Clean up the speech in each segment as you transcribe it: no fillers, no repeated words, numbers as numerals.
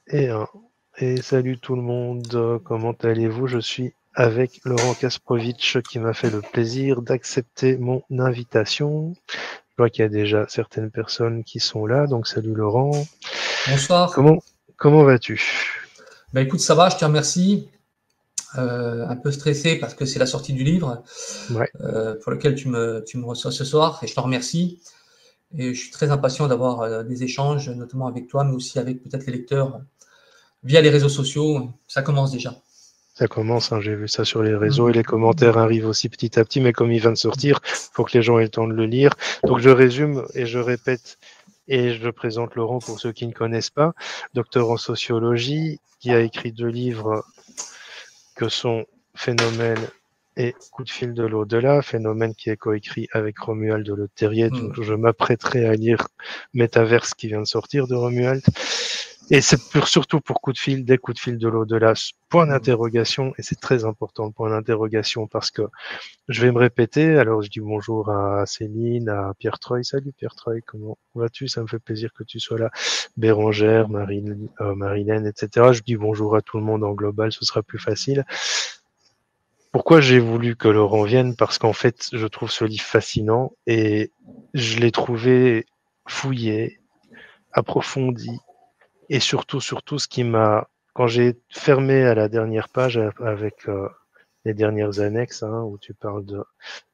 Et un. Et salut tout le monde, comment allez-vous? Je suis avec Laurent Kasprovic qui m'a fait le plaisir d'accepter mon invitation. Je vois qu'il y a déjà certaines personnes qui sont là, donc salut Laurent. Bonsoir. Comment vas-tu? Ben écoute, ça va, je te remercie. Un peu stressé parce que c'est la sortie du livre Ouais. pour lequel tu me reçois ce soir et je te remercie. Et je suis très impatient d'avoir des échanges, notamment avec toi, mais aussi avec peut-être les lecteurs via les réseaux sociaux. Ça commence déjà. Ça commence, hein, j'ai vu ça sur les réseaux et les commentaires arrivent aussi petit à petit, mais comme il vient de sortir, il faut que les gens aient le temps de le lire. Donc je résume et je répète et je présente Laurent pour ceux qui ne connaissent pas, docteur en sociologie, qui a écrit 2 livres que sont Phénomène et Coup de fil de l'au-delà, Phénomène qui est coécrit avec Romuald de Le Terrier, donc je m'apprêterai à lire Métaverse qui vient de sortir de Romuald. Et c'est surtout pour Coup de fil, des coups de fil de l'au-delà, point d'interrogation, et c'est très important le point d'interrogation parce que je vais me répéter, alors je dis bonjour à Céline, à Pierre Troy, salut Pierre Troy, comment vas-tu? Ça me fait plaisir que tu sois là, Bérangère, Marilène, etc. Je dis bonjour à tout le monde en global, ce sera plus facile. Pourquoi j'ai voulu que Laurent vienne? Parce qu'en fait, je trouve ce livre fascinant et je l'ai trouvé fouillé, approfondi et surtout, ce qui m'a, quand j'ai fermé à la dernière page avec les dernières annexes, hein, où tu parles de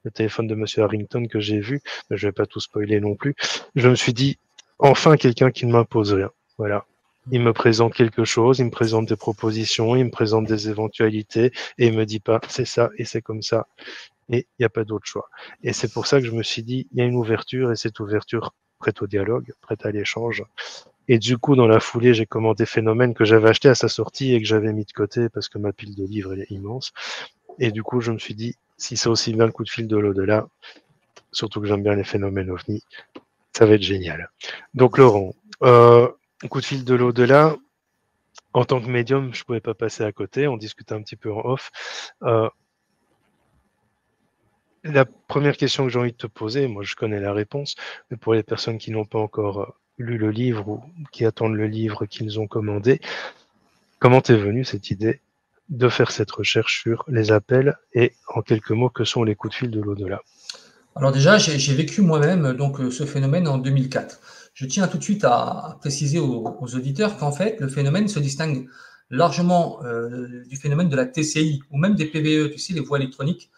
le téléphone de Monsieur Harrington que j'ai vu, mais je vais pas tout spoiler non plus, je me suis dit, enfin quelqu'un qui ne m'impose rien. Voilà. Il me présente quelque chose, il me présente des propositions, il me présente des éventualités, et il me dit pas, c'est ça, et c'est comme ça, et il n'y a pas d'autre choix. Et c'est pour ça que je me suis dit, il y a une ouverture, et cette ouverture prête au dialogue, prête à l'échange. Et du coup, dans la foulée, j'ai commandé Phénomène que j'avais acheté à sa sortie et que j'avais mis de côté parce que ma pile de livres elle est immense. Et du coup, je me suis dit, si c'est aussi bien le coup de fil de l'au-delà, surtout que j'aime bien les phénomènes ovni, ça va être génial. Donc Laurent, coup de fil de l'au-delà, en tant que médium, je pouvais pas passer à côté, on discutait un petit peu en off. La première question que j'ai envie de te poser, moi je connais la réponse, mais pour les personnes qui n'ont pas encore lu le livre ou qui attendent le livre qu'ils ont commandé, comment t'est venue cette idée de faire cette recherche sur les appels et en quelques mots, que sont les coups de fil de l'au-delà? Alors déjà, j'ai vécu moi-même donc ce phénomène en 2004. Je tiens tout de suite à préciser aux auditeurs qu'en fait, le phénomène se distingue largement du phénomène de la TCI ou même des PVE, tu sais, les voies électroniques.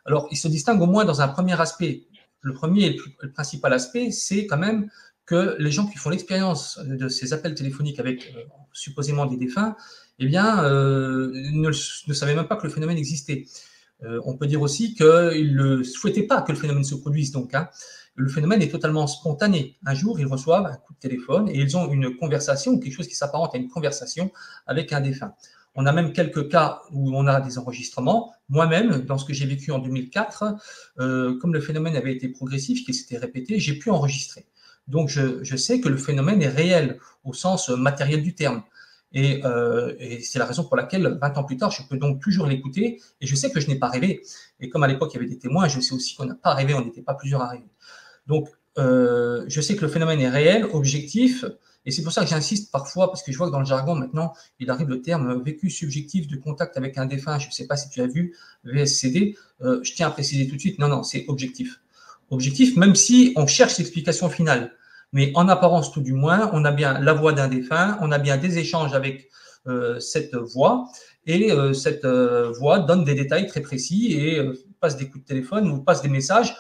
Alors, il se distingue au moins dans un premier aspect. Le premier et le principal aspect, c'est quand même que les gens qui font l'expérience de ces appels téléphoniques avec supposément des défunts, eh bien, ne savaient même pas que le phénomène existait. On peut dire aussi qu'ils ne souhaitaient pas que le phénomène se produise. Donc, hein. Le phénomène est totalement spontané. Un jour, ils reçoivent un coup de téléphone et ils ont une conversation, quelque chose qui s'apparente à une conversation avec un défunt. On a même quelques cas où on a des enregistrements. Moi-même, dans ce que j'ai vécu en 2004, comme le phénomène avait été progressif, qu'il s'était répété, j'ai pu enregistrer. Donc, je sais que le phénomène est réel au sens matériel du terme. Et c'est la raison pour laquelle, 20 ans plus tard, je peux donc toujours l'écouter et je sais que je n'ai pas rêvé. Et comme à l'époque, il y avait des témoins, je sais aussi qu'on n'a pas rêvé, on n'était pas plusieurs à rêver. Donc, je sais que le phénomène est réel, objectif, et c'est pour ça que j'insiste parfois, parce que je vois que dans le jargon, maintenant, il arrive le terme vécu subjectif de contact avec un défunt. Je ne sais pas si tu as vu, VSCD. Je tiens à préciser tout de suite, non, c'est objectif. Objectif, même si on cherche l'explication finale. Mais en apparence, tout du moins, on a bien la voix d'un défunt, on a bien des échanges avec cette voix, et cette voix donne des détails très précis et passe des coups de téléphone ou passe des messages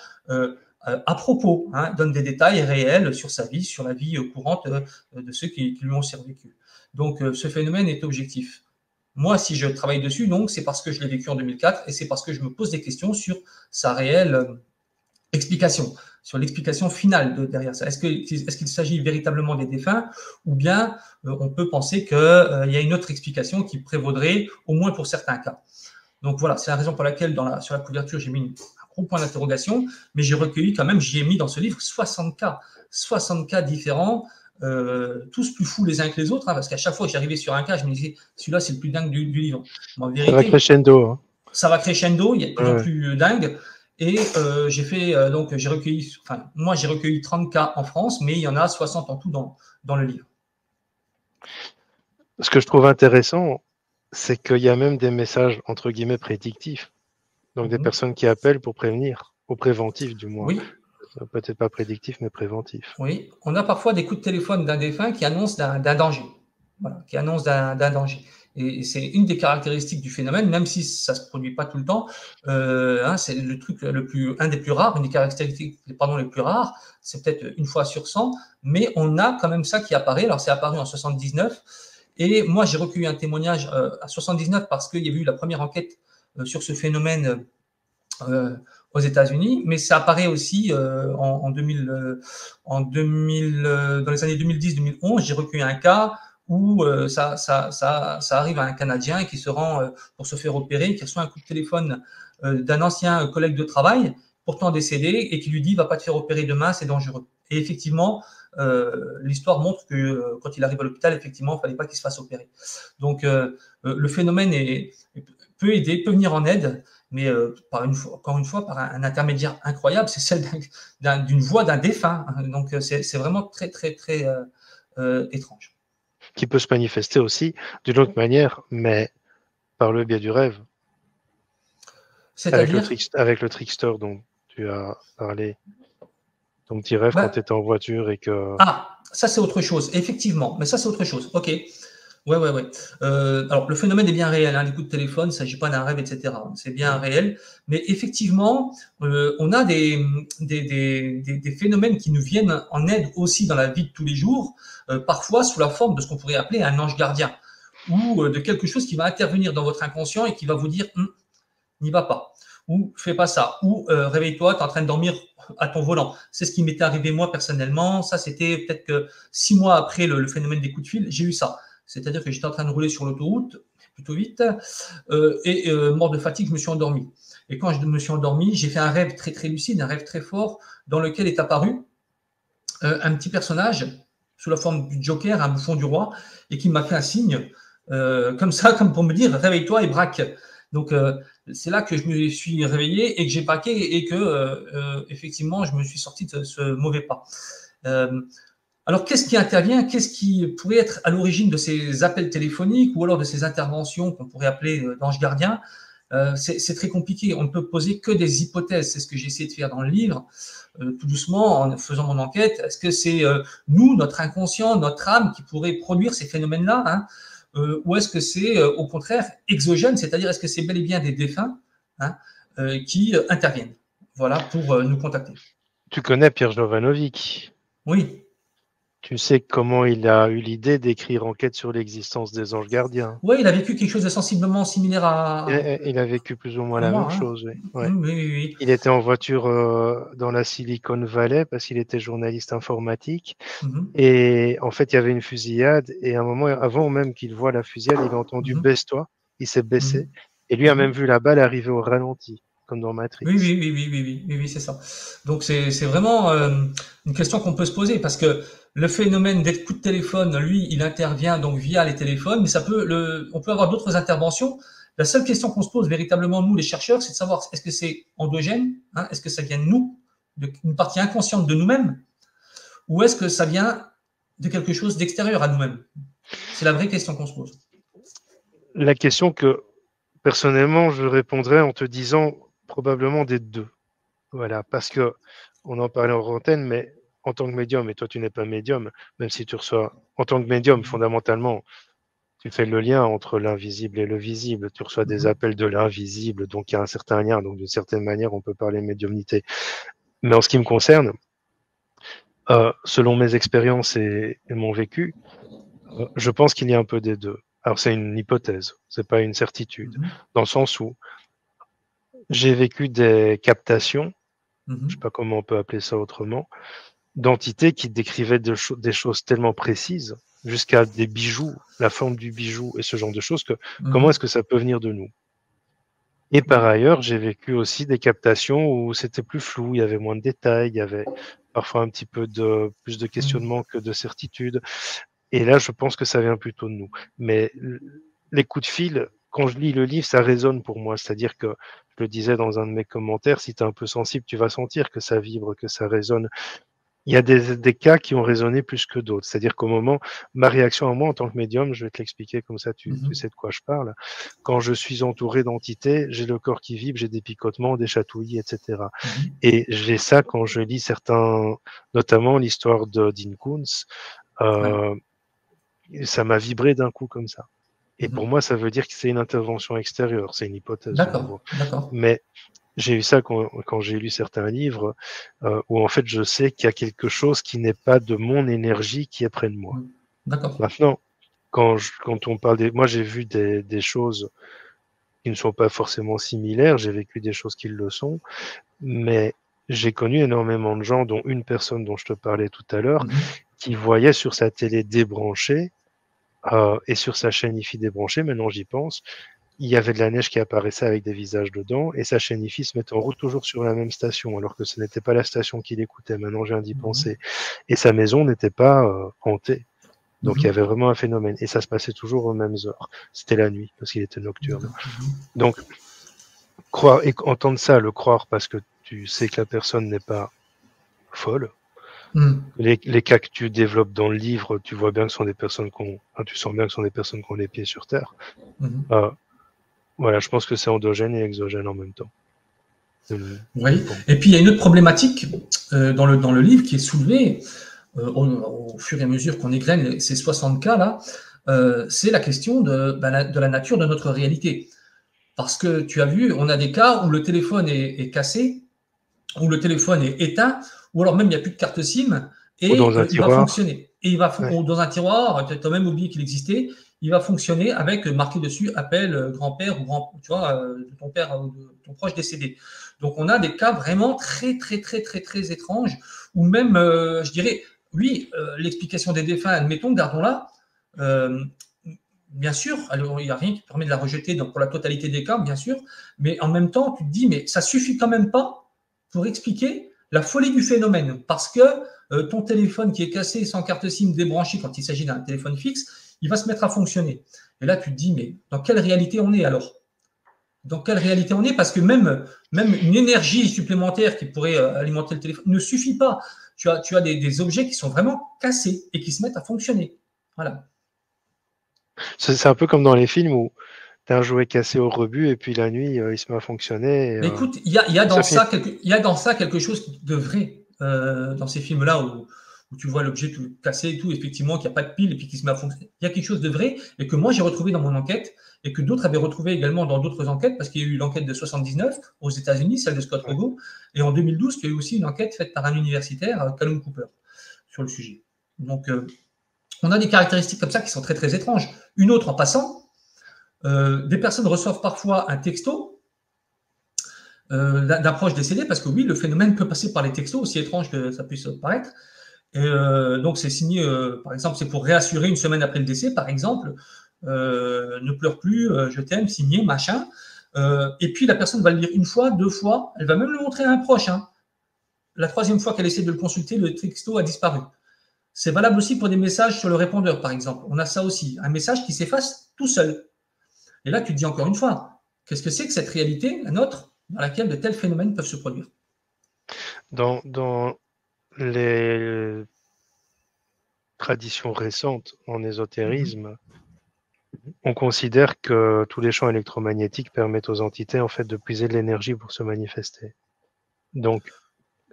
à propos, hein, donne des détails réels sur sa vie, sur la vie courante de ceux qui lui ont survécu. Donc, ce phénomène est objectif. Moi, si je travaille dessus, donc, c'est parce que je l'ai vécu en 2004 et c'est parce que je me pose des questions sur sa réelle explication, sur l'explication finale derrière ça. Est-ce qu'il s'agit véritablement des défunts ou bien on peut penser qu'il y a une autre explication qui prévaudrait, au moins pour certains cas. Donc voilà, c'est la raison pour laquelle sur la couverture, j'ai mis un gros point d'interrogation, mais j'ai recueilli quand même, j'ai mis dans ce livre 60 cas différents, tous plus fous les uns que les autres, hein, parce qu'à chaque fois que j'arrivais sur un cas, je me disais, celui-là, c'est le plus dingue du livre. Mais en Ça va vérité, crescendo, hein. ça va crescendo, il y a de plus en plus dingue. Et j'ai recueilli, enfin, moi j'ai recueilli 30 cas en France, mais il y en a 60 en tout dans le livre. Ce que je trouve intéressant, c'est qu'il y a même des messages entre guillemets prédictifs. Donc des Mhm. personnes qui appellent pour prévenir, au préventif du moins. Oui, Peut-être pas prédictif, mais préventif. oui. On a parfois des coups de téléphone d'un défunt qui annonce d'un danger. Voilà, qui annonce d'un danger. Et c'est une des caractéristiques du phénomène, même si ça ne se produit pas tout le temps. Hein, c'est le truc un des plus rares, une des caractéristiques pardon, les plus rares. C'est peut-être une fois sur 100, mais on a quand même ça qui apparaît. Alors, c'est apparu en 79. Et moi, j'ai recueilli un témoignage à 79 parce qu'il y a eu la première enquête sur ce phénomène euh, aux États-Unis, mais ça apparaît aussi en 2000, dans les années 2010-2011. J'ai recueilli un cas où ça arrive à un Canadien qui se rend pour se faire opérer, qui reçoit un coup de téléphone d'un ancien collègue de travail, pourtant décédé, et qui lui dit va pas te faire opérer demain, c'est dangereux. Et effectivement, l'histoire montre que quand il arrive à l'hôpital, effectivement, il ne fallait pas qu'il se fasse opérer. Donc, le phénomène peut aider, peut venir en aide, mais encore une fois, par un intermédiaire incroyable, c'est celle d'une voix d'un défunt. Donc, c'est vraiment très, très, très étrange. Qui peut se manifester aussi d'une autre manière, mais par le biais du rêve. C'est-à-dire, Avec le trickster dont tu as parlé. Ton petit rêve quand ben, tu étais en voiture et que. ça c'est autre chose, effectivement, mais ça c'est autre chose. Ok, ouais, ouais, ouais. Alors le phénomène est bien réel, hein, les coups de téléphone, il ne s'agit pas d'un rêve, etc. C'est bien réel, mais effectivement, on a des phénomènes qui nous viennent en aide aussi dans la vie de tous les jours, parfois sous la forme de ce qu'on pourrait appeler un ange gardien, ou de quelque chose qui va intervenir dans votre inconscient et qui va vous dire n'y va pas, ou fais pas ça, ou réveille-toi, tu es en train de dormir à ton volant. C'est ce qui m'était arrivé moi personnellement. Ça, c'était peut-être que 6 mois après le phénomène des coups de fil, j'ai eu ça. C'est-à-dire que j'étais en train de rouler sur l'autoroute plutôt vite et mort de fatigue, je me suis endormi. Et quand je me suis endormi, j'ai fait un rêve très très lucide, un rêve très fort, dans lequel est apparu un petit personnage sous la forme du Joker, un bouffon du roi, et qui m'a fait un signe comme ça, comme pour me dire réveille-toi et braque. Donc c'est là que je me suis réveillé et que j'ai braqué et que effectivement je me suis sorti de ce mauvais pas. Euh, alors qu'est-ce qui intervient? Qu'est-ce qui pourrait être à l'origine de ces appels téléphoniques ou alors de ces interventions qu'on pourrait appeler d'ange gardien? C'est très compliqué. On ne peut poser que des hypothèses. C'est ce que j'ai essayé de faire dans le livre, tout doucement, en faisant mon enquête. Est-ce que c'est nous, notre inconscient, notre âme, qui pourrait produire ces phénomènes-là, hein, ou est-ce que c'est au contraire exogène, c'est-à-dire est-ce que c'est bel et bien des défunts hein, qui interviennent, voilà, pour nous contacter? Tu connais Pierre Jovanovic. Oui. Tu sais comment il a eu l'idée d'écrire Enquête sur l'existence des anges gardiens. Oui, il a vécu quelque chose de sensiblement similaire Il a vécu plus ou moins à la moi. même Hein. chose, oui. Ouais. Oui, oui, oui. Il était en voiture dans la Silicon Valley parce qu'il était journaliste informatique. Mhm, Et en fait, il y avait une fusillade. Et à un moment, avant même qu'il voit la fusillade, il a entendu mhm, baisse-toi. Il s'est baissé. mhm, Et lui a même mhm. vu la balle arriver au ralenti, comme dans Matrix. Oui, oui, oui, oui, oui, oui, oui, oui, c'est ça. Donc c'est vraiment une question qu'on peut se poser parce que le phénomène des coups de téléphone, lui, il intervient donc via les téléphones, mais on peut avoir d'autres interventions. La seule question qu'on se pose véritablement nous, les chercheurs, c'est de savoir est-ce que c'est endogène, hein, est-ce que ça vient de nous, d'une partie inconsciente de nous-mêmes, ou est-ce que ça vient de quelque chose d'extérieur à nous-mêmes. C'est la vraie question qu'on se pose. La question que personnellement je répondrais en te disant probablement des deux. Voilà, parce que on en parlait en antenne, mais en tant que médium, et toi tu n'es pas médium, même si tu reçois en tant que médium, fondamentalement, tu fais le lien entre l'invisible et le visible. Tu reçois des Mhm, appels de l'invisible, donc il y a un certain lien. Donc d'une certaine manière, on peut parler médiumnité. Mais en ce qui me concerne, selon mes expériences et mon vécu, je pense qu'il y a un peu des deux. Alors c'est une hypothèse, c'est pas une certitude, mhm, dans le sens où j'ai vécu des captations, je sais mhm, pas comment on peut appeler ça autrement, d'entités qui décrivaient des choses tellement précises, jusqu'à des bijoux, la forme du bijou et ce genre de choses, que comment est-ce mhm. que ça peut venir de nous? Et par Oui. ailleurs, j'ai vécu aussi des captations où c'était plus flou, il y avait moins de détails, il y avait parfois un petit peu plus de Mhm, questionnement que de certitude. Et là, je pense que ça vient plutôt de nous. Mais les coups de fil, quand je lis le livre, ça résonne pour moi. C'est-à-dire que, je le disais dans un de mes commentaires, si tu es un peu sensible, tu vas sentir que ça vibre, que ça résonne. Il y a des cas qui ont résonné plus que d'autres. C'est-à-dire qu'au moment, ma réaction à moi en tant que médium, je vais te l'expliquer comme ça, tu sais de quoi je parle. Quand je suis entouré d'entités, j'ai le corps qui vibre, j'ai des picotements, des chatouillis, etc. Et j'ai ça quand je lis certains, notamment l'histoire de Dean Koontz, ça m'a vibré d'un coup comme ça. Et pour moi, ça veut dire que c'est une intervention extérieure, c'est une hypothèse de nouveau. Mais j'ai eu ça quand j'ai lu certains livres où en fait je sais qu'il y a quelque chose qui n'est pas de mon énergie qui est près de moi. Maintenant, quand on parle moi j'ai vu des choses qui ne sont pas forcément similaires, j'ai vécu des choses qui le sont, mais j'ai connu énormément de gens, dont une personne dont je te parlais tout à l'heure, qui voyait sur sa télé débranchée et sur sa chaîne IFI débranchée, maintenant j'y pense, il y avait de la neige qui apparaissait avec des visages dedans, et sa chaîne IFI se mettait en route toujours sur la même station, alors que ce n'était pas la station qu'il écoutait. Maintenant, je viens d'y penser. Et sa maison n'était pas hantée. Donc, il y avait vraiment un phénomène. Et ça se passait toujours aux mêmes heures. C'était la nuit, parce qu'il était nocturne. Donc, croire et entendre ça, le croire parce que tu sais que la personne n'est pas folle. Les cas que tu développes dans le livre, tu vois bien que ce sont des personnes tu sens bien que ce sont des personnes qui ont les pieds sur terre. Voilà, je pense que c'est endogène et exogène en même temps. Oui, et puis il y a une autre problématique dans le livre qui est soulevée au fur et à mesure qu'on égrène ces 60 cas-là, c'est la question de la nature de notre réalité. Parce que tu as vu, on a des cas où le téléphone est cassé, où le téléphone est éteint, ou alors même il n'y a plus de carte SIM, et il va fonctionner. Et il va ou dans un tiroir, tu as même oublié qu'il existait, il va fonctionner avec marqué dessus appel grand-père ou tu vois, de ton père ou de ton proche décédé. Donc on a des cas vraiment très étranges, ou même, je dirais, oui, l'explication des défunts, admettons, gardons-la. Bien sûr, alors, il n'y a rien qui permet de la rejeter pour la totalité des cas, bien sûr, mais en même temps, tu te dis, mais ça suffit quand même pas pour expliquer la folie du phénomène, parce que ton téléphone qui est cassé sans carte SIM débranchée quand il s'agit d'un téléphone fixe, il va se mettre à fonctionner. Et là, tu te dis, mais dans quelle réalité on est alors? Dans quelle réalité on est? Parce que même une énergie supplémentaire qui pourrait alimenter le téléphone ne suffit pas. Tu as des objets qui sont vraiment cassés et qui se mettent à fonctionner. Voilà. C'est un peu comme dans les films où tu as un jouet cassé au rebut et puis la nuit, il se met à fonctionner. Mais écoute, il y a dans ça quelque chose de vrai dans ces films-là où tu vois l'objet tout cassé et tout, effectivement, qu'il n'y a pas de pile et puis qu'il se met à fonctionner. Il y a quelque chose de vrai et que moi j'ai retrouvé dans mon enquête et que d'autres avaient retrouvé également dans d'autres enquêtes, parce qu'il y a eu l'enquête de 79 aux États-Unis, celle de Scott Rogo, et en 2012, il y a eu aussi une enquête faite par un universitaire, Callum Cooper, sur le sujet. Donc, on a des caractéristiques comme ça qui sont très étranges. Une autre en passant, des personnes reçoivent parfois un texto d'un proche décédé, parce que oui, le phénomène peut passer par les textos, aussi étrange que ça puisse paraître. Et donc, c'est signé, par exemple, c'est pour réassurer une semaine après le décès, par exemple, ne pleure plus, je t'aime, signé, machin. Et puis, la personne va le lire une fois, deux fois, elle va même le montrer à un proche. La troisième fois qu'elle essaie de le consulter, le texto a disparu. C'est valable aussi pour des messages sur le répondeur, par exemple. On a ça aussi, un message qui s'efface tout seul. Et là, tu te dis encore une fois, qu'est-ce que c'est que cette réalité, la nôtre, dans laquelle de tels phénomènes peuvent se produire? Dans les traditions récentes en ésotérisme, on considère que tous les champs électromagnétiques permettent aux entités en fait de puiser de l'énergie pour se manifester. Donc,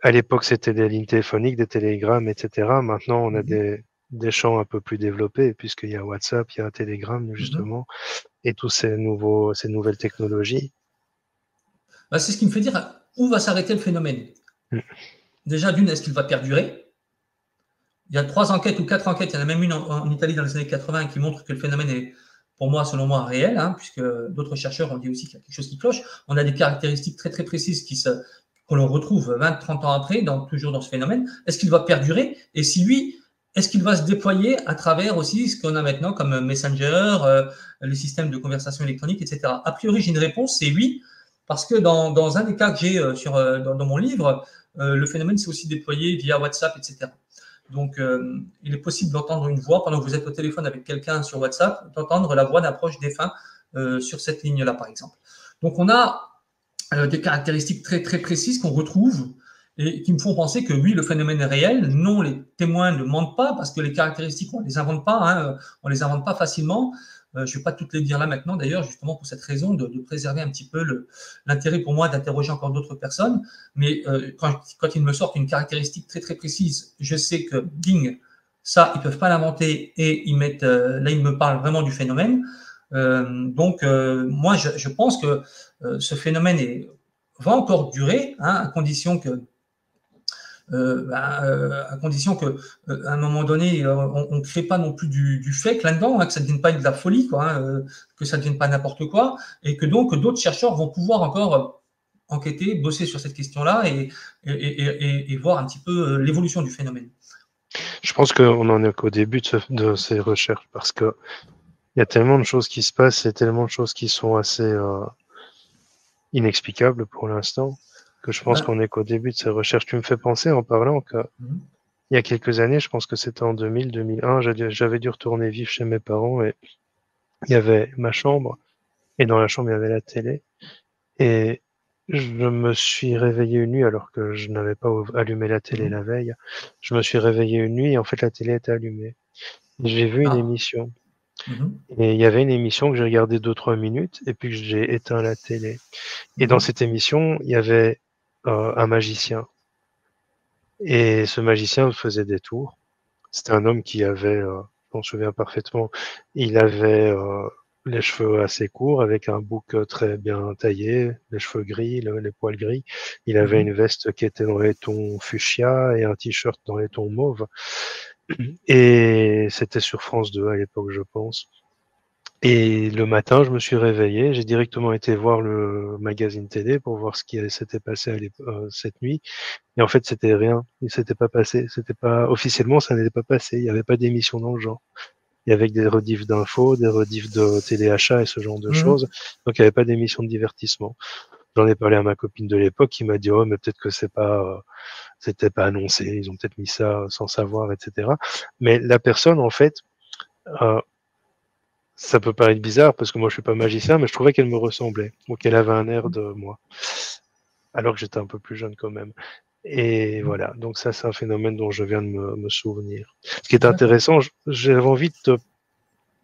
à l'époque, c'était des lignes téléphoniques, des télégrammes, etc. Maintenant, on a des champs un peu plus développés, puisqu'il y a WhatsApp, il y a Telegram, justement, et tous ces nouvelles technologies. C'est ce qui me fait dire où va s'arrêter le phénomène. Déjà, d'une, est-ce qu'il va perdurer? Il y a 3 enquêtes ou 4 enquêtes, il y en a même une en Italie dans les années 80 qui montre que le phénomène est, pour moi, selon moi, réel, puisque d'autres chercheurs ont dit aussi qu'il y a quelque chose qui cloche. On a des caractéristiques très précises qu'on retrouve 20-30 ans après, toujours dans ce phénomène. Est-ce qu'il va perdurer? Et si oui, est-ce qu'il va se déployer à travers aussi ce qu'on a maintenant comme Messenger, les systèmes de conversation électronique, etc. A priori, j'ai une réponse, c'est oui, parce que dans un des cas que j'ai dans mon livre, le phénomène s'est aussi déployé via WhatsApp, etc. Donc, il est possible d'entendre une voix pendant que vous êtes au téléphone avec quelqu'un sur WhatsApp, d'entendre la voix d'un proche défunt sur cette ligne-là, par exemple. Donc, on a des caractéristiques très précises qu'on retrouve et qui me font penser que oui, le phénomène est réel. Non, les témoins ne mentent pas parce que les caractéristiques, on ne les invente pas, hein, on les invente pas facilement. Je ne vais pas toutes les dire là maintenant, d'ailleurs, justement pour cette raison de préserver un petit peu l'intérêt pour moi d'interroger encore d'autres personnes. Mais quand ils me sortent une caractéristique très très précise, je sais que ding, ça, ils ne peuvent pas l'inventer et ils mettent, là, ils me parlent vraiment du phénomène. Donc, moi, je pense que ce phénomène va encore durer, hein, à condition que à un moment donné, on ne crée pas non plus du fake là-dedans, hein, que ça ne devienne pas de la folie, quoi, hein, que ça ne devienne pas n'importe quoi, et que donc d'autres chercheurs vont pouvoir encore enquêter, bosser sur cette question-là et voir un petit peu l'évolution du phénomène. Je pense qu'on n'en est qu'au début de ces recherches, parce que il y a tellement de choses qui se passent et tellement de choses qui sont assez inexplicables pour l'instant, que je pense qu'on est qu'au début de ces recherches. Tu me fais penser en parlant que il y a quelques années, je pense que c'était en 2000, 2001, j'avais dû retourner vivre chez mes parents et il y avait ma chambre et dans la chambre il y avait la télé et je me suis réveillé une nuit alors que je n'avais pas allumé la télé la veille. Je me suis réveillé une nuit et en fait la télé était allumée. J'ai vu une émission. Et il y avait une émission que j'ai regardée 2-3 minutes et puis que j'ai éteint la télé. Et dans cette émission, il y avait un magicien. Et ce magicien faisait des tours. C'était un homme qui avait, je m'en souviens parfaitement, il avait les cheveux assez courts avec un bouc très bien taillé, les cheveux gris, les poils gris. Il avait une veste qui était dans les tons fuchsia et un t-shirt dans les tons mauve. Et c'était sur France 2 à l'époque, je pense. Et le matin, je me suis réveillé, j'ai directement été voir le magazine télé pour voir ce qui s'était passé cette nuit. Et en fait, c'était rien. Il s'était pas passé. C'était pas, officiellement, ça n'était pas passé. Il n'y avait pas d'émission dans le genre. Il y avait des rediffs d'infos, des rediffs de téléachat et ce genre de choses. Donc, il n'y avait pas d'émission de divertissement. J'en ai parlé à ma copine de l'époque qui m'a dit, oh, mais peut-être que c'était pas annoncé. Ils ont peut-être mis ça sans savoir, etc. Mais la personne, en fait, ça peut paraître bizarre parce que moi je suis pas magicien, mais je trouvais qu'elle me ressemblait ou qu'elle avait un air de moi, alors que j'étais un peu plus jeune quand même. Et voilà, donc ça c'est un phénomène dont je viens de me souvenir. Ce qui est intéressant, j'avais envie de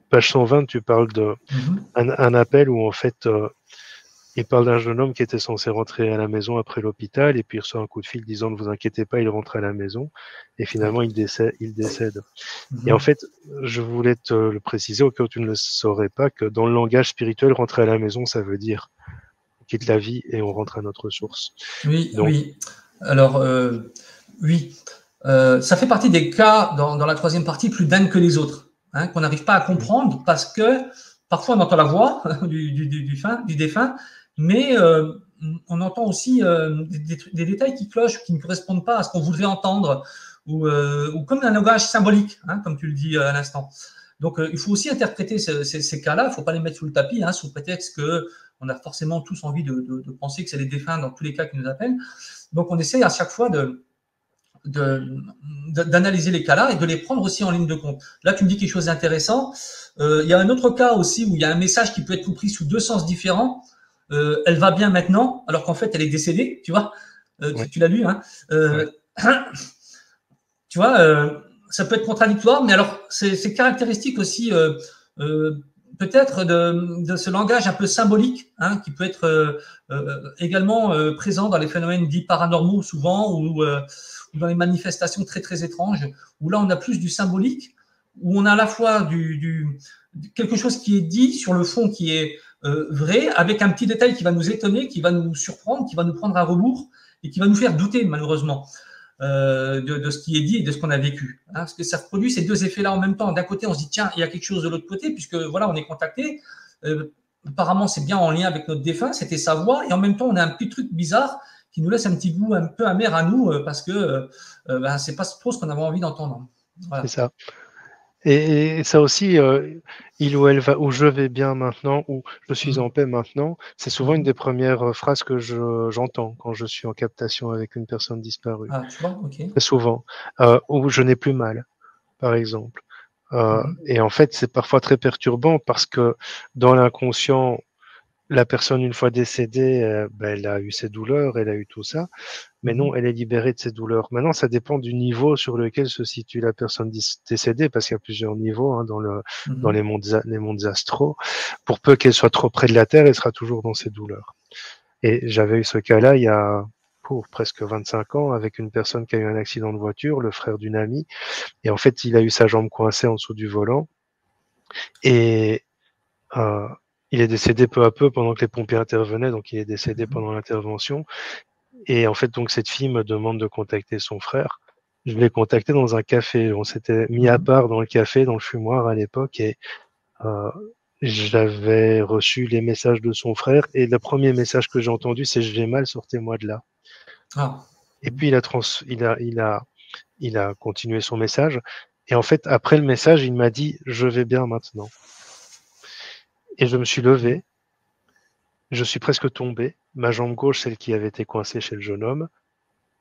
page 120, tu parles de un appel où en fait il parle d'un jeune homme qui était censé rentrer à la maison après l'hôpital et puis il reçoit un coup de fil disant ne vous inquiétez pas, il rentre à la maison et finalement il décède. Et en fait, je voulais te le préciser au cas où tu ne le saurais pas que dans le langage spirituel, rentrer à la maison, ça veut dire on quitte la vie et on rentre à notre source. Oui, donc, oui. Alors, oui. Ça fait partie des cas dans la troisième partie plus dingues que les autres, hein, qu'on n'arrive pas à comprendre parce que parfois on entend la voix du défunt, mais on entend aussi des détails qui clochent, qui ne correspondent pas à ce qu'on voudrait entendre, ou comme un langage symbolique, hein, comme tu le dis à l'instant. Donc, il faut aussi interpréter ces cas-là, il ne faut pas les mettre sous le tapis, hein, sous prétexte qu'on a forcément tous envie de penser que c'est les défunts dans tous les cas qui nous appellent. Donc, on essaye à chaque fois d'analyser les cas-là et de les prendre aussi en ligne de compte. Là, tu me dis quelque chose d'intéressant. Il y a un autre cas aussi où il y a un message qui peut être compris sous deux sens différents. Elle va bien maintenant, alors qu'en fait, elle est décédée, tu vois. Tu l'as lu, hein. Tu vois, ça peut être contradictoire, mais alors, c'est caractéristique aussi peut-être de ce langage un peu symbolique, hein, qui peut être également présent dans les phénomènes dits paranormaux souvent, ou dans les manifestations très très étranges, où là on a plus du symbolique, où on a à la fois quelque chose qui est dit sur le fond qui est vrai, avec un petit détail qui va nous étonner, qui va nous surprendre, qui va nous prendre à rebours et qui va nous faire douter malheureusement de ce qui est dit et de ce qu'on a vécu. Hein, parce que ça produit ces deux effets-là en même temps. D'un côté, on se dit tiens, il y a quelque chose de l'autre côté, puisque voilà, on est contacté. Apparemment, c'est bien en lien avec notre défunt, c'était sa voix, et en même temps, on a un petit truc bizarre qui nous laisse un petit goût un peu amer à nous, parce que c'est pas trop ce qu'on avait envie d'entendre. Voilà. C'est ça. Et ça aussi, il ou elle va, ou je vais bien maintenant, ou je suis en paix maintenant, c'est souvent une des premières phrases que j'entends quand je suis en captation avec une personne disparue. Ah, tu vois, ok. Très souvent. Ou je n'ai plus mal, par exemple. Et en fait, c'est parfois très perturbant parce que dans l'inconscient, la personne, une fois décédée, elle a eu ses douleurs, elle a eu tout ça, mais non, Mhm. elle est libérée de ses douleurs. Maintenant, ça dépend du niveau sur lequel se situe la personne décédée, parce qu'il y a plusieurs niveaux hein, dans Mhm. les mondes astraux. Pour peu qu'elle soit trop près de la Terre, elle sera toujours dans ses douleurs. Et j'avais eu ce cas-là il y a presque 25 ans avec une personne qui a eu un accident de voiture, le frère d'une amie, et en fait, il a eu sa jambe coincée en dessous du volant, et euh, il est décédé peu à peu pendant que les pompiers intervenaient, donc il est décédé Mhm. pendant l'intervention. Et en fait, donc cette fille me demande de contacter son frère. Je l'ai contacté dans un café. On s'était mis à Mhm. part dans le café, dans le fumoir à l'époque, et euh, j'avais reçu les messages de son frère. Et le premier message que j'ai entendu, c'est: je vais mal, sortez-moi de là. Ah. Et Mhm. puis il a continué son message. Et en fait, après le message, il m'a dit: je vais bien maintenant. Et je me suis Mhm. levé, je suis presque tombé. Ma jambe gauche, celle qui avait été coincée chez le jeune homme,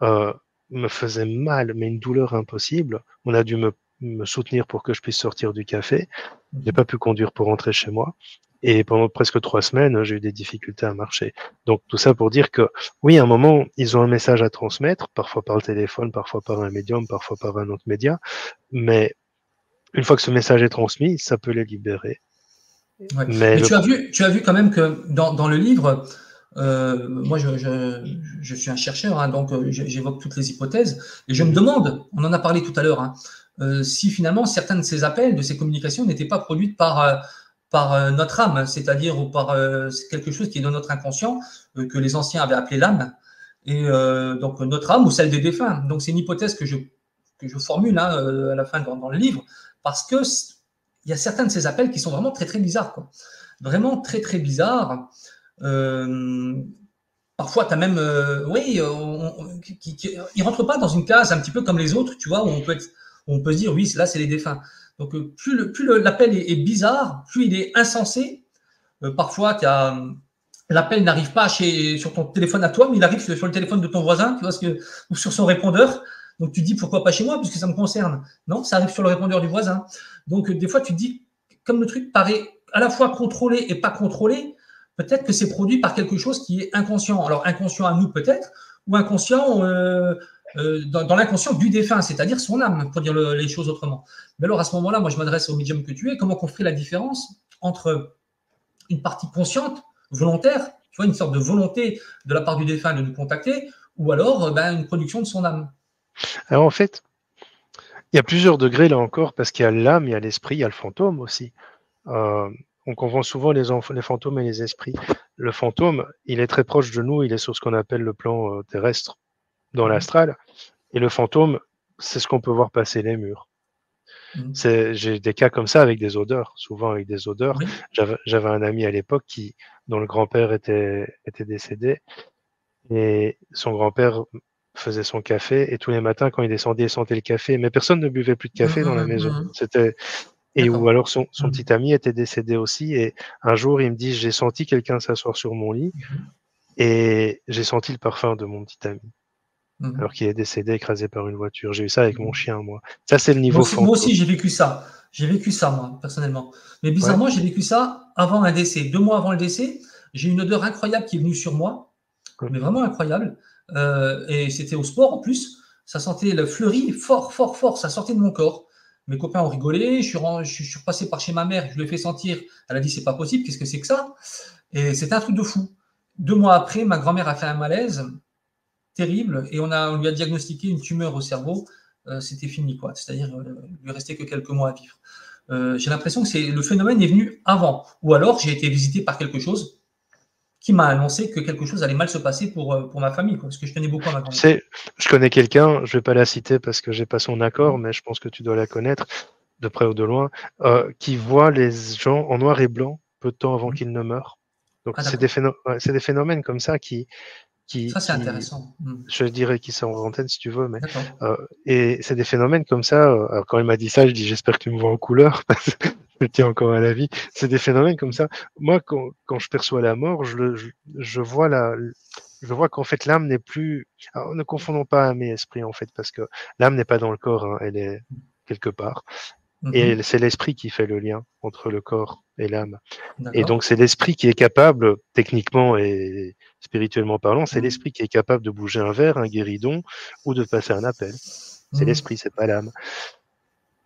euh, me faisait mal, mais une douleur impossible. On a dû me soutenir pour que je puisse sortir du café. J'ai Mhm. pas pu conduire pour rentrer chez moi. Et pendant presque 3 semaines, j'ai eu des difficultés à marcher. Donc tout ça pour dire que oui, à un moment, ils ont un message à transmettre, parfois par le téléphone, parfois par un médium, parfois par un autre média. Mais une fois que ce message est transmis, ça peut les libérer. Ouais. Mais Mais tu as vu quand même que dans le livre, moi je suis un chercheur, hein, donc j'évoque toutes les hypothèses, et je me mhm, demande, on en a parlé tout à l'heure, hein, si finalement certains de ces appels, de ces communications n'étaient pas produites par notre âme, c'est-à-dire ou par quelque chose qui est dans notre inconscient, que les anciens avaient appelé l'âme, et donc notre âme ou celle des défunts. Donc c'est une hypothèse que je formule hein, à la fin dans le livre, parce que il y a certains de ces appels qui sont vraiment très très bizarres, quoi. Vraiment très très bizarres. Euh, Parfois, tu as même, oui, ils rentrent pas dans une case un petit peu comme les autres, tu vois, où on peut se dire, oui, là, c'est les défunts. Donc, plus l'appel est bizarre, plus il est insensé. Parfois, l'appel n'arrive pas sur ton téléphone à toi, mais il arrive sur le téléphone de ton voisin, tu vois, ou sur son répondeur. Donc, tu te dis, pourquoi pas chez moi, puisque ça me concerne. Non, ça arrive sur le répondeur du voisin. Donc, des fois, tu te dis, comme le truc paraît à la fois contrôlé et pas contrôlé, peut-être que c'est produit par quelque chose qui est inconscient. Alors, inconscient à nous, peut-être, ou inconscient dans l'inconscient du défunt, c'est-à-dire son âme, pour dire les choses autrement. Mais alors, à ce moment-là, moi, je m'adresse au médium que tu es. Comment qu'on ferait la différence entre une partie consciente, volontaire, tu vois, une sorte de volonté de la part du défunt de nous contacter, ou alors une production de son âme. alors en fait, il y a plusieurs degrés là encore, parce qu'il y a l'âme, il y a l'esprit, il y a le fantôme aussi. Euh, on confond souvent les fantômes et les esprits. Le fantôme, il est très proche de nous, il est sur ce qu'on appelle le plan terrestre, dans Mhm. l'astral. Et le fantôme, c'est ce qu'on peut voir passer les murs. Mhm. J'ai des cas comme ça avec des odeurs, souvent avec des odeurs. Oui. J'avais un ami à l'époque dont le grand-père était décédé, et son grand-père faisait son café, et tous les matins quand il descendait, il sentait le café, mais personne ne buvait plus de café dans la Mhm. maison. Mhm. Et ou D'accord. alors son Mhm. petit ami était décédé aussi, et un jour il me dit: j'ai senti quelqu'un s'asseoir sur mon lit, et j'ai senti le parfum de mon petit ami, alors Mhm. qu'il est décédé écrasé par une voiture. J'ai eu ça avec mon Mhm. chien, moi. Ça, c'est le niveau Moi fantôme. aussi j'ai vécu ça. J'ai vécu ça, moi, personnellement. Mais Ouais. bizarrement, j'ai vécu ça avant un décès. 2 mois avant le décès, j'ai eu une odeur incroyable qui est venue sur moi, mais vraiment incroyable. Et c'était au sport en plus. Ça sentait le fleuri fort, fort, fort. Ça sortait de mon corps. Mes copains ont rigolé. Je suis repassé par chez ma mère. Je lui ai fait sentir. Elle a dit, c'est pas possible. Qu'est-ce que c'est que ça? Et c'était un truc de fou. 2 mois après, ma grand-mère a fait un malaise terrible et on lui a diagnostiqué une tumeur au cerveau. C'était fini, quoi. C'est-à-dire, il lui restait que quelques mois à vivre. J'ai l'impression que le phénomène est venu avant. Ou alors, j'ai été visité par quelque chose qui m'a annoncé que quelque chose allait mal se passer pour ma famille, quoi, parce que je tenais beaucoup à ma Tu grand-mère. sais, je connais quelqu'un, je vais pas la citer parce que j'ai pas son accord, mais je pense que tu dois la connaître, de près ou de loin, qui voit les gens en noir et blanc peu de temps avant Mhm. qu'ils ne meurent. Donc Ah, d'accord. ouais, c'est des phénomènes comme ça Ça, c'est qui intéressant. Mhm. je dirais qu'ils sont en antenne si tu veux, mais D'accord. euh, et c'est des phénomènes comme ça. Alors quand il m'a dit ça, je dis: j'espère que tu me vois en couleur, parce que je tiens encore à la vie. C'est des phénomènes comme ça. Moi, quand je perçois la mort, je vois je vois qu'en fait l'âme n'est plus. Alors, ne confondons pas âme et esprit en fait, parce que l'âme n'est pas dans le corps, hein, elle est quelque part. Et c'est l'esprit qui fait le lien entre le corps et l'âme. Et D'accord. donc, c'est l'esprit qui est capable, techniquement et spirituellement parlant, c'est l'esprit qui est capable de bouger un verre, un guéridon, ou de passer un appel. C'est l'esprit, c'est pas l'âme.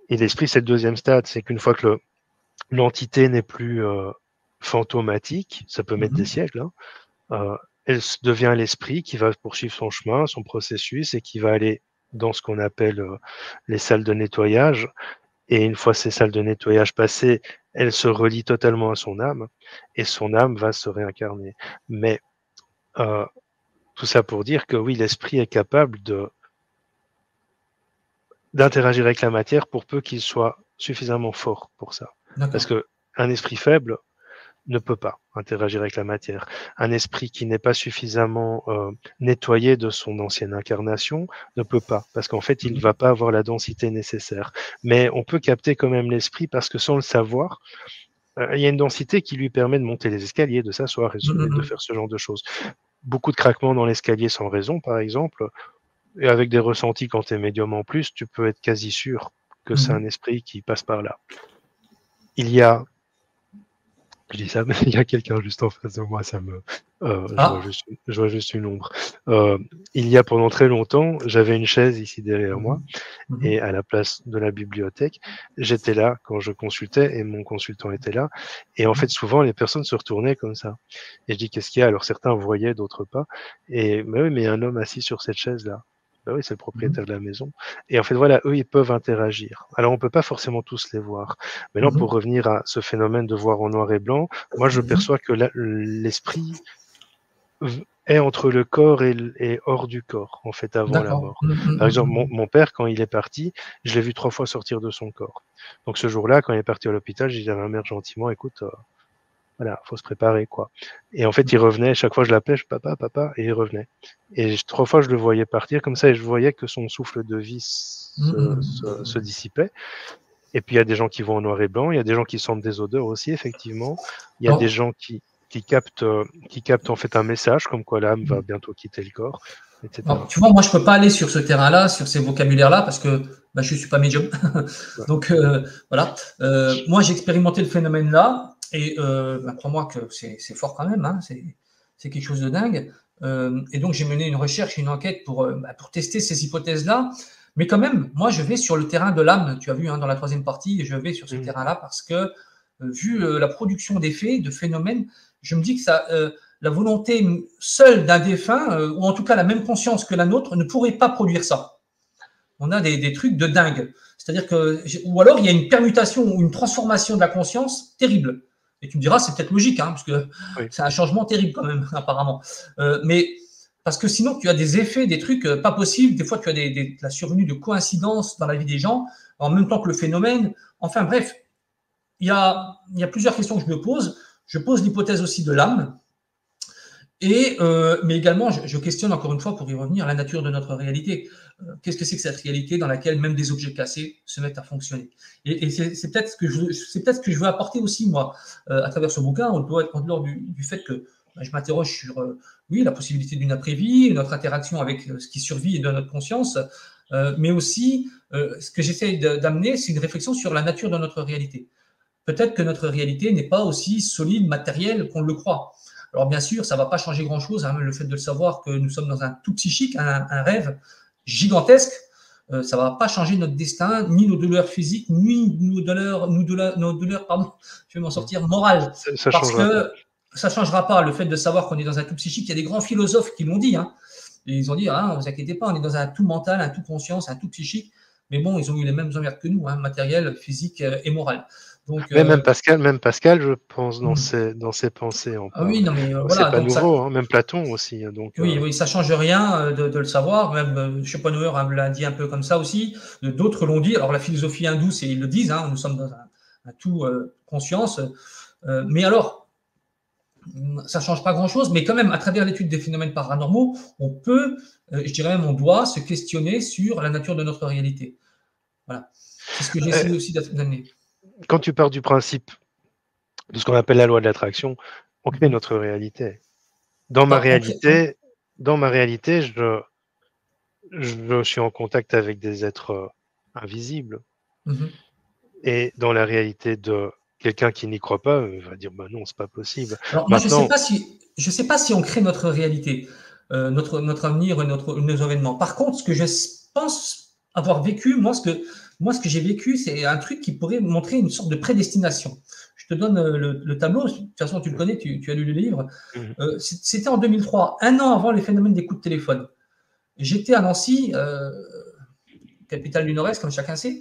Et l'esprit, c'est le deuxième stade. C'est qu'une fois que l'entité n'est plus fantomatique, ça peut mettre des siècles, elle devient l'esprit qui va poursuivre son chemin, son processus, et qui va aller dans ce qu'on appelle les salles de nettoyage. Et une fois ces salles de nettoyage passées, elle se relie totalement à son âme, et son âme va se réincarner. Mais tout ça pour dire que oui, l'esprit est capable d'interagir avec la matière pour peu qu'il soit suffisamment fort pour ça. Parce que un esprit faible ne peut pas interagir avec la matière. Un esprit qui n'est pas suffisamment nettoyé de son ancienne incarnation ne peut pas, parce qu'en fait, il ne va pas avoir la densité nécessaire. Mais on peut capter quand même l'esprit parce que sans le savoir, il y a une densité qui lui permet de monter les escaliers, de s'asseoir et de faire ce genre de choses. Beaucoup de craquements dans l'escalier sans raison, par exemple, et avec des ressentis quand tu es médium en plus, tu peux être quasi sûr que c'est un esprit qui passe par là. Il y a Je dis ça, mais il y a quelqu'un juste en face de moi, ça me, je vois juste une ombre. Il y a pendant très longtemps, j'avais une chaise ici derrière moi, et à la place de la bibliothèque, j'étais là quand je consultais, et mon consultant était là. Et en fait, souvent, les personnes se retournaient comme ça. Et je dis, qu'est-ce qu'il y a? Alors certains voyaient, d'autres pas. Et bah oui, mais il y a un homme assis sur cette chaise-là. Bah oui, c'est le propriétaire de la maison. Et en fait, voilà, eux, ils peuvent interagir. Alors, on peut pas forcément tous les voir. Maintenant, pour revenir à ce phénomène de voir en noir et blanc, moi, je perçois que l'esprit est entre le corps et hors du corps, en fait, avant la mort. Par exemple, mon père, quand il est parti, je l'ai vu 3 fois sortir de son corps. Donc, ce jour-là, quand il est parti à l'hôpital, j'ai dit à ma mère gentiment, écoute, voilà, faut se préparer, quoi. Et en fait, il revenait, chaque fois je l'appelais, papa, papa, et il revenait. Et 3 fois, je le voyais partir comme ça, et je voyais que son souffle de vie se dissipait. Et puis, il y a des gens qui vont en noir et blanc, il y a des gens qui sentent des odeurs aussi, effectivement. Il y a des gens qui captent en fait un message, comme quoi l'âme va bientôt quitter le corps, etc. Alors, tu vois, moi, je peux pas aller sur ce terrain-là, sur ces vocabulaires-là, parce que bah, je suis pas médium. Donc, voilà. Moi, j'ai expérimenté le phénomène-là, et crois-moi que c'est fort quand même, hein, c'est quelque chose de dingue. Et donc, j'ai mené une recherche, une enquête pour tester ces hypothèses-là. Mais quand même, moi, je vais sur le terrain de l'âme. Tu as vu, hein, dans la 3e partie, je vais sur ce terrain-là parce que, vu la production d'effets, de phénomènes, je me dis que ça, la volonté seule d'un défunt, ou en tout cas la même conscience que la nôtre, ne pourrait pas produire ça. On a des trucs de dingue. C'est-à-dire que, ou alors il y a une permutation ou une transformation de la conscience terrible. Et tu me diras, c'est peut-être logique, hein, parce que c'est un changement terrible quand même, apparemment. Mais parce que sinon, tu as des effets, des trucs pas possibles. Des fois, tu as la survenue de coïncidences dans la vie des gens, en même temps que le phénomène. Enfin bref, il y a plusieurs questions que je me pose. Je pose l'hypothèse aussi de l'âme. Mais également, je questionne encore une fois, pour y revenir, la nature de notre réalité. Qu'est-ce que c'est que cette réalité dans laquelle même des objets cassés se mettent à fonctionner? Et c'est peut-être ce que je veux apporter aussi, moi, à travers ce bouquin, en dehors du fait que je m'interroge sur, oui, la possibilité d'une après-vie, notre interaction avec ce qui survit et de notre conscience, mais aussi, ce que j'essaie d'amener, c'est une réflexion sur la nature de notre réalité. Peut-être que notre réalité n'est pas aussi solide, matérielle qu'on le croit. Alors bien sûr, ça ne va pas changer grand-chose, hein, le fait de le savoir que nous sommes dans un tout psychique, un rêve gigantesque, ça ne va pas changer notre destin, ni nos douleurs physiques, ni nos douleurs, pardon, je vais m'en sortir, morales. Parce que ça ne changera pas le fait de savoir qu'on est dans un tout psychique. Il y a des grands philosophes qui l'ont dit. Hein, et ils ont dit, ne vous inquiétez pas, on est dans un tout mental, un tout conscience, un tout psychique. Mais bon, ils ont eu les mêmes emmerdes que nous, hein, matériel, physique et moral. Donc, même Pascal, je pense, dans ses pensées en parle. Oui, non, mais Donc, voilà. c'est pas Donc nouveau, hein, même Platon aussi. Donc, oui, ça change rien de le savoir. Même Schopenhauer l'a dit un peu comme ça aussi. D'autres l'ont dit. Alors la philosophie hindoue, ils le disent. Hein, nous sommes dans un tout conscience. Mais alors, ça change pas grand-chose. Mais quand même, à travers l'étude des phénomènes paranormaux, on peut, je dirais même, on doit se questionner sur la nature de notre réalité. Voilà. C'est ce que j'ai essayé aussi d'amener. Quand tu pars du principe de ce qu'on appelle la loi de l'attraction, on crée notre réalité. Dans ma réalité, je suis en contact avec des êtres invisibles. Et dans la réalité de quelqu'un qui n'y croit pas, il va dire bah non, c'est pas possible. Alors, moi, Maintenant, je sais pas si on crée notre réalité, notre avenir, nos événements. Par contre, ce que je pense avoir vécu, moi, ce que j'ai vécu, c'est un truc qui pourrait montrer une sorte de prédestination. Je te donne le tableau. De toute façon, tu le connais, tu as lu le livre. C'était en 2003, un an avant les phénomènes des coups de téléphone. J'étais à Nancy, capitale du Nord-Est, comme chacun sait.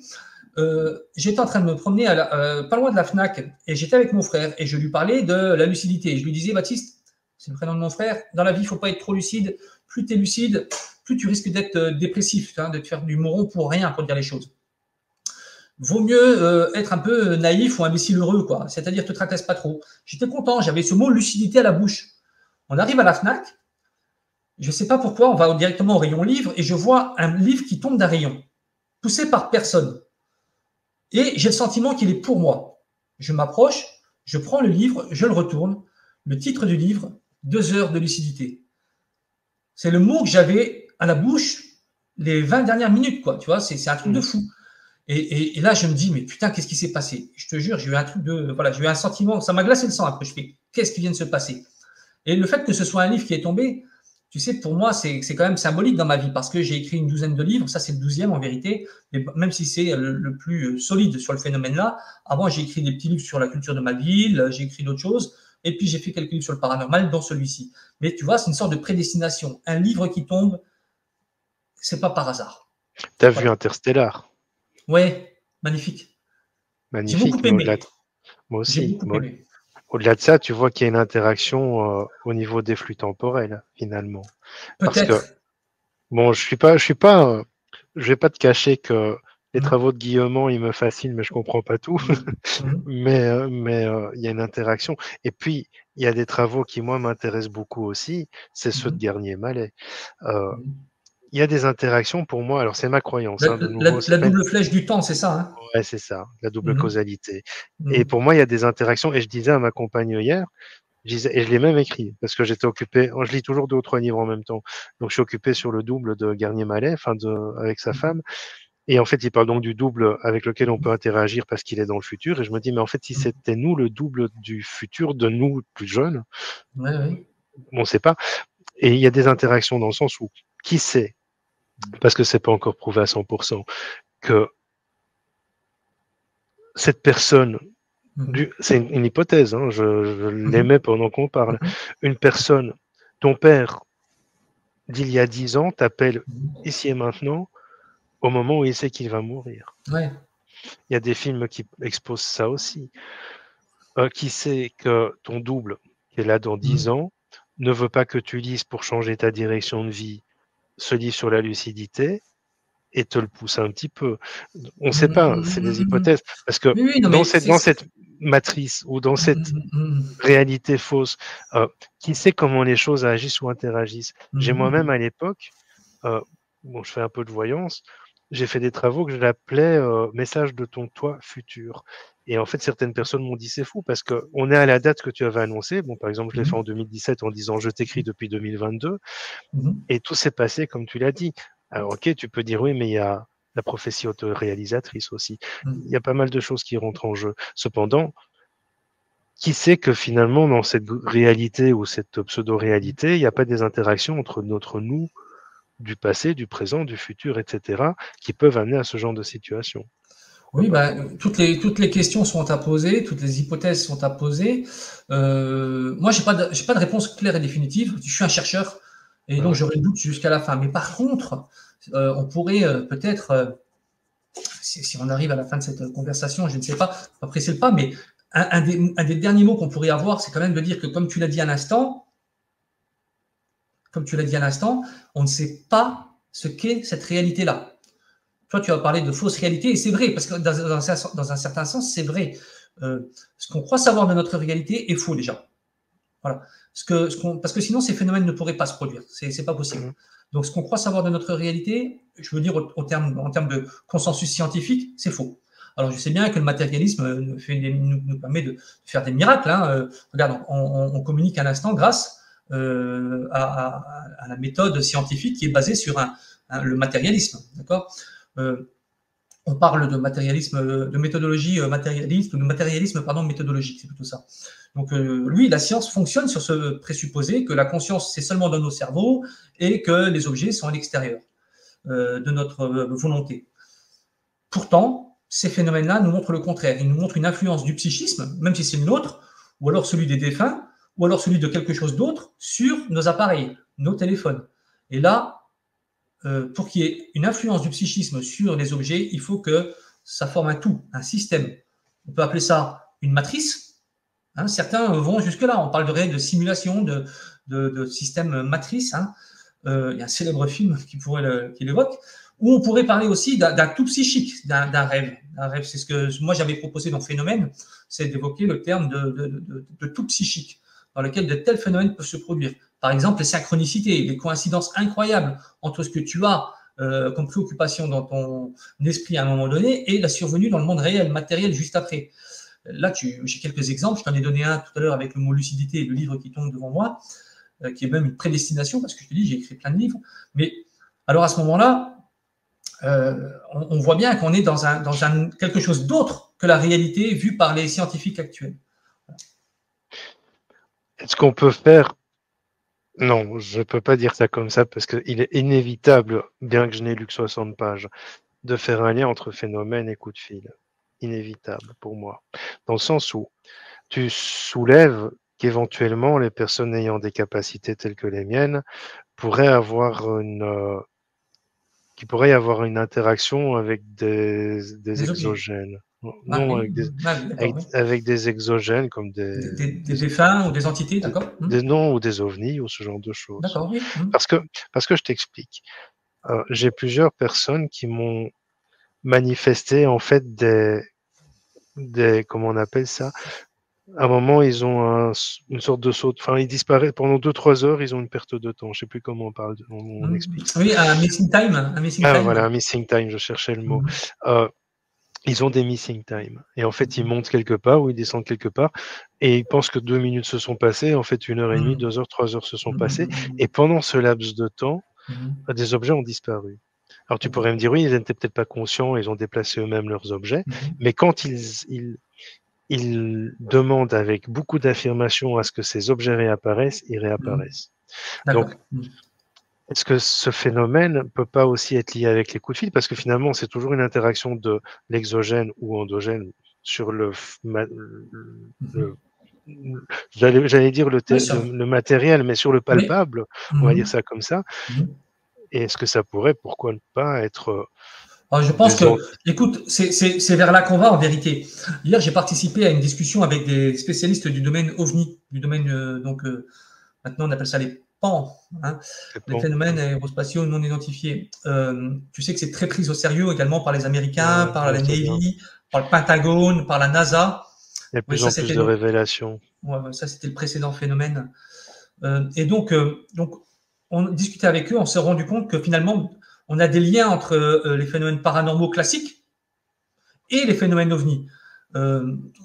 J'étais en train de me promener pas loin de la FNAC et j'étais avec mon frère et je lui parlais de la lucidité. Je lui disais, Baptiste, c'est le prénom de mon frère, dans la vie, il ne faut pas être trop lucide. Plus tu es lucide, plus tu risques d'être dépressif, hein, de te faire du moron pour rien, pour dire les choses. Vaut mieux être un peu naïf ou imbécile heureux, quoi. C'est-à-dire, te tracasse pas trop. J'étais content, j'avais ce mot lucidité à la bouche. On arrive à la FNAC, je ne sais pas pourquoi, on va directement au rayon livre et je vois un livre qui tombe d'un rayon, poussé par personne. Et j'ai le sentiment qu'il est pour moi. Je m'approche, je prends le livre, je le retourne. Le titre du livre, 2 heures de lucidité. C'est le mot que j'avais à la bouche les 20 dernières minutes, quoi. Tu vois, c'est un truc de fou. Et là, je me dis, mais putain, qu'est-ce qui s'est passé? Je te jure, j'ai eu un truc de. Voilà, j'ai eu un sentiment, ça m'a glacé le sang après. Je fais, qu'est-ce qui vient de se passer? Et le fait que ce soit un livre qui est tombé, tu sais, pour moi, c'est quand même symbolique dans ma vie parce que j'ai écrit une douzaine de livres. Ça, c'est le 12e en vérité. Mais même si c'est le plus solide sur le phénomène-là, avant, j'ai écrit des petits livres sur la culture de ma ville, j'ai écrit d'autres choses. Et puis, j'ai fait quelques livres sur le paranormal, dont celui-ci. Mais tu vois, c'est une sorte de prédestination. Un livre qui tombe, c'est pas par hasard. t'as vu Interstellar? Ouais, magnifique. J'ai beaucoup Magnifique, mais aimé. moi J'ai aussi. beaucoup aimé. Au-delà de ça, tu vois qu'il y a une interaction au niveau des flux temporels, finalement. Parce que, Peut-être. bon, je vais pas te cacher que les travaux de Guillemont, ils me fascinent, mais je comprends pas tout. Mais il y a une interaction. Et puis, il y a des travaux qui, moi, m'intéressent beaucoup aussi, c'est ceux de Garnier Mallet. Il y a des interactions pour moi, alors c'est ma croyance, hein, de nouveau, c'est La pas une... double flèche du temps, c'est ça, hein? Ouais, c'est ça, la double causalité. Et Mhm. pour moi, il y a des interactions, et je disais à ma compagne hier, et je l'ai même écrit, parce que j'étais occupé, je lis toujours 2 ou 3 livres en même temps, donc je suis occupé sur le double de Garnier Mallet, avec sa femme, et en fait, il parle donc du double avec lequel on peut interagir parce qu'il est dans le futur, et je me dis, mais en fait, si c'était nous, le double du futur de nous plus jeunes, Ouais, ouais. on ne sait pas, et il y a des interactions dans le sens où, qui sait, parce que c'est pas encore prouvé à 100%, que cette personne, c'est une hypothèse, hein, je l'émets pendant qu'on parle, une personne, ton père d'il y a 10 ans t'appelle ici et maintenant au moment où il sait qu'il va mourir. Ouais. Il y a des films qui exposent ça aussi. Qui sait que ton double, qui est là dans 10 ans, ne veut pas que tu lises pour changer ta direction de vie ce livre sur la lucidité et te le pousse un petit peu. On ne sait pas, c'est des hypothèses. Parce que Oui, oui, non, dans mais cette matrice ou dans cette réalité fausse, qui sait comment les choses agissent ou interagissent. J'ai moi-même à l'époque, bon, je fais un peu de voyance, j'ai fait des travaux que je l'appelais message de ton toi futur. Et en fait, certaines personnes m'ont dit c'est fou parce que on est à la date que tu avais annoncée. Bon, par exemple, je l'ai fait en 2017 en disant je t'écris depuis 2022 et tout s'est passé comme tu l'as dit. Alors, ok, tu peux dire oui, mais il y a la prophétie autoréalisatrice aussi. Il y a pas mal de choses qui rentrent en jeu. Cependant, qui sait que finalement, dans cette réalité ou cette pseudo-réalité, il n'y a pas des interactions entre notre nous du passé, du présent, du futur, etc., qui peuvent amener à ce genre de situation. Oui, ben, toutes les questions sont à poser, toutes les hypothèses sont à poser. Moi, j'ai pas de réponse claire et définitive. Je suis un chercheur et donc j'aurai le doute jusqu'à la fin. Mais par contre, on pourrait peut-être, si on arrive à la fin de cette conversation, je ne sais pas presser le pas, mais un des derniers mots qu'on pourrait avoir, c'est quand même de dire que, comme tu l'as dit à l'instant, on ne sait pas ce qu'est cette réalité-là. Toi, tu as parlé de fausse réalité, et c'est vrai, parce que dans un certain sens, c'est vrai. Ce qu'on croit savoir de notre réalité est faux déjà. Voilà. Parce que sinon, ces phénomènes ne pourraient pas se produire. C'est pas possible. Donc, ce qu'on croit savoir de notre réalité, je veux dire en termes de consensus scientifique, c'est faux. Alors, je sais bien que le matérialisme nous permet de faire des miracles. Hein. Regarde, on communique un instant grâce à la méthode scientifique qui est basée sur le matérialisme. D'accord. on parle de matérialisme, de méthodologie matérialiste, ou de matérialisme, pardon, méthodologique, c'est plutôt ça. Donc, lui, la science fonctionne sur ce présupposé que la conscience, c'est seulement dans nos cerveaux et que les objets sont à l'extérieur de notre volonté. Pourtant, ces phénomènes-là nous montrent le contraire. Ils nous montrent une influence du psychisme, même si c'est le nôtre, ou alors celui des défunts, ou alors celui de quelque chose d'autre, sur nos appareils, nos téléphones. Et là, pour qu'il y ait une influence du psychisme sur les objets, il faut que ça forme un tout, un système. On peut appeler ça une matrice. Hein, certains vont jusque-là. On parlerait de simulation, de système matrice. Hein. Il y a un célèbre film qui l'évoque. Ou on pourrait parler aussi d'un tout psychique, d'un rêve. Un rêve, c'est ce que moi j'avais proposé dans Phénomène, c'est d'évoquer le terme de tout psychique, dans lequel de tels phénomènes peuvent se produire. Par exemple, les synchronicités, les coïncidences incroyables entre ce que tu as comme préoccupation dans ton esprit à un moment donné et la survenue dans le monde réel, matériel, juste après. Là, j'ai quelques exemples. Je t'en ai donné un tout à l'heure avec le mot lucidité, le livre qui tombe devant moi, qui est même une prédestination, parce que je te dis, j'ai écrit plein de livres. Mais alors à ce moment-là, on voit bien qu'on est dans quelque chose d'autre que la réalité vue par les scientifiques actuels. Est-ce qu'on peut faire... Non, je ne peux pas dire ça comme ça parce qu'il est inévitable, bien que je n'ai lu que 60 pages, de faire un lien entre phénomène et coup de fil. Inévitable pour moi. Dans le sens où tu soulèves qu'éventuellement les personnes ayant des capacités telles que les miennes pourraient avoir qu'il pourrait y avoir une interaction avec des Des objets. exogènes. Ah, Non, oui. avec des, Ah, oui, d'accord, oui. avec des exogènes comme Des défunts ou des entités, d'accord. des non ou des ovnis ou ce genre de choses. D'accord, oui. Parce que je t'explique. J'ai plusieurs personnes qui m'ont manifesté en fait des comment on appelle ça. À un moment, ils ont une sorte de saut. Enfin, ils disparaissent pendant 2-3 heures. Ils ont une perte de temps. Je sais plus comment on explique ça. Oui, un missing time. Un missing Ah time. voilà, un missing time. Je cherchais le mot. Ils ont des missing time. Et en fait, ils montent quelque part ou ils descendent quelque part et ils pensent que 2 minutes se sont passées. En fait, 1h30, 2 heures, 3 heures se sont passées. Et pendant ce laps de temps, des objets ont disparu. Alors, tu pourrais me dire, oui, ils n'étaient peut-être pas conscients, ils ont déplacé eux-mêmes leurs objets. Mais quand ils demandent avec beaucoup d'affirmation à ce que ces objets réapparaissent, ils réapparaissent. Donc, est-ce que ce phénomène ne peut pas aussi être lié avec les coups de fil? Parce que finalement, c'est toujours une interaction de l'exogène ou endogène sur j'allais dire le matériel, mais sur le palpable, on va dire ça comme ça. Et est-ce que ça pourrait, pourquoi ne pas être... Alors, je pense que, écoute, c'est vers là qu'on va en vérité. Hier, j'ai participé à une discussion avec des spécialistes du domaine OVNI, du domaine, maintenant on appelle ça les PAN, hein, les phénomènes aérospatiaux non identifiés. Tu sais que c'est très pris au sérieux également par les Américains, par la Navy, par le Pentagone, par la NASA. Il y a de plus en plus de révélations. Ouais, ça, c'était le précédent phénomène. Et donc, on discutait avec eux, on s'est rendu compte que finalement, on a des liens entre les phénomènes paranormaux classiques et les phénomènes ovni.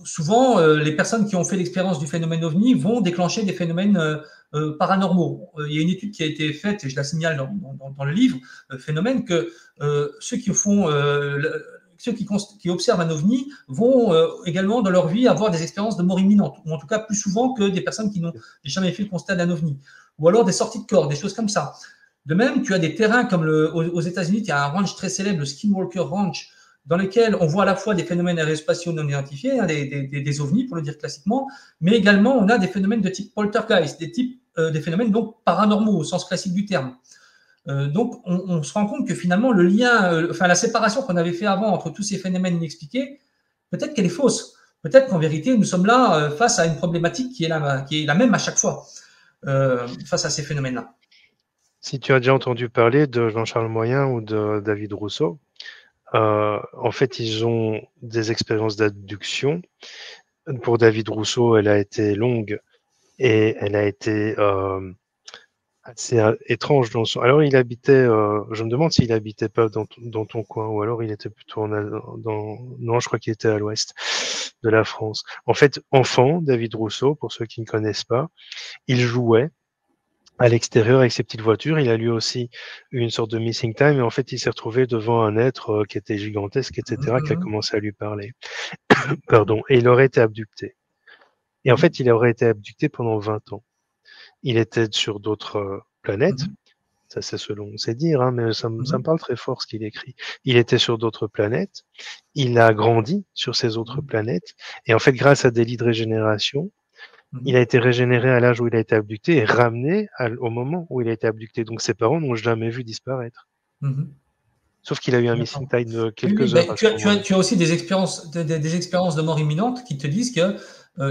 Souvent, les personnes qui ont fait l'expérience du phénomène ovni vont déclencher des phénomènes paranormaux. Il y a une étude qui a été faite, et je la signale dans le livre, phénomène, que ceux qui observent un ovni vont également dans leur vie avoir des expériences de mort imminente, ou en tout cas plus souvent que des personnes qui n'ont jamais fait le constat d'un ovni, ou alors des sorties de corps, des choses comme ça. De même, tu as des terrains comme aux États-Unis, il y a un ranch très célèbre, le Skinwalker Ranch, dans lequel on voit à la fois des phénomènes aérospatiaux non identifiés, hein, des ovnis pour le dire classiquement, mais également on a des phénomènes de type poltergeist, des phénomènes donc paranormaux au sens classique du terme. Donc on se rend compte que finalement le lien, la séparation qu'on avait fait avant entre tous ces phénomènes inexpliqués, peut-être qu'elle est fausse. Peut-être qu'en vérité nous sommes là face à une problématique qui est la même à chaque fois face à ces phénomènes-là. Si tu as déjà entendu parler de Jean-Charles Moyen ou de David Rousseau, en fait, ils ont des expériences d'abduction. Pour David Rousseau, elle a été longue et elle a été assez étrange dans son... Alors, il habitait, je me demande s'il habitait pas dans ton coin, ou alors il était plutôt non, je crois qu'il était à l'ouest de la France. En fait, enfant, David Rousseau, pour ceux qui ne connaissent pas, il jouait à l'extérieur avec ses petites voitures. Il a lui aussi eu une sorte de missing time et en fait, il s'est retrouvé devant un être qui était gigantesque, etc., qui a Mhm, commencé à lui parler. mhm, Pardon. Et il aurait été abducté. Et en mhm, fait, il aurait été abducté pendant 20 ans. Il était sur d'autres planètes. mhm, Ça, c'est selon ses dires, hein, mais ça me mhm, parle très fort ce qu'il écrit. Il était sur d'autres planètes. Il a grandi sur ces autres mhm, planètes. Et en fait, grâce à des lits de régénération, il mhm, a été régénéré à l'âge où il a été abducté et ramené au moment où il a été abducté. Donc ses parents n'ont jamais vu disparaître. mhm. Sauf qu'il a eu un missing D'accord. time de Oui, oui, quelques heures ben, à ce moment-là. tu as aussi des expériences, des expériences de mort imminente qui te disent que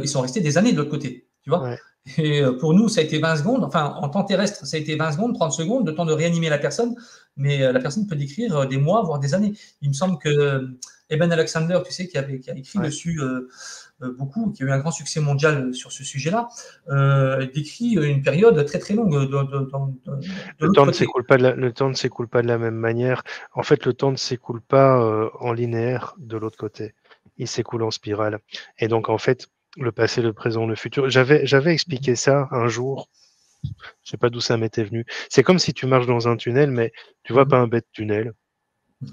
ils sont restés des années de l'autre côté, tu vois. Ouais. Et pour nous, ça a été 20 secondes, enfin, en temps terrestre, ça a été 20 secondes, 30 secondes, le temps de réanimer la personne, mais la personne peut décrire des mois, voire des années. Il me semble que Eben Alexander, tu sais, qui a écrit Ouais. dessus beaucoup, qui a eu un grand succès mondial sur ce sujet-là, décrit une période très très longue de Le l'autre temps ne côté. s'écoule pas le temps ne s'écoule pas de la même manière. En fait, le temps ne s'écoule pas en linéaire de l'autre côté. Il s'écoule en spirale. Et donc, en fait, le passé, le présent, le futur. J'avais expliqué ça un jour. Je sais pas d'où ça m'était venu. C'est comme si tu marches dans un tunnel, mais tu vois pas Mhm, un bête tunnel.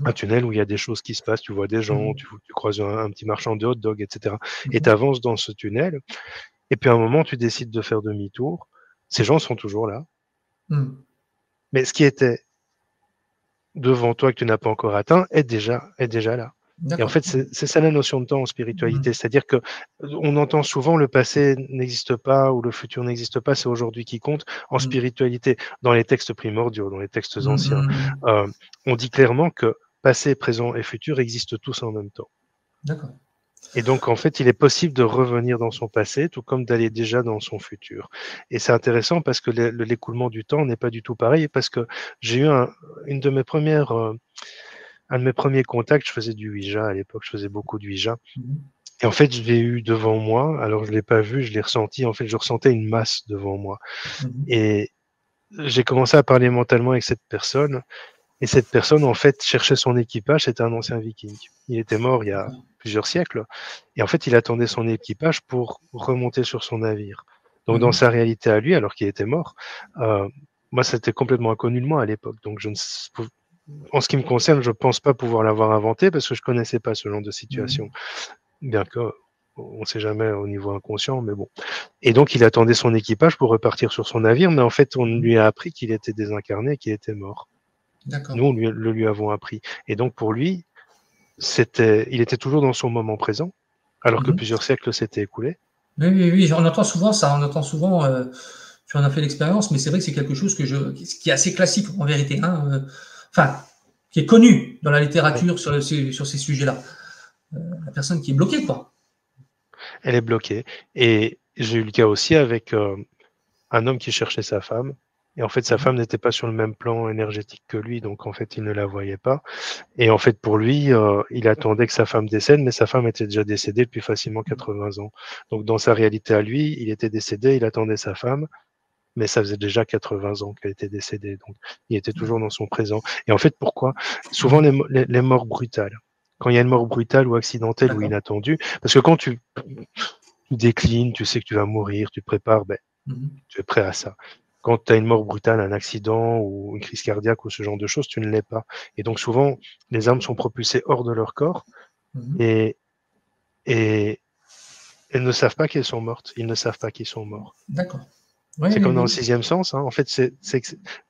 Un mhm, tunnel où il y a des choses qui se passent. Tu vois des gens, mhm, tu croises un petit marchand de hot dog, etc. Et tu mhm, avances dans ce tunnel. Et puis à un moment, tu décides de faire demi-tour. Ces gens sont toujours là. mhm. Mais ce qui était devant toi que tu n'as pas encore atteint est déjà là. Et en D'accord. fait, c'est ça la notion de temps en spiritualité. Mhm, C'est-à-dire que on entend souvent le passé n'existe pas ou le futur n'existe pas, c'est aujourd'hui qui compte. En mhm, spiritualité, dans les textes primordiaux, dans les textes mhm, anciens, mhm. euh, on dit clairement que passé, présent et futur existent tous en même temps. D'accord. Et donc, en fait, il est possible de revenir dans son passé, tout comme d'aller déjà dans son futur. Et c'est intéressant parce que l'écoulement du temps n'est pas du tout pareil, parce que j'ai eu une de mes premières un de mes premiers contacts, je faisais du Ouija à l'époque, je faisais beaucoup de Ouija. Mhm, Et en fait, je l'ai eu devant moi. Alors, je l'ai pas vu, je l'ai ressenti. En fait, je ressentais une masse devant moi. mhm, Et j'ai commencé à parler mentalement avec cette personne. Et cette personne, en fait, cherchait son équipage. C'était un ancien viking. Il était mort il y a d'accord. plusieurs siècles. Et en fait, il attendait son équipage pour remonter sur son navire. Donc, dans Mhm, sa réalité à lui, alors qu'il était mort, euh, moi, c'était complètement inconnu de moi à l'époque. Donc, en ce qui me concerne, je pense pas pouvoir l'avoir inventé parce que je connaissais pas ce genre de situation. mhm, Bien que on sait jamais au niveau inconscient, mais bon. Et donc, il attendait son équipage pour repartir sur son navire, mais en fait, on mhm. lui a appris qu'il était désincarné, qu'il était mort. D'accord. Nous, le lui avons appris. Et donc, pour lui, il était toujours dans son moment présent, alors que Mhm. plusieurs siècles s'étaient écoulés. Oui, oui, oui, on entend souvent ça, on entend souvent, tu en as fait l'expérience, mais c'est vrai que c'est quelque chose qui est assez classique en vérité, hein, enfin, qui est connu dans la Ouais. littérature sur ces sujets-là. La personne qui est bloquée, quoi. Elle est bloquée. Et j'ai eu le cas aussi avec un homme qui cherchait sa femme. Et en fait, sa Mhm, femme n'était pas sur le même plan énergétique que lui, donc en fait, il ne la voyait pas. Et en fait, pour lui, il attendait que sa femme décède, mais sa femme était déjà décédée depuis facilement 80 ans. Donc, dans sa réalité à lui, il était décédé, il attendait sa femme, mais ça faisait déjà 80 ans qu'elle était décédée. Donc, il était toujours dans son présent. Et en fait, pourquoi? Souvent, mhm. les morts brutales. Quand il y a une mort brutale ou accidentelle ou D'accord. inattendue, parce que quand tu déclines, tu sais que tu vas mourir, tu te prépares, ben, Mhm, tu es prêt à ça. Quand tu as une mort brutale, un accident ou une crise cardiaque ou ce genre de choses, tu ne l'es pas. Et donc souvent, les âmes sont propulsées hors de leur corps mhm. et, et elles ne savent pas qu'elles sont mortes. Ils ne savent pas qu'ils sont morts. D'accord. Oui, C'est oui, comme dans le oui. sixième sens. Hein. En fait, il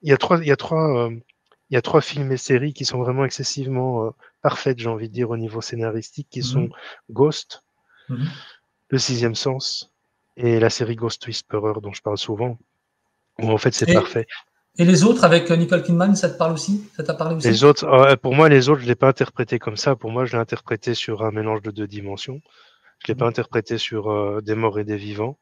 y a trois films et séries qui sont vraiment excessivement parfaites, j'ai envie de dire, au niveau scénaristique, qui sont Mhm, Ghost, mhm. Le Sixième Sens et la série Ghost Whisperer dont je parle souvent, où en fait c'est Et, parfait. et les autres avec Nicole Kidman, ça te parle aussi? Ça t'a parlé Les aussi? autres, pour moi, les autres, je l'ai pas interprété comme ça. Pour moi, je l'ai interprété sur un mélange de deux dimensions. Je l'ai pas Mhm. interprété sur des morts et des vivants.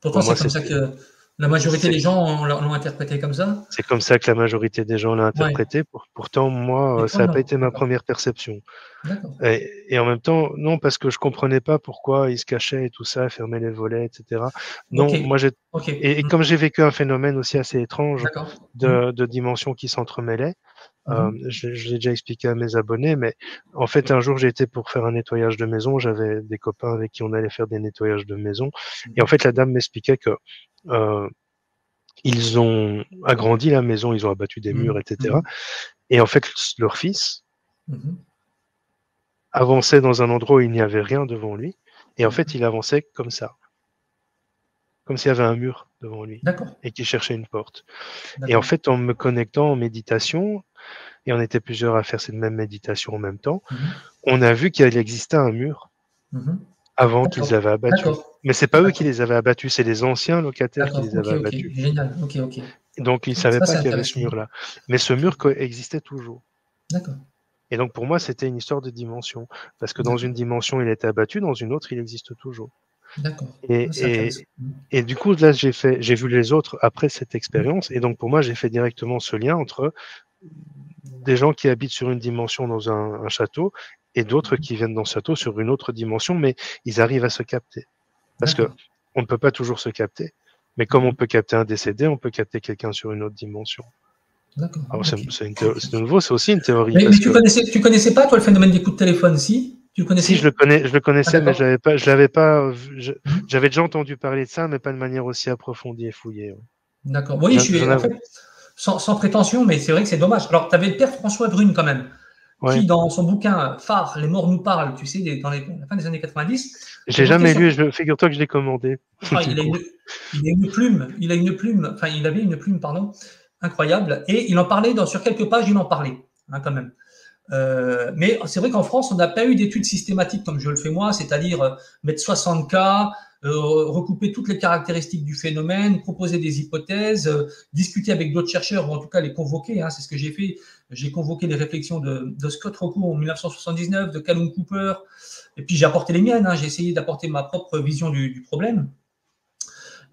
Pourtant, Pour moi, c'est comme ça que la majorité c'est des gens l'ont interprété comme ça. c'est comme ça que la majorité des gens l'ont Ouais. interprété. Pourtant, moi, Et ça toi, n'a pas non. été ma D'accord. première perception. D'accord. Et en même temps, non, parce que je comprenais pas pourquoi ils se cachaient et tout ça, fermaient les volets, etc. Ok. Non, moi, j'ai Ok. et Mhm. comme j'ai vécu un phénomène aussi assez étrange D'accord. Mhm. de dimensions qui s'entremêlaient, Mhm. je l'ai déjà expliqué à mes abonnés, mais en fait, un jour, j'ai été pour faire un nettoyage de maison. J'avais des copains avec qui on allait faire des nettoyages de maison. Et en Mhm. fait, la dame m'expliquait que euh, ils ont agrandi la maison, ils ont abattu des murs, etc. Et en fait, leur fils avançait dans un endroit où il n'y avait rien devant lui. Et en fait, il avançait comme ça, comme s'il y avait un mur devant lui D'accord. et qu'il cherchait une porte. Et en D'accord. fait, en me connectant en méditation, et on était plusieurs à faire cette même méditation en même temps, on a vu qu'il existait un mur avant qu'ils D'accord. avaient abattu. D'accord. Mais c'est pas eux qui D'accord. les avaient abattus, c'est les anciens locataires qui D'accord. les Ok, avaient ok. abattus. Génial. Ok, ok. Donc, ils ne savaient Ça, pas c'est qu'il y avait ce intéressant. mur-là. Mais ce mur existait toujours. D'accord. Et donc, pour moi, c'était une histoire de dimension. Parce que dans D'accord. une dimension, il était abattu, dans une autre, il existe toujours. D'accord. Et, C'est intéressant. et du coup, là, j'ai vu les autres après cette expérience. Et donc, pour moi, j'ai fait directement ce lien entre des gens qui habitent sur une dimension dans un château et d'autres qui viennent dans ce château sur une autre dimension, mais ils arrivent à se capter. Parce que D'accord. on ne peut pas toujours se capter. Mais comme on peut capter un décédé, on peut capter quelqu'un sur une autre dimension. D'accord. Alors, Ok. c'est nouveau, c'est aussi une théorie. Mais Parce que tu connaissais pas, toi, le phénomène des coups de téléphone, si? Tu le si connaissais? je le Ah, connaissais, mais d'accord. je l'avais pas, Mhm. j'avais déjà entendu parler de ça, mais pas de manière aussi approfondie et fouillée. Ouais. D'accord. Oui, J'en en avais, fait, sans prétention, mais c'est vrai que c'est dommage. Alors, tu avais le père François Brune, quand même, ouais. qui, dans son bouquin phare, Les morts nous parlent, tu sais, dans la fin des années 90, J'ai évoquait jamais ce. lu, figure-toi que je l'ai commandé, Ah, du coup. il a une plume, enfin, il avait une plume, pardon, incroyable, et il en parlait sur quelques pages, il en parlait, hein, quand même. Mais c'est vrai qu'en France, on n'a pas eu d'études systématiques comme je le fais moi, c'est-à-dire mettre 60 cas, recouper toutes les caractéristiques du phénomène, proposer des hypothèses, discuter avec d'autres chercheurs, ou en tout cas les convoquer. Hein, c'est ce que j'ai fait. J'ai convoqué les réflexions de Scott Rocco en 1979, de Callum Cooper, et puis j'ai apporté les miennes. Hein, j'ai essayé d'apporter ma propre vision du problème.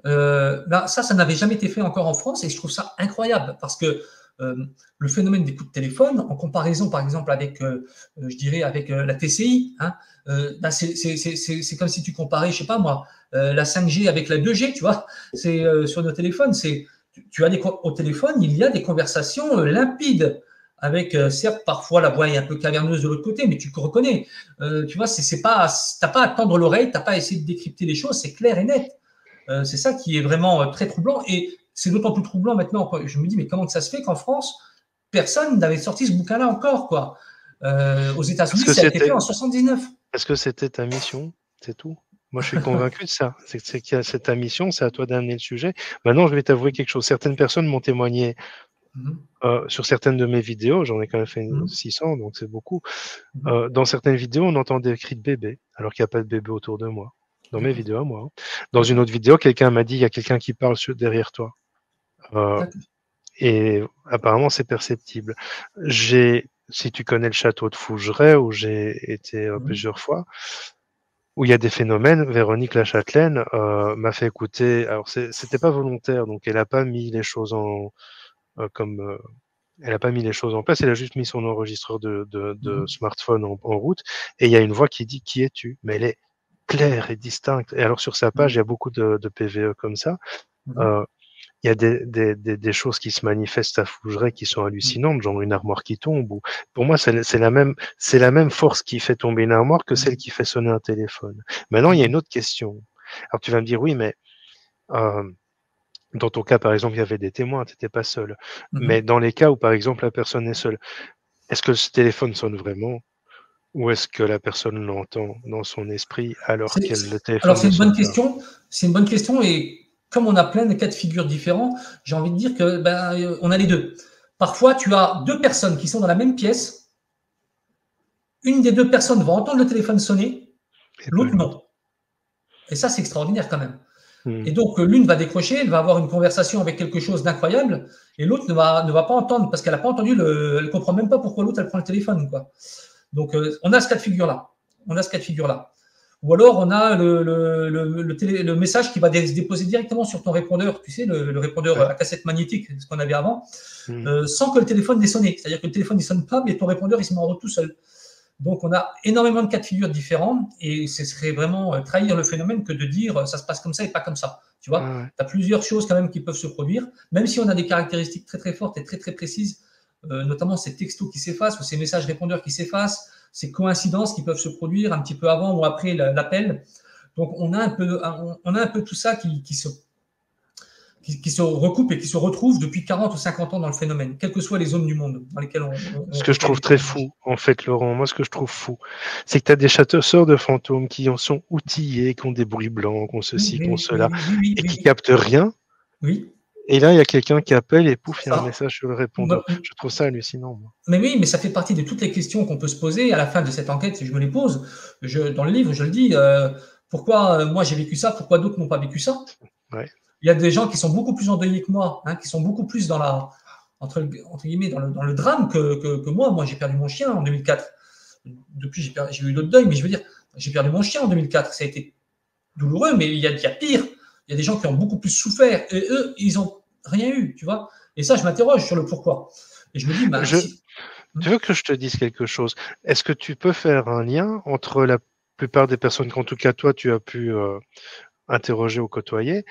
Ça n'avait jamais été fait encore en France et je trouve ça incroyable parce que le phénomène des coups de téléphone, en comparaison par exemple avec, je dirais, avec la TCI, hein, c'est comme si tu comparais, je sais pas moi, la 5G avec la 2G, tu vois, c'est sur nos téléphones, tu as au téléphone, il y a des conversations limpides avec, certes, parfois la voix est un peu caverneuse de l'autre côté, mais tu reconnais, tu vois, t'as pas à tendre l'oreille, t'as pas à essayer de décrypter les choses, c'est clair et net. C'est ça qui est vraiment très troublant. Et c'est d'autant plus troublant maintenant. Je me dis, mais comment ça se fait qu'en France, personne n'avait sorti ce bouquin-là encore, quoi. Aux Parce États-Unis, que ça a été fait c'était, en 79. parce que c'était ta mission, c'est tout. Moi, je suis convaincu de ça. C'est ta mission, c'est à toi d'amener le sujet. Maintenant, je vais t'avouer quelque chose. Certaines personnes m'ont témoigné sur certaines de mes vidéos. J'en ai quand même fait 600, donc c'est beaucoup. Dans certaines vidéos, on entend des cris de bébé, alors qu'il n'y a pas de bébé autour de moi. Dans mes vidéos à moi. Hein. Dans une autre vidéo, quelqu'un m'a dit, il y a quelqu'un qui parle derrière toi. Et apparemment, c'est perceptible. Si tu connais le château de Fougeray, où j'ai été plusieurs fois, où il y a des phénomènes, Véronique Lachâtelaine m'a fait écouter. Alors, c'était pas volontaire, donc elle a pas mis les choses comme elle a pas mis les choses en place. Elle a juste mis son enregistreur de smartphone en route, et il y a une voix qui dit qui es-tu, mais elle est claire et distincte. Et alors sur sa page, il y a beaucoup de PVE comme ça. Il y a des choses qui se manifestent à Fougeray qui sont hallucinantes, genre une armoire qui tombe. Ou pour moi, c'est la même force qui fait tomber une armoire que celle qui fait sonner un téléphone. Maintenant, il y a une autre question. Alors tu vas me dire oui, mais dans ton cas, par exemple, il y avait des témoins, tu n'étais pas seul. Mais dans les cas où, par exemple, la personne est seule, est-ce que ce téléphone sonne vraiment ou est-ce que la personne l'entend dans son esprit alors que le Alors, téléphone c'est ne une bonne sonne pas? question. C'est une bonne question. Et comme on a plein de cas de figure différents, j'ai envie de dire que on a les deux. Parfois, tu as deux personnes qui sont dans la même pièce. Une des deux personnes va entendre le téléphone sonner, l'autre non. Et ça, c'est extraordinaire quand même. Et donc, l'une va décrocher, elle va avoir une conversation avec quelque chose d'incroyable, et l'autre ne va pas entendre, parce qu'elle n'a pas entendu, elle ne comprend même pas pourquoi l'autre, elle prend le téléphone. Quoi. Donc, on a ce cas de figure-là. Ou alors, on a le message qui va se déposer directement sur ton répondeur, tu sais, le répondeur à cassette magnétique, ce qu'on avait avant, sans que le téléphone n'ait sonné. C'est-à-dire que le téléphone ne sonne pas, mais ton répondeur, il se met en route tout seul. Donc, on a énormément de cas de figure différents et ce serait vraiment trahir le phénomène que de dire ça se passe comme ça et pas comme ça. Tu vois, tu as plusieurs choses quand même qui peuvent se produire, même si on a des caractéristiques très très fortes et très très précises, notamment ces textos qui s'effacent ou ces messages répondeurs qui s'effacent, ces coïncidences qui peuvent se produire un petit peu avant ou après l'appel. Donc, on a un peu tout ça qui se recoupent et qui se retrouvent depuis 40 ou 50 ans dans le phénomène, quelles que soient les zones du monde dans lesquelles Ce que je auquel trouve ils très témoignent. fou, en fait, Laurent, moi, ce que je trouve fou, c'est que tu as des chasseurs de fantômes qui en sont outillés, qui ont des bruits blancs, qui ont Oui, ceci, oui, qui ont oui, oui, cela, oui, oui, et oui, qui oui, captent rien. oui, Et là, il y a quelqu'un qui appelle et pouf, c'est il y a un ça. message sur le répondeur. Moi, Je trouve ça hallucinant, moi. mais oui, mais ça fait partie de toutes les questions qu'on peut se poser à la fin de cette enquête, si je me les pose. Dans le livre, je le dis, pourquoi moi j'ai vécu ça, pourquoi d'autres n'ont pas vécu ça? Ouais. Il y a des gens qui sont beaucoup plus endeuillés que moi, hein, qui sont beaucoup plus dans entre guillemets, dans le drame que moi. Moi, j'ai perdu mon chien en 2004. Depuis, j'ai eu d'autres deuils, mais je veux dire, j'ai perdu mon chien en 2004. Ça a été douloureux, mais il y a pire. Il y a des gens qui ont beaucoup plus souffert et eux, ils n'ont rien eu, tu vois. Et ça, je m'interroge sur le pourquoi. Et je me dis, ben, Je, si. Tu veux que je te dise quelque chose? Est-ce que tu peux faire un lien entre la plupart des personnes qu'en tout cas toi tu as pu interroger ou côtoyer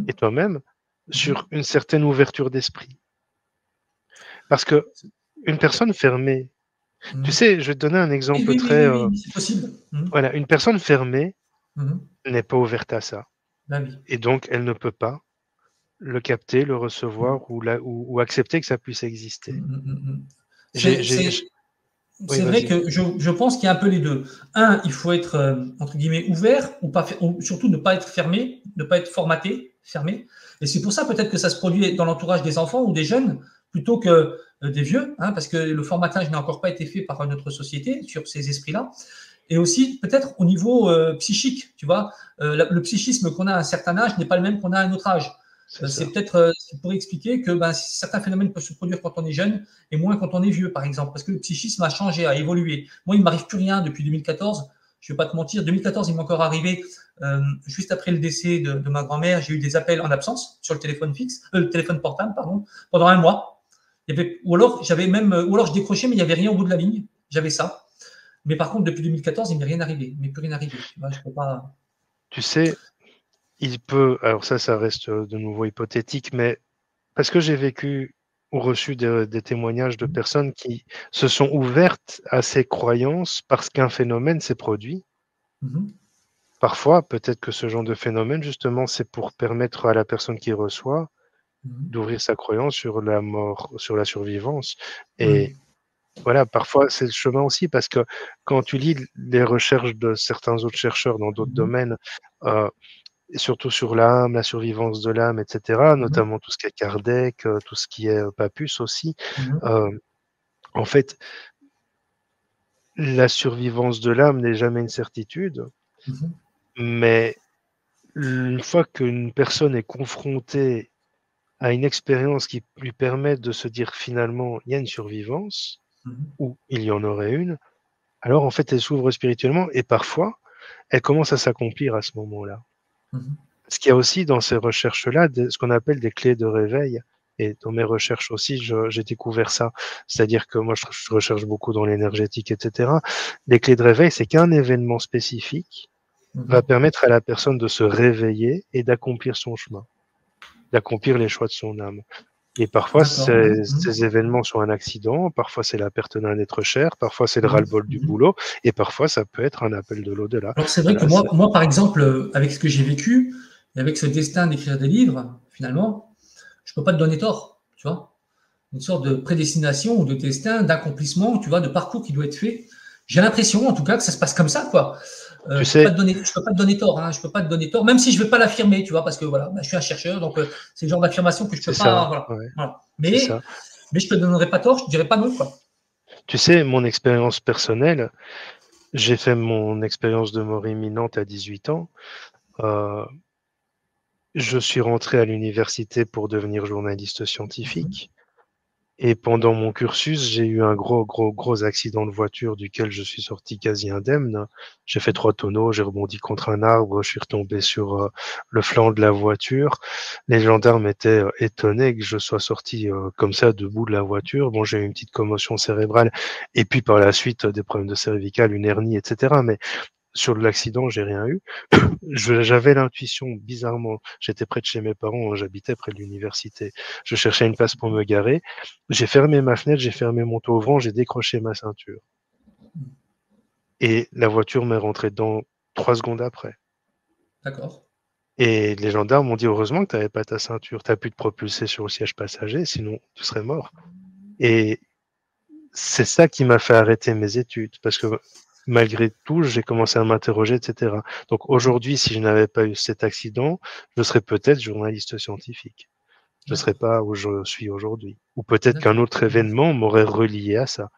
et Mhm, toi-même mhm, sur une certaine ouverture d'esprit? Parce que une personne fermée, tu mhm. sais, je vais te donner un Oui, exemple oui, oui, très, oui, oui, c'est possible. Mhm, voilà, une personne fermée mhm. n'est pas ouverte à ça Ben oui. et donc elle ne peut pas le capter, le Mhm, recevoir ou accepter que ça puisse exister. mhm, mhm, mhm. J'ai, C'est, j'ai, c'est, j'- Oui, C'est vrai vas-y. que je pense qu'il y a un peu les deux. Un, il faut être, entre guillemets, ouvert ou, pas, ou surtout ne pas être fermé, ne pas être formaté, fermé. Et c'est pour ça peut-être que ça se produit dans l'entourage des enfants ou des jeunes plutôt que des vieux, hein, parce que le formatage n'a encore pas été fait par notre société sur ces esprits-là. Et aussi peut-être au niveau psychique, tu vois, le psychisme qu'on a à un certain âge n'est pas le même qu'on a à un autre âge. C'est C'est ça. peut-être ce qui pourrait expliquer que ben, certains phénomènes peuvent se produire quand on est jeune et moins quand on est vieux, par exemple, parce que le psychisme a changé, a évolué. Moi, il ne m'arrive plus rien depuis 2014. Je ne vais pas te mentir, 2014, il m'est encore arrivé, juste après le décès de ma grand-mère, j'ai eu des appels en absence sur le téléphone fixe, le téléphone portable, pardon, pendant un mois. Ou alors, ou alors je décrochais, mais il n'y avait rien au bout de la ligne. J'avais ça. Mais par contre, depuis 2014, il ne m'est rien arrivé. Il ne m'est plus rien arrivé. Tu vois, je peux pas. Tu sais, il peut, alors ça reste de nouveau hypothétique, mais parce que j'ai vécu ou reçu des témoignages de personnes qui se sont ouvertes à ces croyances parce qu'un phénomène s'est produit. Mhm. Parfois, peut-être que ce genre de phénomène, justement, c'est pour permettre à la personne qui reçoit Mhm. d'ouvrir sa croyance sur la mort, sur la survivance. Et Oui. voilà, parfois, c'est le chemin aussi, parce que quand tu lis les recherches de certains autres chercheurs dans d'autres Mhm. domaines, euh, et surtout sur l'âme, la survivance de l'âme, etc., Mhm. notamment tout ce qui est Kardec, tout ce qui est Papus aussi. Mhm. Euh, En fait, la survivance de l'âme n'est jamais une certitude, Mhm. mais une fois qu'une personne est confrontée à une expérience qui lui permet de se dire finalement il y a une survivance, Mhm. ou il y en aurait une, alors en fait elle s'ouvre spirituellement et parfois elle commence à s'accomplir à ce moment-là. Mhm. Ce qu'il y a aussi dans ces recherches-là, ce qu'on appelle des clés de réveil. Et dans mes recherches aussi, j'ai découvert ça. C'est-à-dire que moi, je recherche beaucoup dans l'énergétique, etc. Les clés de réveil, c'est qu'un événement spécifique va Mhm. permettre à la personne de se réveiller et d'accomplir son chemin, d'accomplir les choix de son âme. Et parfois, D'accord. Ouais. Mhm. ces événements sont un accident, parfois c'est la perte d'un être cher, parfois c'est le Mhm. ras-le-bol du Mhm. boulot, et parfois ça peut être un appel de l'au-delà. Alors c'est vrai que Voilà, moi, par exemple, avec ce que j'ai vécu, et avec ce destin d'écrire des livres, finalement, je ne peux pas te donner tort, tu vois. Une sorte de prédestination ou de destin, d'accomplissement, tu vois, de parcours qui doit être fait. J'ai l'impression, en tout cas, que ça se passe comme ça, quoi. tu sais, Je peux pas te donner tort, hein, je peux pas te donner tort, même si je vais pas l'affirmer, tu vois, parce que voilà, bah, je suis un chercheur, donc c'est le genre d'affirmation que je c'est peux pas, ça, voilà, ouais, voilà. c'est ça. Mais je te donnerai pas tort, je te dirai pas non, quoi. Tu sais, mon expérience personnelle, j'ai fait mon expérience de mort imminente à 18 ans. Euh, je suis rentré à l'université pour devenir journaliste Mhm, scientifique. Et pendant mon cursus, j'ai eu un gros accident de voiture duquel je suis sorti quasi indemne. J'ai fait 3 tonneaux, j'ai rebondi contre un arbre, je suis retombé sur le flanc de la voiture. Les gendarmes étaient étonnés que je sois sorti comme ça debout de la voiture. Bon, j'ai eu une petite commotion cérébrale et puis par la suite des problèmes de cervicale, une hernie, etc. Mais sur l'accident, j'ai rien eu. J'avais l'intuition, bizarrement, j'étais près de chez mes parents, j'habitais près de l'université. Je cherchais une place pour me garer. J'ai fermé ma fenêtre, j'ai fermé mon toit ouvrant, j'ai décroché ma ceinture. Et la voiture m'est rentrée dedans 3 secondes après. d'accord. Et les gendarmes m'ont dit heureusement que tu n'avais pas ta ceinture, tu as pu te propulser sur le siège passager, sinon tu serais mort. Et c'est ça qui m'a fait arrêter mes études, parce que malgré tout, j'ai commencé à m'interroger, etc. Donc aujourd'hui, si je n'avais pas eu cet accident, je serais peut-être journaliste scientifique. Je ne serais D'accord. pas où je suis aujourd'hui. Ou peut-être qu'un D'accord. autre événement m'aurait relié à ça.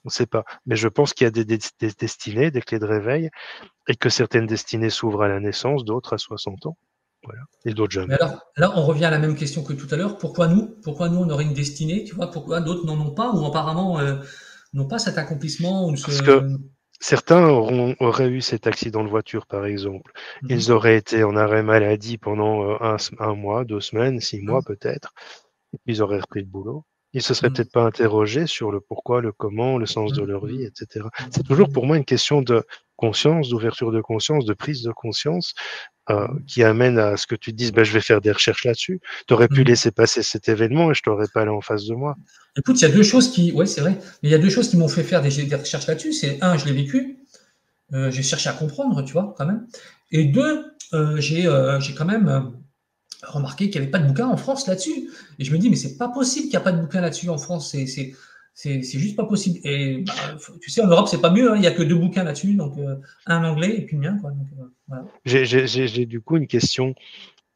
On ne sait pas. Mais je pense qu'il y a des destinées, des clés de réveil, et que certaines destinées s'ouvrent à la naissance, d'autres à 60 ans. Voilà. Et d'autres Mais jamais. alors, là, on revient à la même question que tout à l'heure. Pourquoi nous? Pourquoi nous, on aurait une destinée, tu vois? Pourquoi d'autres n'en ont pas ou apparemment n'ont pas cet accomplissement ou Parce que ce... certains auraient eu cet accident de voiture, par exemple. Ils Mhm. auraient été en arrêt maladie pendant un mois, 2 semaines, 6 mois Mhm. peut-être. Et puis ils auraient repris le boulot. Ils se seraient Mhm. peut-être pas interrogés sur le pourquoi, le comment, le sens de Mhm. leur vie, Mhm. etc. C'est toujours Mhm. pour moi une question de conscience, d'ouverture de conscience, de prise de conscience, Mhm. qui amène à ce que tu te dises, ben, je vais faire des recherches là-dessus. Tu aurais pu Mhm. laisser passer cet événement et je t'aurais pas allé en face de moi. Écoute, il y a deux choses qui, ouais, c'est vrai, mais il y a deux choses qui m'ont fait faire des recherches là-dessus. C'est un, je l'ai vécu, j'ai cherché à comprendre, tu vois, quand même. Et deux, j'ai quand même remarqué qu'il n'y avait pas de bouquin en France là-dessus. Et je me dis, mais c'est pas possible qu'il n'y a pas de bouquin là-dessus en France. C'est juste pas possible. Et bah, tu sais, en Europe, c'est pas mieux. Hein. Il n'y a que deux bouquins là-dessus, donc un anglais et puis le mien, quoi. Donc, voilà. J'ai du coup une question.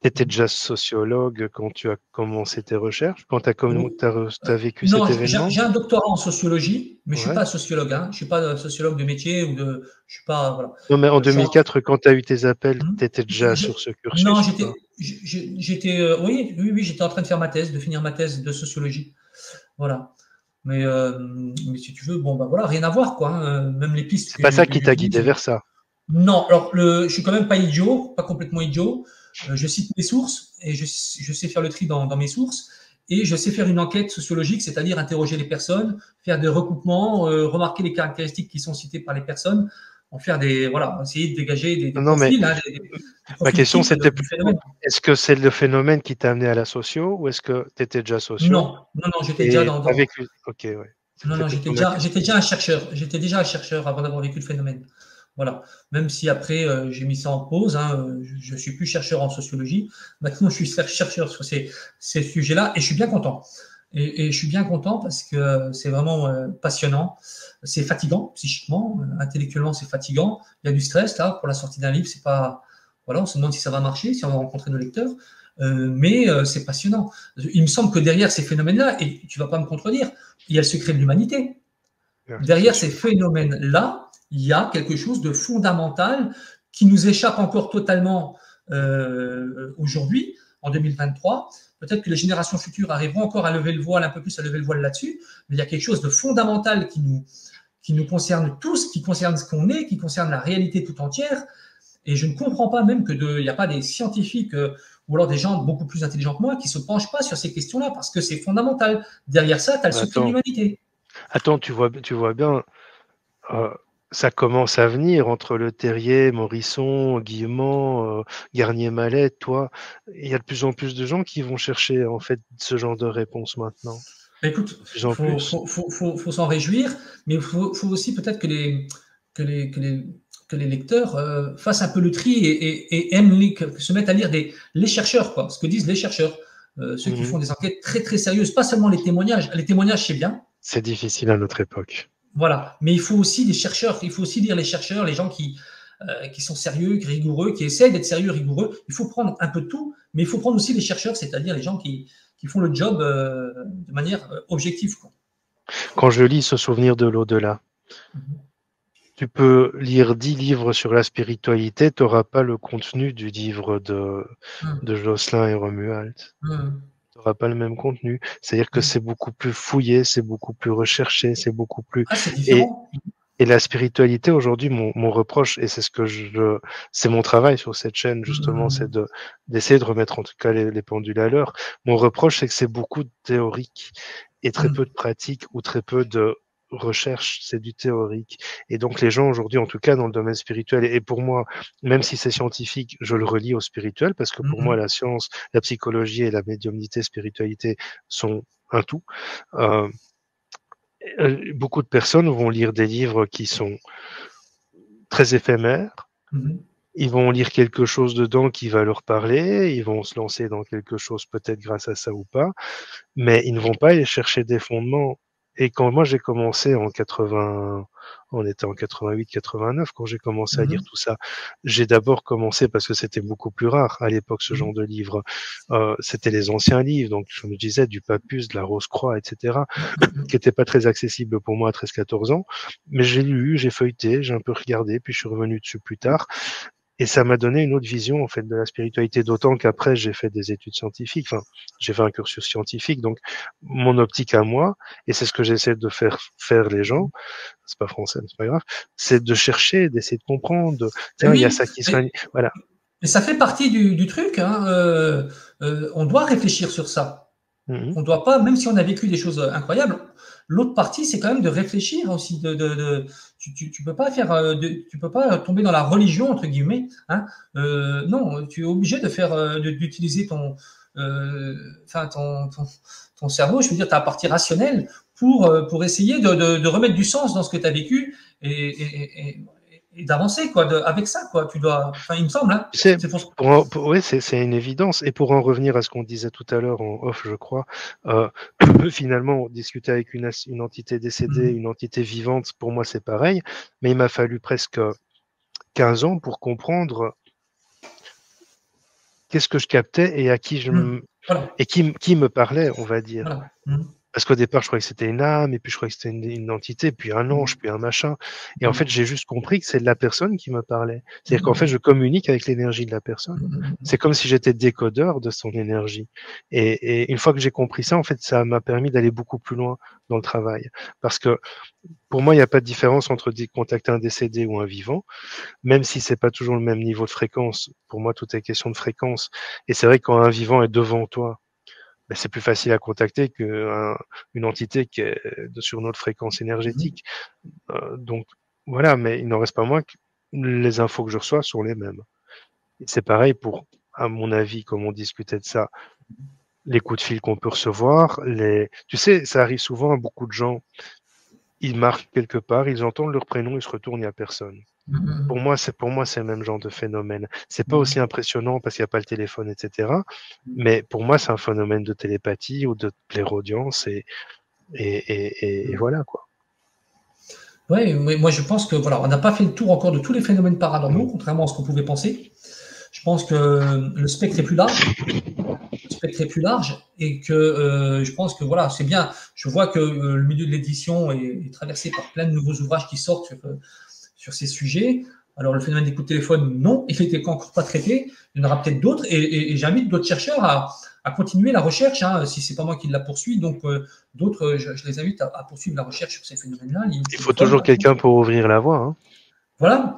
Tu étais Mhm. déjà sociologue quand tu as commencé tes recherches, quand tu Oh, as vécu non, cet événement? j'ai un doctorat en sociologie, mais je suis Ouais. pas sociologue. Hein. Je suis pas sociologue de métier ou de, je suis pas, voilà. Non, mais en Je suis 2004, quand tu as eu tes appels, hmm. tu étais déjà Je- sur ce non, cursus ou pas? j'étais, oui, oui, oui, j'étais en train de faire ma thèse, de finir ma thèse de sociologie. Voilà. Mais si tu veux, bon, bah voilà, rien à voir, quoi. Hein. Même les pistes C'est pas ça que qui t'a guidé j'utilise. vers ça. Non, alors je suis quand même pas idiot, pas complètement idiot. Je cite mes sources et je sais faire le tri dans mes sources et je sais faire une enquête sociologique, c'est-à-dire interroger les personnes, faire des recoupements, remarquer les caractéristiques qui sont citées par les personnes, en faire des, voilà, essayer de dégager des Non, mais profils, hein, des ma profils question, types c'était du plutôt, phénomène. est-ce que c'est le phénomène qui t'a amené à la socio ou est-ce que tu étais déjà socio Non, non, non, j'étais déjà et dans, avec lui? Ok, ouais. non, non, C'était plutôt ma j'étais question. déjà un chercheur. J'étais déjà un chercheur avant d'avoir vécu le phénomène. Voilà. Même si après, j'ai mis ça en pause, hein, je suis plus chercheur en sociologie. Maintenant, je suis chercheur sur ces sujets-là et je suis bien content. Et je suis bien content parce que c'est vraiment passionnant. C'est fatigant psychiquement, intellectuellement, c'est fatigant. Il y a du stress là pour la sortie d'un livre. C'est pas, voilà, on se demande si ça va marcher, si on va rencontrer nos lecteurs. Mais c'est passionnant. Il me semble que derrière ces phénomènes-là, et tu vas pas me contredire, il y a le secret de l'humanité. Ouais, c'est Derrière ces sûr. phénomènes-là, il y a quelque chose de fondamental qui nous échappe encore totalement aujourd'hui, en 2023. Peut-être que les générations futures arriveront encore à lever le voile, un peu plus à lever le voile là-dessus, mais il y a quelque chose de fondamental qui nous concerne tous, qui concerne ce qu'on est, qui concerne la réalité tout entière. Et je ne comprends pas même qu'il n'y a pas des scientifiques ou alors des gens beaucoup plus intelligents que moi qui ne se penchent pas sur ces questions-là, parce que c'est fondamental. Derrière ça, tu as le Mais secret de l'humanité. attends, tu vois bien, euh, ça commence à venir entre Le Terrier, Morisson, Guillemot, Garnier-Mallet, toi. Il y a de plus en plus de gens qui vont chercher en fait ce genre de réponse maintenant. Bah, écoute, De plus en plus. faut s'en réjouir, mais il faut aussi peut-être que les, que les, que les lecteurs fassent un peu le tri et aiment que se mettent à lire les chercheurs, quoi, ce que disent les chercheurs, ceux qui Mhm. font des enquêtes très très sérieuses, pas seulement les témoignages. Les témoignages, c'est bien, C'est difficile à notre époque. voilà, mais il faut aussi des chercheurs, il faut aussi lire les chercheurs, les gens qui sont sérieux, rigoureux, qui essayent d'être sérieux, rigoureux. Il faut prendre un peu de tout, mais il faut prendre aussi les chercheurs, c'est-à-dire les gens qui font le job de manière objective, quoi. Quand je lis Ce souvenir de l'au-delà, Mhm. tu peux lire 10 livres sur la spiritualité, tu n'auras pas le contenu du livre de Jocelyn et Romuald. Mhm. Tu n'auras pas le même contenu. C'est-à-dire que Mhm. c'est beaucoup plus fouillé, c'est beaucoup plus recherché, c'est beaucoup plus... Ah, c'est Et, différent. et la spiritualité, aujourd'hui, mon reproche, et c'est ce que c'est mon travail sur cette chaîne, justement, c'est Mhm. d'essayer de remettre en tout cas les pendules à l'heure. Mon reproche, c'est que c'est beaucoup de théorique et très peu de Mhm. pratique ou très peu de recherche, c'est du théorique. Et donc les gens aujourd'hui, en tout cas dans le domaine spirituel, et pour moi, même si c'est scientifique, je le relie au spirituel, parce que pour moi, Mhm. la science, la psychologie et la médiumnité, spiritualité sont un tout. Euh, Beaucoup de personnes vont lire des livres qui sont très éphémères, Mhm. ils vont lire quelque chose dedans qui va leur parler, ils vont se lancer dans quelque chose peut-être grâce à ça ou pas, mais ils ne vont pas aller chercher des fondements. Et quand moi j'ai commencé en 80, on était en 88, 89, quand j'ai commencé à lire Mhm. tout ça, j'ai d'abord commencé parce que c'était beaucoup plus rare à l'époque ce genre Mhm. de livre. C'était les anciens livres, donc je me disais du Papus, de la Rose-Croix, etc., qui n'étaient pas très accessibles pour moi à 13-14 ans. Mais j'ai lu, j'ai feuilleté, j'ai un peu regardé, puis je suis revenu dessus plus tard. Et ça m'a donné une autre vision en fait de la spiritualité, d'autant qu'après j'ai fait des études scientifiques, enfin j'ai fait un cursus scientifique, donc mon optique à moi, et c'est ce que j'essaie de faire les gens, c'est pas français, mais c'est pas grave, c'est de chercher, d'essayer de comprendre, Et tiens il y a oui, ça qui se voilà. mais ça fait partie du truc. Hein, on doit réfléchir sur ça. Mhm. On doit pas, même si on a vécu des choses incroyables, l'autre partie, c'est quand même de réfléchir aussi. Tu peux pas faire, tu peux pas tomber dans la religion entre guillemets. Hein, non, tu es obligé de faire, d'utiliser enfin ton cerveau. Je veux dire, ta partie rationnelle pour essayer de remettre du sens dans ce que tu as vécu et d'avancer quoi. Avec ça quoi. Tu dois. Enfin, il me semble. Hein, Tu sais, c'est pour. oui, c'est une évidence. Et pour en revenir à ce qu'on disait tout à l'heure en off, je crois, euh, finalement, discuter avec une entité décédée, Mhm. une entité vivante, pour moi, c'est pareil. Mais il m'a fallu presque 15 ans pour comprendre qu'est-ce que je captais et à qui Mhm. Voilà. et qui me parlait, on va dire. Voilà. Mhm. Parce qu'au départ, je croyais que c'était une âme, et puis je croyais que c'était une entité, puis un ange, Mhm. puis un machin. Et en fait, Mhm. j'ai juste compris que c'est de la personne qui me parlait. C'est-à-dire qu'en fait, Mhm. je communique avec l'énergie de la personne. Mhm. C'est comme si j'étais décodeur de son énergie. Et une fois que j'ai compris ça, en fait, ça m'a permis d'aller beaucoup plus loin dans le travail. Parce que pour moi, il n'y a pas de différence entre contacter un décédé ou un vivant, même si c'est pas toujours le même niveau de fréquence. Pour moi, tout est question de fréquence. Et c'est vrai que quand un vivant est devant toi, ben, c'est plus facile à contacter qu'une entité qui est sur notre fréquence Mhm. énergétique. Donc voilà, mais il n'en reste pas moins que les infos que je reçois sont les mêmes. C'est pareil pour, à mon avis, comme on discutait de ça, les coups de fil qu'on peut recevoir. Tu sais, ça arrive souvent à beaucoup de gens. Ils marquent quelque part, ils entendent leur prénom, ils se retournent, il n'y a personne. Mhm. Pour moi, c'est le même genre de phénomène. C'est pas aussi Mhm. impressionnant parce qu'il n'y a pas le téléphone, etc. Mais pour moi, c'est un phénomène de télépathie ou de clairaudience et Mhm. voilà quoi. Ouais, mais moi je pense que voilà, on n'a pas fait le tour encore de tous les phénomènes paranormaux, Mm. contrairement à ce qu'on pouvait penser. Je pense que le spectre est plus large, le spectre est plus large, et que je pense que voilà, c'est bien. Je vois que le milieu de l'édition est traversé par plein de nouveaux ouvrages qui sortent sur ces sujets. Alors, le phénomène des coups de téléphone, non, il n'était encore pas traité. Il y en aura peut-être d'autres. Et j'invite d'autres chercheurs à continuer la recherche, hein, si ce n'est pas moi qui la poursuis. Donc, d'autres, je les invite à poursuivre la recherche sur ces phénomènes-là. Il C'est le faut fun. toujours quelqu'un pour ouvrir la voie. Hein. Voilà.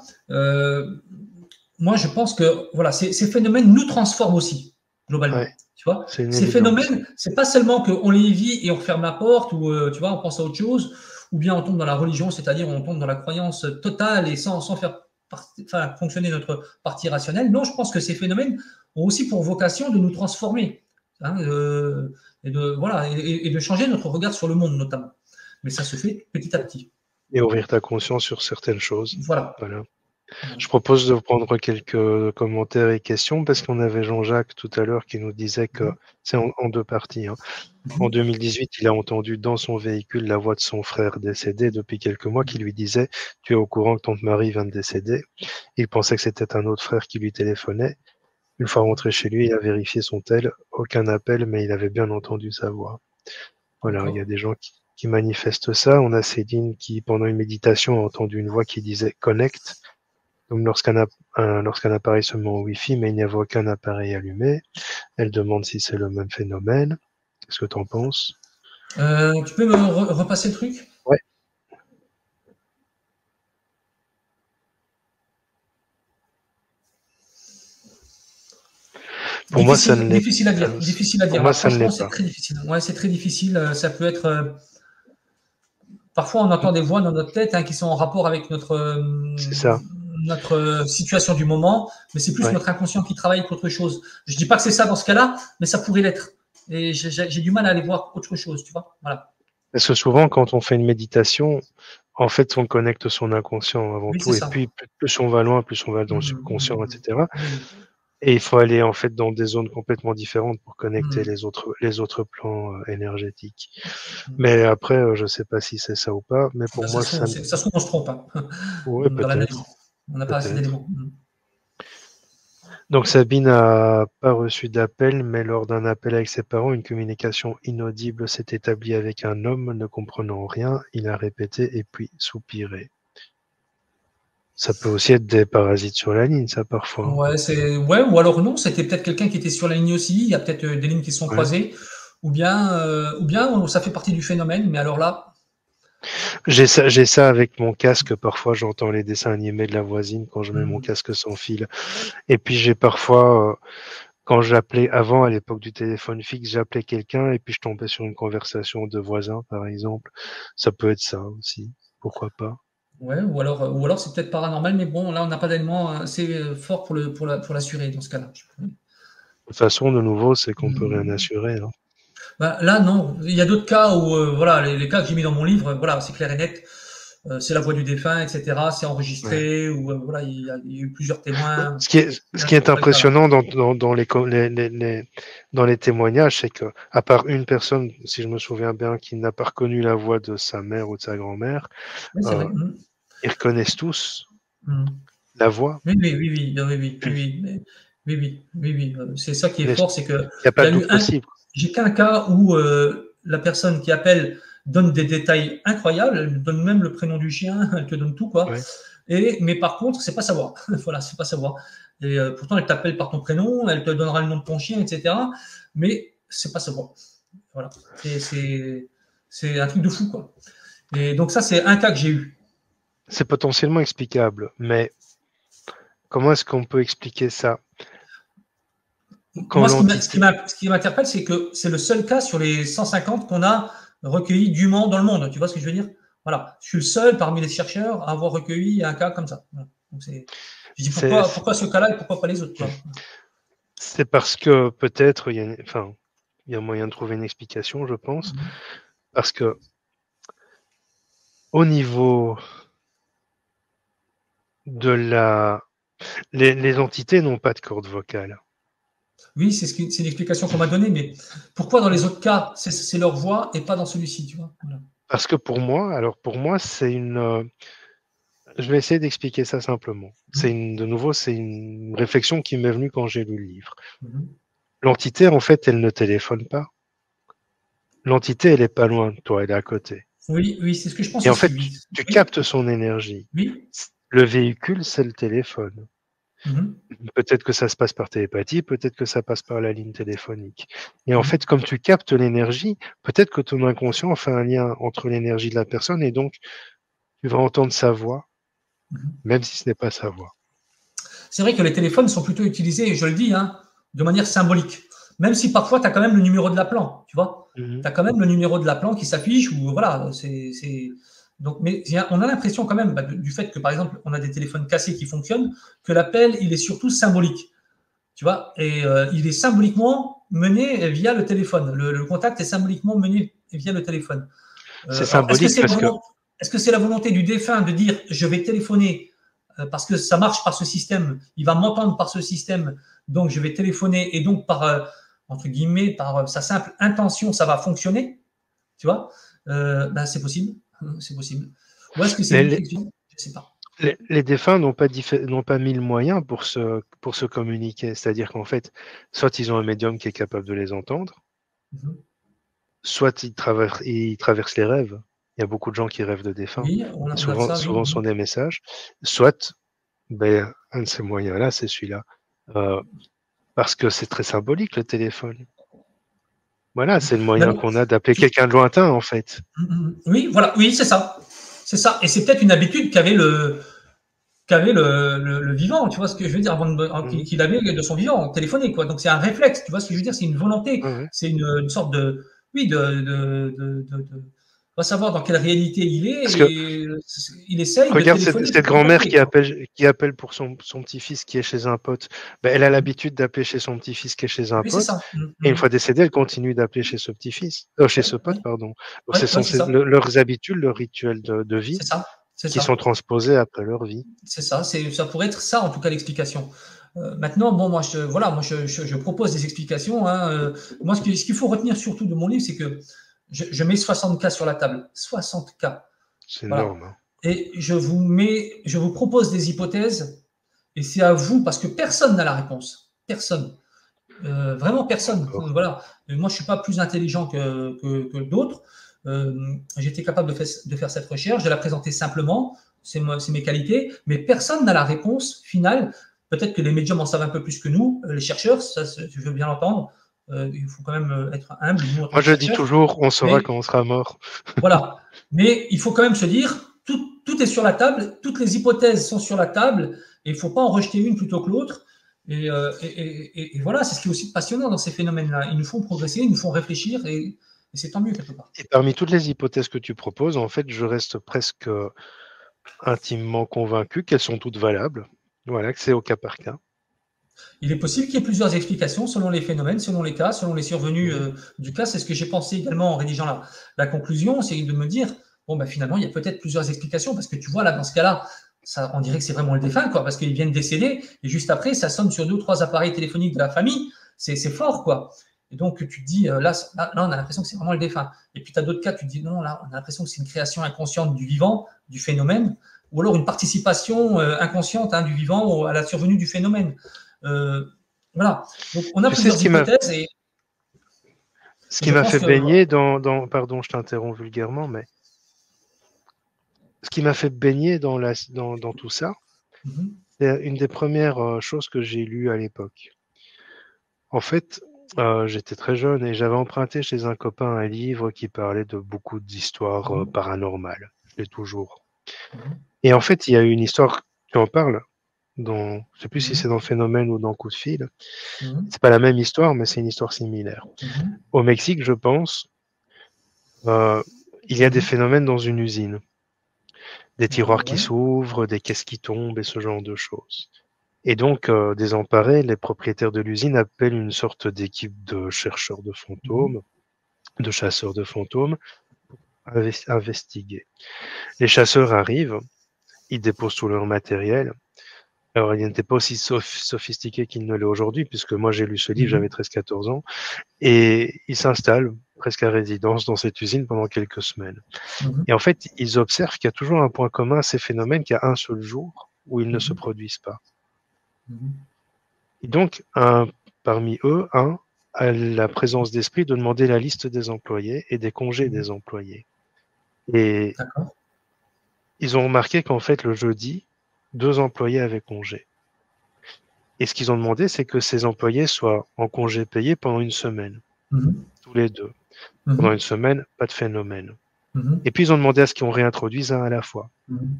Moi, je pense que voilà, ces phénomènes nous transforment aussi, globalement. Ouais, Tu vois, c'est une ces évidence. phénomènes, c'est pas seulement qu'on les vit et on ferme la porte ou tu vois, on pense à autre chose, ou bien on tombe dans la religion, c'est-à-dire on tombe dans la croyance totale et sans faire fonctionner notre partie rationnelle. Non, je pense que ces phénomènes ont aussi pour vocation de nous transformer, hein, et de voilà et de changer notre regard sur le monde notamment. Mais ça se fait petit à petit. Et ouvrir ta conscience sur certaines choses. Voilà. Voilà. Voilà. Je propose de prendre quelques commentaires et questions parce qu'on avait Jean-Jacques tout à l'heure qui nous disait que c'est en deux parties. Hein. En 2018, il a entendu dans son véhicule la voix de son frère décédé depuis quelques mois qui lui disait « Tu es au courant que ton mari vient de décéder ?» Il pensait que c'était un autre frère qui lui téléphonait. Une fois rentré chez lui, il a vérifié son tel, aucun appel, mais il avait bien entendu sa voix. Voilà, il y a D'accord. des gens qui manifestent ça. On a Céline qui, pendant une méditation, a entendu une voix qui disait « Connect ». Comme lorsqu'un appareil se met en Wi-Fi, mais il n'y avait aucun appareil allumé. Elle demande si c'est le même phénomène. Qu'est-ce que tu en penses? Tu peux me repasser le truc? Ouais. Pour moi, ça Difficile, ne l'est difficile à dire. Difficile à pour dire. moi, Là, ça ne l'est franchement, c'est pas. très difficile. Ouais, c'est très difficile. Ça peut être. Parfois, on entend des voix dans notre tête qui sont en rapport avec C'est ça. notre situation du moment, mais c'est plus Ouais. notre inconscient qui travaille qu'autre chose. Je dis pas que c'est ça dans ce cas-là, mais ça pourrait l'être. Et j'ai du mal à aller voir autre chose, tu vois. Voilà. Parce que souvent, quand on fait une méditation, en fait, on connecte son inconscient avant Oui, c'est tout, et ça. puis plus on va loin, plus on va dans le Mhm, subconscient, mhm, etc. oui, Et il faut aller en fait dans des zones complètement différentes pour connecter mhm, les autres plans énergétiques. mhm. Mais après, je sais pas si c'est ça ou pas, mais pour Ben, ça moi, se trouve, ça, ça se trouve, on se trompe, hein. ouais, Dans l'analyse. peut-être, On n'a pas assez peut-être. d'éléments. Mhm. Donc Sabine n'a pas reçu d'appel, mais lors d'un appel avec ses parents, une communication inaudible s'est établie avec un homme ne comprenant rien. Il a répété et puis soupiré. Ça peut aussi être des parasites sur la ligne, ça, parfois. Ouais, ou alors non, c'était peut-être quelqu'un qui était sur la ligne aussi. Il y a peut-être des lignes qui se sont Ouais. croisées, ou bien ça fait partie du phénomène. Mais alors là, J'ai ça avec mon casque. Parfois, j'entends les dessins animés de la voisine quand je mets mon hmm, casque sans fil. Et puis, j'ai parfois, quand j'appelais avant, à l'époque du téléphone fixe, j'appelais quelqu'un et puis je tombais sur une conversation de voisins, par exemple. Ça peut être ça aussi. Pourquoi pas? ouais, ou alors c'est peut-être paranormal. Mais bon, là, on n'a pas d'éléments assez forts pour l'assurer dans ce cas-là. De toute façon, de nouveau, c'est qu'on peut rien Hmm. assurer, hein. Ben, là, non. Il y a d'autres cas où, voilà, les cas que j'ai mis dans mon livre, voilà, c'est clair et net. C'est la voix du défunt, etc. C'est Ouais. enregistré, ou voilà, il y a eu plusieurs témoins. Ce Là, qui c'est est pas le cas là. impressionnant dans les témoignages, c'est que, à part une personne, si je me souviens bien, qui n'a pas reconnu la voix de sa mère ou de sa grand-mère, Oui, c'est vrai. euh, ils reconnaissent tous Mm. la voix. Oui, oui, oui, oui, oui, oui, oui, oui, oui, oui, oui, oui. C'est ça qui est Il fort, c'est que n'y a il pas y de a eu doute possible. j'ai qu'un cas où la personne qui appelle donne des détails incroyables, elle donne même le prénom du chien, elle te donne tout, quoi. Ouais. Mais par contre, c'est pas savoir. Voilà, c'est pas savoir. Et pourtant, elle t'appelle par ton prénom, elle te donnera le nom de ton chien, etc. Mais c'est pas savoir. Voilà. C'est un truc de fou, quoi. Et donc ça, c'est un cas que j'ai eu. C'est potentiellement explicable, mais comment est-ce qu'on peut expliquer ça? Quand Moi, l'entité, ce qui m'interpelle, c'est que c'est le seul cas sur les 150 qu'on a recueilli dûment dans le monde. Tu vois ce que je veux dire? Voilà. Je suis le seul parmi les chercheurs à avoir recueilli un cas comme ça. Voilà. Donc je dis c'est pourquoi ce cas-là et pourquoi pas les autres, quoi. c'est parce que peut-être enfin, il y a moyen de trouver une explication, je pense, Mhm. parce que au niveau de les entités n'ont pas de corde vocale. Oui, c'est l'explication qu'on m'a donnée, mais pourquoi dans les autres cas, c'est leur voix et pas dans celui-ci, tu vois? Voilà. Parce que pour moi, je vais essayer d'expliquer ça simplement. Mhm. De nouveau, c'est une réflexion qui m'est venue quand j'ai lu le livre. Mhm. L'entité, en fait, elle ne téléphone pas. L'entité, elle est pas loin de toi, elle est à côté. Oui, oui, c'est ce que je pense Et en aussi, fait, oui. tu Oui, captes son énergie. oui. Le véhicule, c'est le téléphone. Mhm. Peut-être que ça se passe par télépathie, peut-être que ça passe par la ligne téléphonique. Et en fait, Mhm. comme tu captes l'énergie, peut-être que ton inconscient fait un lien entre l'énergie de la personne et donc tu vas entendre sa voix, Mhm. même si ce n'est pas sa voix. C'est vrai que les téléphones sont plutôt utilisés, je le dis, hein, de manière symbolique. Même si parfois, tu as quand même le numéro de l'appelant, tu vois. Tu Mhm. as quand même le numéro de l'appelant qui s'affiche, ou voilà, Donc, mais on a l'impression quand même, du fait que, par exemple, on a des téléphones cassés qui fonctionnent, que l'appel, il est surtout symbolique, tu vois. Et il est symboliquement mené via le téléphone. Le contact est symboliquement mené via le téléphone. C'est Alors, symbolique parce que est-ce que c'est la volonté du défunt de dire je vais téléphoner parce que ça marche par ce système, il va m'entendre par ce système, donc je vais téléphoner et donc par entre guillemets par sa simple intention ça va fonctionner, tu vois? Ben, c'est possible, c'est possible. Ou est-ce que c'est les, une les, fiction? Je sais pas. les défunts n'ont pas mis le moyen pour se communiquer. C'est-à-dire qu'en fait, soit ils ont un médium qui est capable de les entendre, Mhm. soit ils traversent les rêves. Il y a beaucoup de gens qui rêvent de défunts. Oui, Et on a ça, oui. souvent sont des messages. Soit, ben, un de ces moyens-là, c'est celui-là. Euh, Parce que c'est très symbolique, le téléphone. Voilà, c'est le moyen Ben, qu'on a d'appeler quelqu'un de lointain, en fait. oui, voilà, oui, c'est ça. C'est ça. Et c'est peut-être une habitude qu'avait le vivant, tu vois ce que je veux dire, Mhm. qu'il avait de son vivant, téléphoné, quoi. Donc c'est un réflexe, tu vois ce que je veux dire, c'est une volonté, Ouais, ouais. c'est une sorte de, oui, va savoir dans quelle réalité il est Parce que et il essaye de regarde téléphoner cette pour grand-mère contacter, quoi. qui appelle pour son petit-fils qui est chez un pote. Ben, elle a Mhm. l'habitude d'appeler chez son petit-fils qui est chez un Oui, c'est pote. ça. Mhm, Et une mhm. fois décédé, elle continue d'appeler chez ce petit-fils, chez Oui, ce pote, oui, pardon. Donc, oui, ce oui, sont c'est ça. leurs habitudes, leurs rituels de vie C'est ça. C'est qui sont ça. transposés après leur vie. C'est ça. Ça pourrait être ça, en tout cas, l'explication. Maintenant, bon, moi, je propose des explications, hein. Moi, ce qu'il faut retenir surtout de mon livre, c'est que je mets 60 cas sur la table. 60 cas. C'est Voilà. énorme, hein. Et je vous propose des hypothèses, et c'est à vous, parce que personne n'a la réponse. Personne. Vraiment personne. D'accord. Voilà. Et moi, je ne suis pas plus intelligent que d'autres. J'étais capable de faire cette recherche, de la présenter simplement, c'est mes qualités, mais personne n'a la réponse finale. Peut-être que les médiums en savent un peu plus que nous, les chercheurs, ça, je veux bien l'entendre. Il faut quand même être humble, nous, en tant Moi, que je dis chercheurs. toujours, on saura Mais quand on sera mort. voilà. Mais il faut quand même se dire, tout est sur la table, toutes les hypothèses sont sur la table, et il ne faut pas en rejeter une plutôt que l'autre. Et voilà, c'est ce qui est aussi passionnant dans ces phénomènes-là. Ils nous font progresser, ils nous font réfléchir, et c'est tant mieux quelque part. Et parmi toutes les hypothèses que tu proposes, en fait, je reste presque intimement convaincu qu'elles sont toutes valables. Voilà, que c'est au cas par cas. Il est possible qu'il y ait plusieurs explications selon les phénomènes, selon les cas, selon les survenus Mhm. du cas. C'est ce que j'ai pensé également en rédigeant la conclusion, c'est de me dire, bon, ben, finalement, il y a peut-être plusieurs explications, parce que tu vois, là, dans ce cas-là, on dirait que c'est vraiment le défunt, quoi, parce qu'il vient de décéder, et juste après, ça sonne sur 2 ou 3 appareils téléphoniques de la famille. C'est fort, quoi. Et donc, tu te dis, là, on a l'impression que c'est vraiment le défunt. Et puis, tu as d'autres cas, tu te dis, non, là, on a l'impression que c'est une création inconsciente du vivant, du phénomène, ou alors une participation inconsciente, hein, du vivant à la survenue du phénomène. Euh, voilà. Donc, on a Tu sais plusieurs hypothèses et ce qui je m'a pense fait que. baigner pardon, je t'interromps vulgairement, mais ce qui m'a fait baigner dans tout ça, Mhm, c'est une des premières choses que j'ai lues à l'époque. En fait, j'étais très jeune et j'avais emprunté chez un copain un livre qui parlait de beaucoup d'histoires mhm, paranormales. Je l'ai toujours. mhm, Et en fait, il y a une histoire, tu en parles, je sais plus si c'est mhm, dans Phénomène ou dans Coup de fil. mhm, C'est pas la même histoire, mais c'est une histoire similaire. mhm, Au Mexique, je pense, euh, il y a des mhm. phénomènes dans une usine. Des tiroirs qui Ouais. s'ouvrent, des caisses qui tombent et ce genre de choses. Et donc, désemparés, les propriétaires de l'usine appellent une sorte d'équipe de chercheurs de Mhm, fantômes, de chasseurs de fantômes, à investiguer. Les chasseurs arrivent, ils déposent tout leur matériel. Alors, il n'était pas aussi sophistiqué qu'il ne l'est aujourd'hui, puisque moi j'ai lu ce livre, j'avais mhm, 13-14 ans, et ils s'installent presque à résidence dans cette usine pendant quelques semaines. mhm, Et en fait, ils observent qu'il y a toujours un point commun à ces phénomènes, qu'il y a un seul jour où ils ne se mhm, produisent pas. mhm, Et donc, parmi eux, un a la présence d'esprit de demander la liste des employés et des congés mhm. des employés. Et D'accord. ils ont remarqué qu'en fait, le jeudi, 2 employés avaient congé. Et ce qu'ils ont demandé, c'est que ces employés soient en congé payé pendant une semaine, Mhm, tous les deux. Pendant une mhm, semaine, pas de phénomène. mhm, Et puis, ils ont demandé à ce qu'on réintroduise un à la fois. mhm,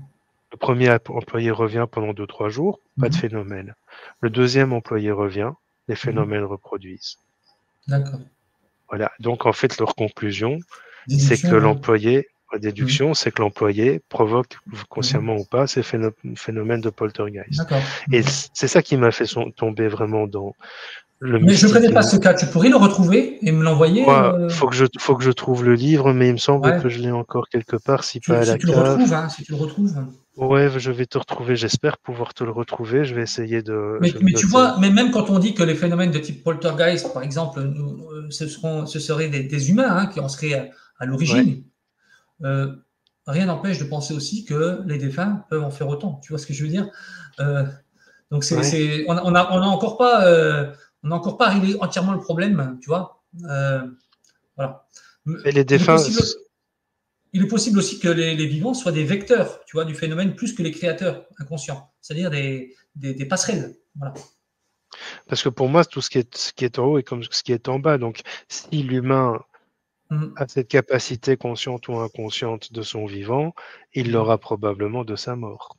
Le premier employé revient pendant 2-3 jours, pas de mhm, phénomène. Le deuxième employé revient, les mhm. phénomènes reproduisent. D'accord. Voilà. Donc, en fait, leur conclusion, c'est que Déduction, ouais. la Mhm, déduction, c'est que l'employé provoque, mhm. consciemment ou pas, ces phénomènes de poltergeist. D'accord. Et Mhm. c'est ça qui m'a fait tomber vraiment dans le Mais je ne mystique. connais pas ce cas. Tu pourrais le retrouver et me l'envoyer Moi, faut que je trouve le livre, mais il me semble ouais. que je l'ai encore quelque part, si pas à Si la tu le retrouves, cave. hein, si tu le retrouves. Ouais, je vais te retrouver. J'espère pouvoir te le retrouver. Je vais essayer je vais Mais tu noter. vois, mais même quand on dit que les phénomènes de type poltergeist, par exemple, ce seraient des humains hein, qui en seraient à Ouais, l'origine, euh, rien n'empêche de penser aussi que les défunts peuvent en faire autant. Tu vois ce que je veux dire? Euh, donc ouais. on n'a encore pas réglé entièrement le problème, tu vois. Voilà. Et les Il est défunts, possible, il est possible aussi que les vivants soient des vecteurs, tu vois, du phénomène plus que les créateurs inconscients, c'est-à-dire des passerelles. Voilà. parce que pour moi, tout ce qui est en haut est comme ce qui est en bas. Donc, si l'humain Mhm. a cette capacité consciente ou inconsciente de son vivant, il Mhm. l'aura probablement de sa mort.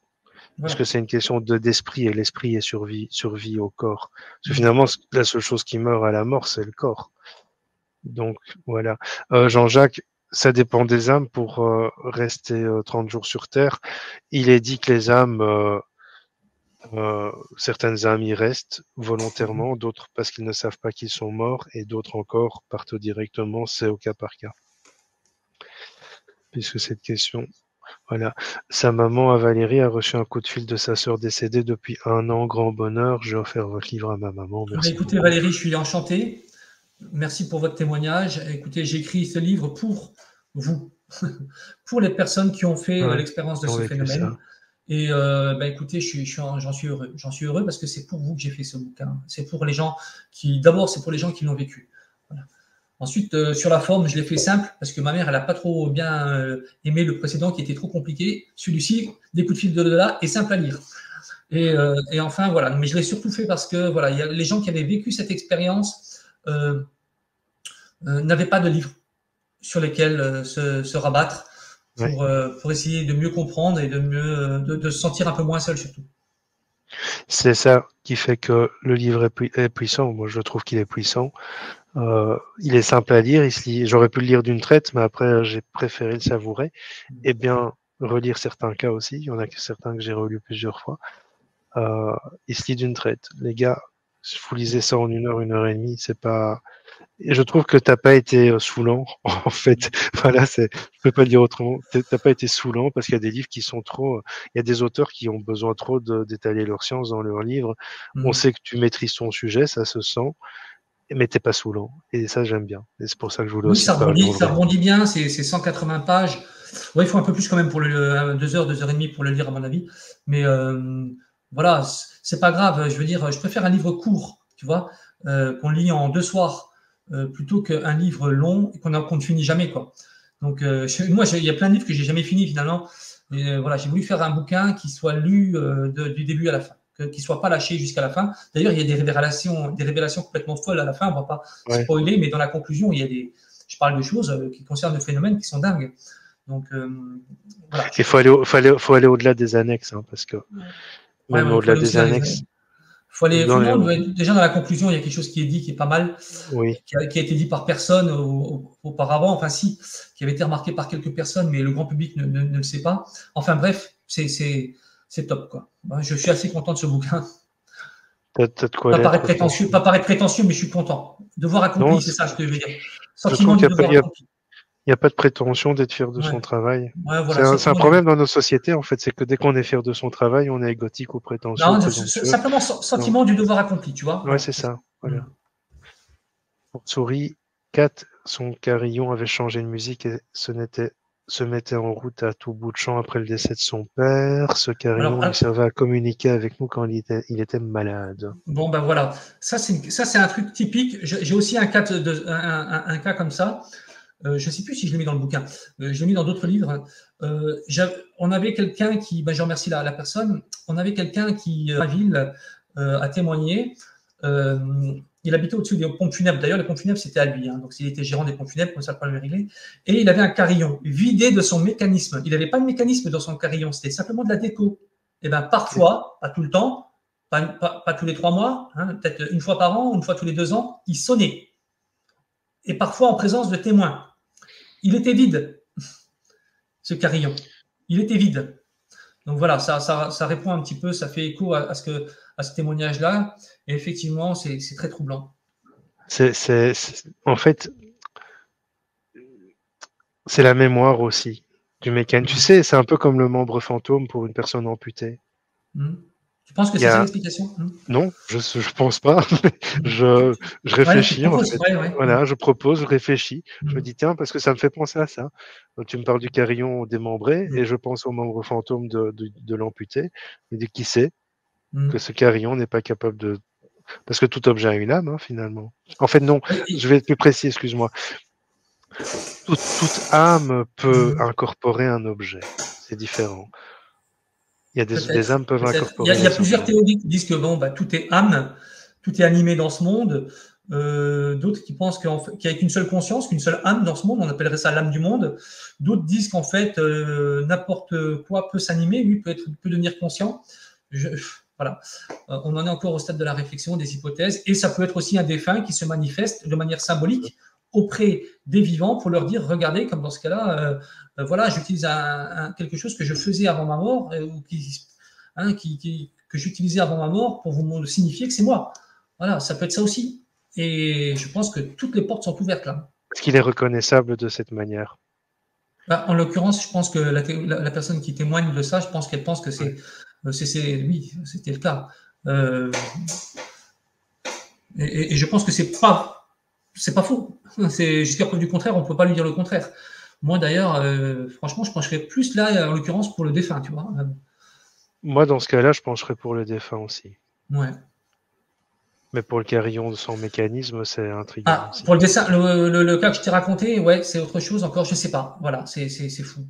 Parce que Voilà. c'est une question d'esprit et l'esprit est survie au corps. Parce que Mhm. finalement, la seule chose qui meurt à la mort, c'est le corps. Donc, voilà. Jean-Jacques, ça dépend des âmes pour rester 30 jours sur Terre. Il est dit que les âmes, certaines âmes y restent volontairement, d'autres parce qu'ils ne savent pas qu'ils sont morts, et d'autres encore partent directement, c'est au cas par cas. Puisque cette question, voilà. Sa maman, à Valérie, a reçu un coup de fil de sa sœur décédée depuis 1 an. Grand bonheur, j'ai offert votre livre à ma maman. Merci Écoutez, beaucoup. Valérie, je suis enchanté. Merci pour votre témoignage. Écoutez, j'écris ce livre pour vous, pour les personnes qui ont fait l'expérience de ce phénomène. Et écoutez, j'en suis heureux. J'en suis heureux parce que c'est pour vous que j'ai fait ce bouquin. C'est pour les gens d'abord, c'est pour les gens qui l'ont vécu. Voilà. Ensuite, sur la forme, je l'ai fait simple parce que ma mère, elle n'a pas trop bien aimé le précédent qui était trop compliqué. Celui-ci, des coups de fil de là, est simple à lire. Et enfin, voilà. Mais je l'ai surtout fait parce que voilà, il y a les gens qui avaient vécu cette expérience n'avaient pas de livre sur lesquels se rabattre pour essayer de mieux comprendre et de se sentir un peu moins seul surtout. C'est ça qui fait que le livre est puissant. Moi, je trouve qu'il est puissant. Il est simple à lire. J'aurais pu le lire d'une traite, mais après, j'ai préféré le savourer. Et bien, relire certains cas aussi. Il y en a certains que j'ai relus plusieurs fois. Il se lit d'une traite. Les gars, vous lisez ça en 1 heure, 1 heure et demie, c'est pas... Et je trouve que t'as pas été saoulant, en fait. Voilà, je peux pas le dire autrement. T'as pas été saoulant parce qu'il y a des livres qui sont trop, il y a des auteurs qui ont besoin trop d'étaler leur science dans leurs livres. On sait que tu maîtrises ton sujet, ça se sent, mais t'es pas saoulant. Et ça, j'aime bien. Et c'est pour ça que je voulais aussi ça parler. Ça rebondit bien, c'est 180 pages. Ouais, il faut un peu plus quand même pour 2 heures, 2 heures et demie pour le lire, à mon avis. Mais voilà, c'est pas grave. Je veux dire, je préfère un livre court, tu vois, qu'on lit en 2 soirs, plutôt qu'un livre long et qu'on ne finit jamais, quoi. Donc, moi, il y a plein de livres que j'ai jamais fini finalement. Et, voilà, j'ai voulu faire un bouquin qui soit lu du début à la fin, qui ne soit pas lâché jusqu'à la fin. D'ailleurs, il y a des révélations complètement folles à la fin. On ne va pas spoiler, mais dans la conclusion, je parle de choses qui concernent le phénomène qui sont dingues. Donc, voilà. Il faut aller au-delà des annexes, hein, parce que même au-delà des annexes. Déjà, dans la conclusion, il y a quelque chose qui est dit qui est pas mal, qui a été dit par personne auparavant, enfin si, qui avait été remarqué par quelques personnes, mais le grand public ne le sait pas. Enfin bref, c'est top, quoi. Je suis assez content de ce bouquin. Pas paraître prétentieux, mais je suis content. Devoir accompli, c'est ça que je veux dire. Sentiment du devoir accompli. Il n'y a pas de prétention d'être fier de son travail. Voilà, c'est un problème dans nos sociétés, en fait. C'est que dès qu'on est fier de son travail, on est égotique ou prétentieux. Non, simplement sentiment du devoir accompli, tu vois. Ouais, c'est ça. Voilà. Pour Souris, Kat, son carillon avait changé de musique et se mettait en route à tout bout de champ après le décès de son père. Ce carillon lui servait à communiquer avec nous quand il était malade. Bon, ben voilà. Ça, c'est un truc typique. J'ai aussi un cas comme ça. Je ne sais plus si je l'ai mis dans le bouquin. Je l'ai mis dans d'autres livres. On avait quelqu'un qui, je remercie la personne, on avait quelqu'un qui, à la ville, a témoigné. Il habitait au-dessus des pompes funèbres. D'ailleurs, les pompes funèbres, c'était à lui. Donc, il était gérant des pompes funèbres, comme ça, le problème est réglé. Et il avait un carillon vidé de son mécanisme. Il n'avait pas de mécanisme dans son carillon. C'était simplement de la déco. Et bien, parfois, pas tout le temps, pas tous les 3 mois, peut-être une fois par an, une fois tous les 2 ans, il sonnait. Et parfois en présence de témoins. Il était vide, ce carillon. Il était vide. Donc voilà, ça répond un petit peu, ça fait écho à ce témoignage-là. Et effectivement, c'est très troublant. En fait, c'est la mémoire aussi du mécanisme. Tu sais, c'est un peu comme le membre fantôme pour une personne amputée. Tu penses que c'est ça l'explication? Non, je pense pas. je réfléchis, en fait. Voilà, je propose, je réfléchis. Je me dis, tiens, parce que ça me fait penser à ça. Donc, tu me parles du carillon démembré et je pense au membre fantôme de l'amputé. Je me dis, qui sait que ce carillon n'est pas capable de... Parce que tout objet a une âme, finalement. En fait, non, je vais être plus précis, excuse-moi. Toute âme peut incorporer un objet. C'est différent. Il y a des âmes peuvent incorporer. Il y a plusieurs théories qui disent que tout est âme, tout est animé dans ce monde. D'autres qui pensent qu'il n'y a qu'une seule conscience, qu'une seule âme dans ce monde, on appellerait ça l'âme du monde. D'autres disent qu'en fait, n'importe quoi peut s'animer, lui peut devenir conscient. Voilà. On en est encore au stade de la réflexion, des hypothèses. Et ça peut être aussi un défunt qui se manifeste de manière symbolique auprès des vivants pour leur dire, regardez, comme dans ce cas-là, voilà, j'utilise quelque chose que je faisais avant ma mort, ou que j'utilisais avant ma mort pour vous signifier que c'est moi. Voilà, ça peut être ça aussi. Et je pense que toutes les portes sont ouvertes là. Est-ce qu'il est reconnaissable de cette manière? Bah, en l'occurrence, je pense que la personne qui témoigne de ça, je pense qu'elle pense que c'est oui, c'était le cas. Et je pense que c'est pas faux. C'est jusqu'à preuve du contraire, on peut pas lui dire le contraire. Moi d'ailleurs, franchement, je pencherais plus là, en l'occurrence, pour le défunt, tu vois. Moi, dans ce cas-là, je pencherais pour le défunt aussi. Ouais. Mais pour le carillon sans mécanisme, c'est intriguant Ah, aussi. pour le dessin, le cas que je t'ai raconté, ouais, c'est autre chose encore, je sais pas. Voilà, c'est fou. De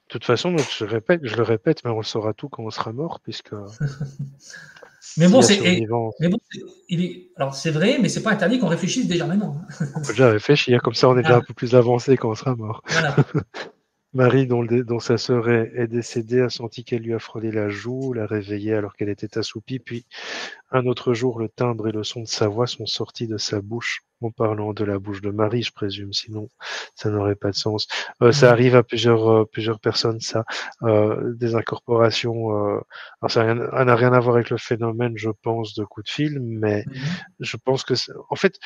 toute façon, je le répète, mais on le saura tout quand on sera mort, puisque Mais s'il bon, y a survivance, alors c'est vrai, mais c'est pas interdit qu'on réfléchisse déjà maintenant. on peut déjà réfléchir, comme ça on est déjà Voilà. un peu plus avancé quand on sera mort. Voilà. Marie, dont sa sœur est décédée, a senti qu'elle lui a frôlé la joue, l'a réveillée alors qu'elle était assoupie, puis un autre jour, le timbre et le son de sa voix sont sortis de sa bouche, en parlant de la bouche de Marie, je présume, sinon ça n'aurait pas de sens. Ça arrive à plusieurs personnes, ça, des incorporations. Alors ça n'a rien à voir avec le phénomène, je pense, de coup de fil, mais je pense que, en fait,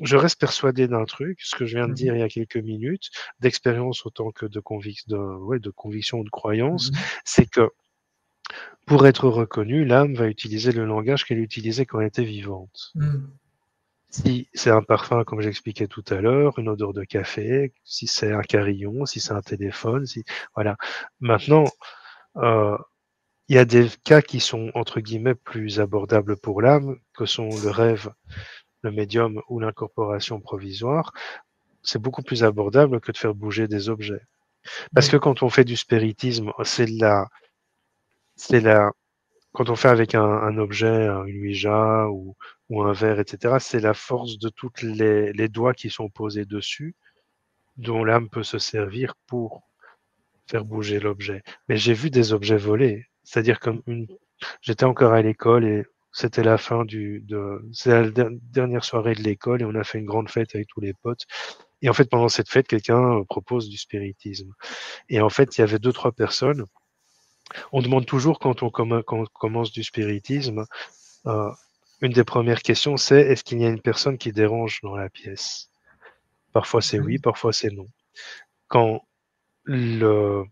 je reste persuadé d'un truc, ce que je viens de dire il y a quelques minutes, d'expérience autant que de conviction ou de croyance, c'est que pour être reconnue, l'âme va utiliser le langage qu'elle utilisait quand elle était vivante. Si c'est un parfum, comme j'expliquais tout à l'heure, une odeur de café, si c'est un carillon, si c'est un téléphone, voilà. Maintenant, il y a des cas qui sont entre guillemets plus abordables pour l'âme, que sont le rêve, le médium ou l'incorporation provisoire. C'est beaucoup plus abordable que de faire bouger des objets. Parce que quand on fait du spiritisme, c'est la quand on fait avec un objet, une Ouija ou un verre, etc., c'est la force de toutes les doigts qui sont posés dessus, dont l'âme peut se servir pour faire bouger l'objet. Mais j'ai vu des objets volés, c'est-à-dire j'étais encore à l'école et c'était la fin c'est la dernière soirée de l'école et on a fait une grande fête avec tous les potes. Et en fait, pendant cette fête, quelqu'un propose du spiritisme. Et en fait, il y avait 2-3 personnes. On demande toujours quand on commence du spiritisme, une des premières questions, c'est est-ce qu'il y a une personne qui dérange dans la pièce? Parfois c'est oui, parfois c'est non. Quand le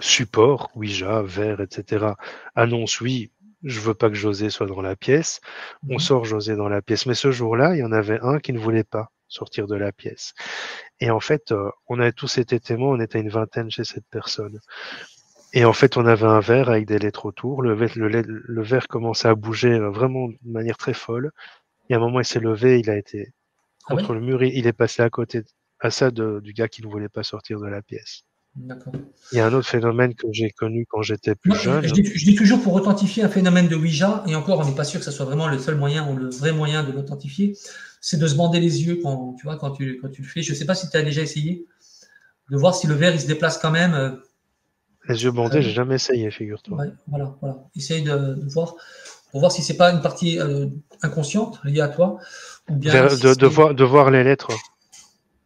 support, Ouija, verre, etc., annonce oui, je veux pas que José soit dans la pièce, on sort José dans la pièce. Mais ce jour-là, il y en avait un qui ne voulait pas sortir de la pièce. Et en fait, on avait tous été témoins, on était une vingtaine chez cette personne. Et en fait, on avait un verre avec des lettres autour. Le verre commençait à bouger vraiment de manière très folle. Et à un moment, il s'est levé, il a été Ah ouais? contre le mur, il est passé à côté du gars qui ne voulait pas sortir de la pièce. D'accord. Il y a un autre phénomène que j'ai connu quand j'étais plus Moi, jeune. je dis toujours pour authentifier un phénomène de Ouija, et encore, on n'est pas sûr que ce soit vraiment le seul moyen ou le vrai moyen de l'authentifier, c'est de se bander les yeux quand tu le fais. Je ne sais pas si tu as déjà essayé de voir si le verre il se déplace quand même. Les yeux bandés, j'ai jamais essayé, figure-toi. Ouais, voilà. Essaye de voir pour voir si c'est pas une partie inconsciente liée à toi, ou bien si De voir les lettres,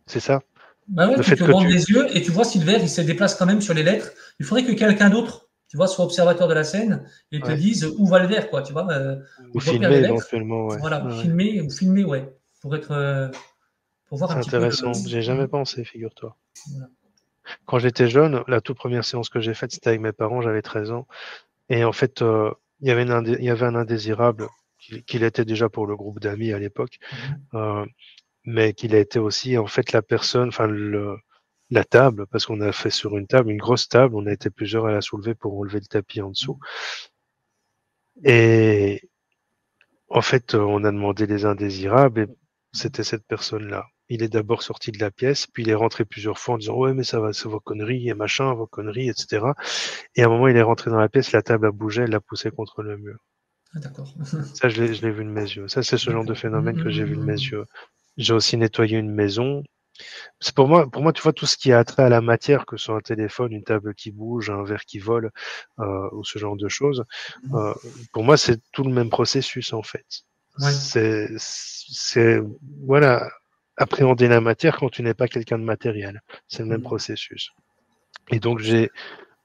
c'est ça? bah ouais, Le tu fait te que bandes les yeux et tu vois si le verre il se déplace quand même sur les lettres. Il faudrait que quelqu'un d'autre, tu vois, soit observateur de la scène et te Ouais. dise où va le verre, quoi, tu vois. Ou Il repère les filmer lettres. éventuellement, ouais. Voilà, Ouais. filmer, ouais, pour être, pour voir un C'est petit peu intéressant. J'ai jamais pensé, figure-toi. voilà. Quand j'étais jeune, la toute première séance que j'ai faite, c'était avec mes parents, j'avais 13 ans. Et en fait, il y avait un indésirable qu'il était déjà pour le groupe d'amis à l'époque, mais qu'il a été aussi en fait la personne, enfin la table, parce qu'on a fait sur une table, une grosse table, on a été plusieurs à la soulever pour enlever le tapis en dessous. Et en fait, on a demandé les indésirables et c'était cette personne-là. Il est d'abord sorti de la pièce, puis il est rentré plusieurs fois en disant ouais mais ça va, c'est vos conneries et machin, vos conneries, etc. Et à un moment il est rentré dans la pièce, la table a bougé, elle l'a poussé contre le mur. Ah, d'accord. Ça je l'ai vu de mes yeux. Ça c'est ce genre de D'accord. phénomène que j'ai vu de mes yeux. J'ai aussi nettoyé une maison. C'est pour moi, tu vois, tout ce qui a trait à la matière, que ce soit un téléphone, une table qui bouge, un verre qui vole, ou ce genre de choses, pour moi, c'est tout le même processus, en fait. Ouais. C'est voilà, appréhender la matière quand tu n'es pas quelqu'un de matériel. C'est le même processus. Et donc j'ai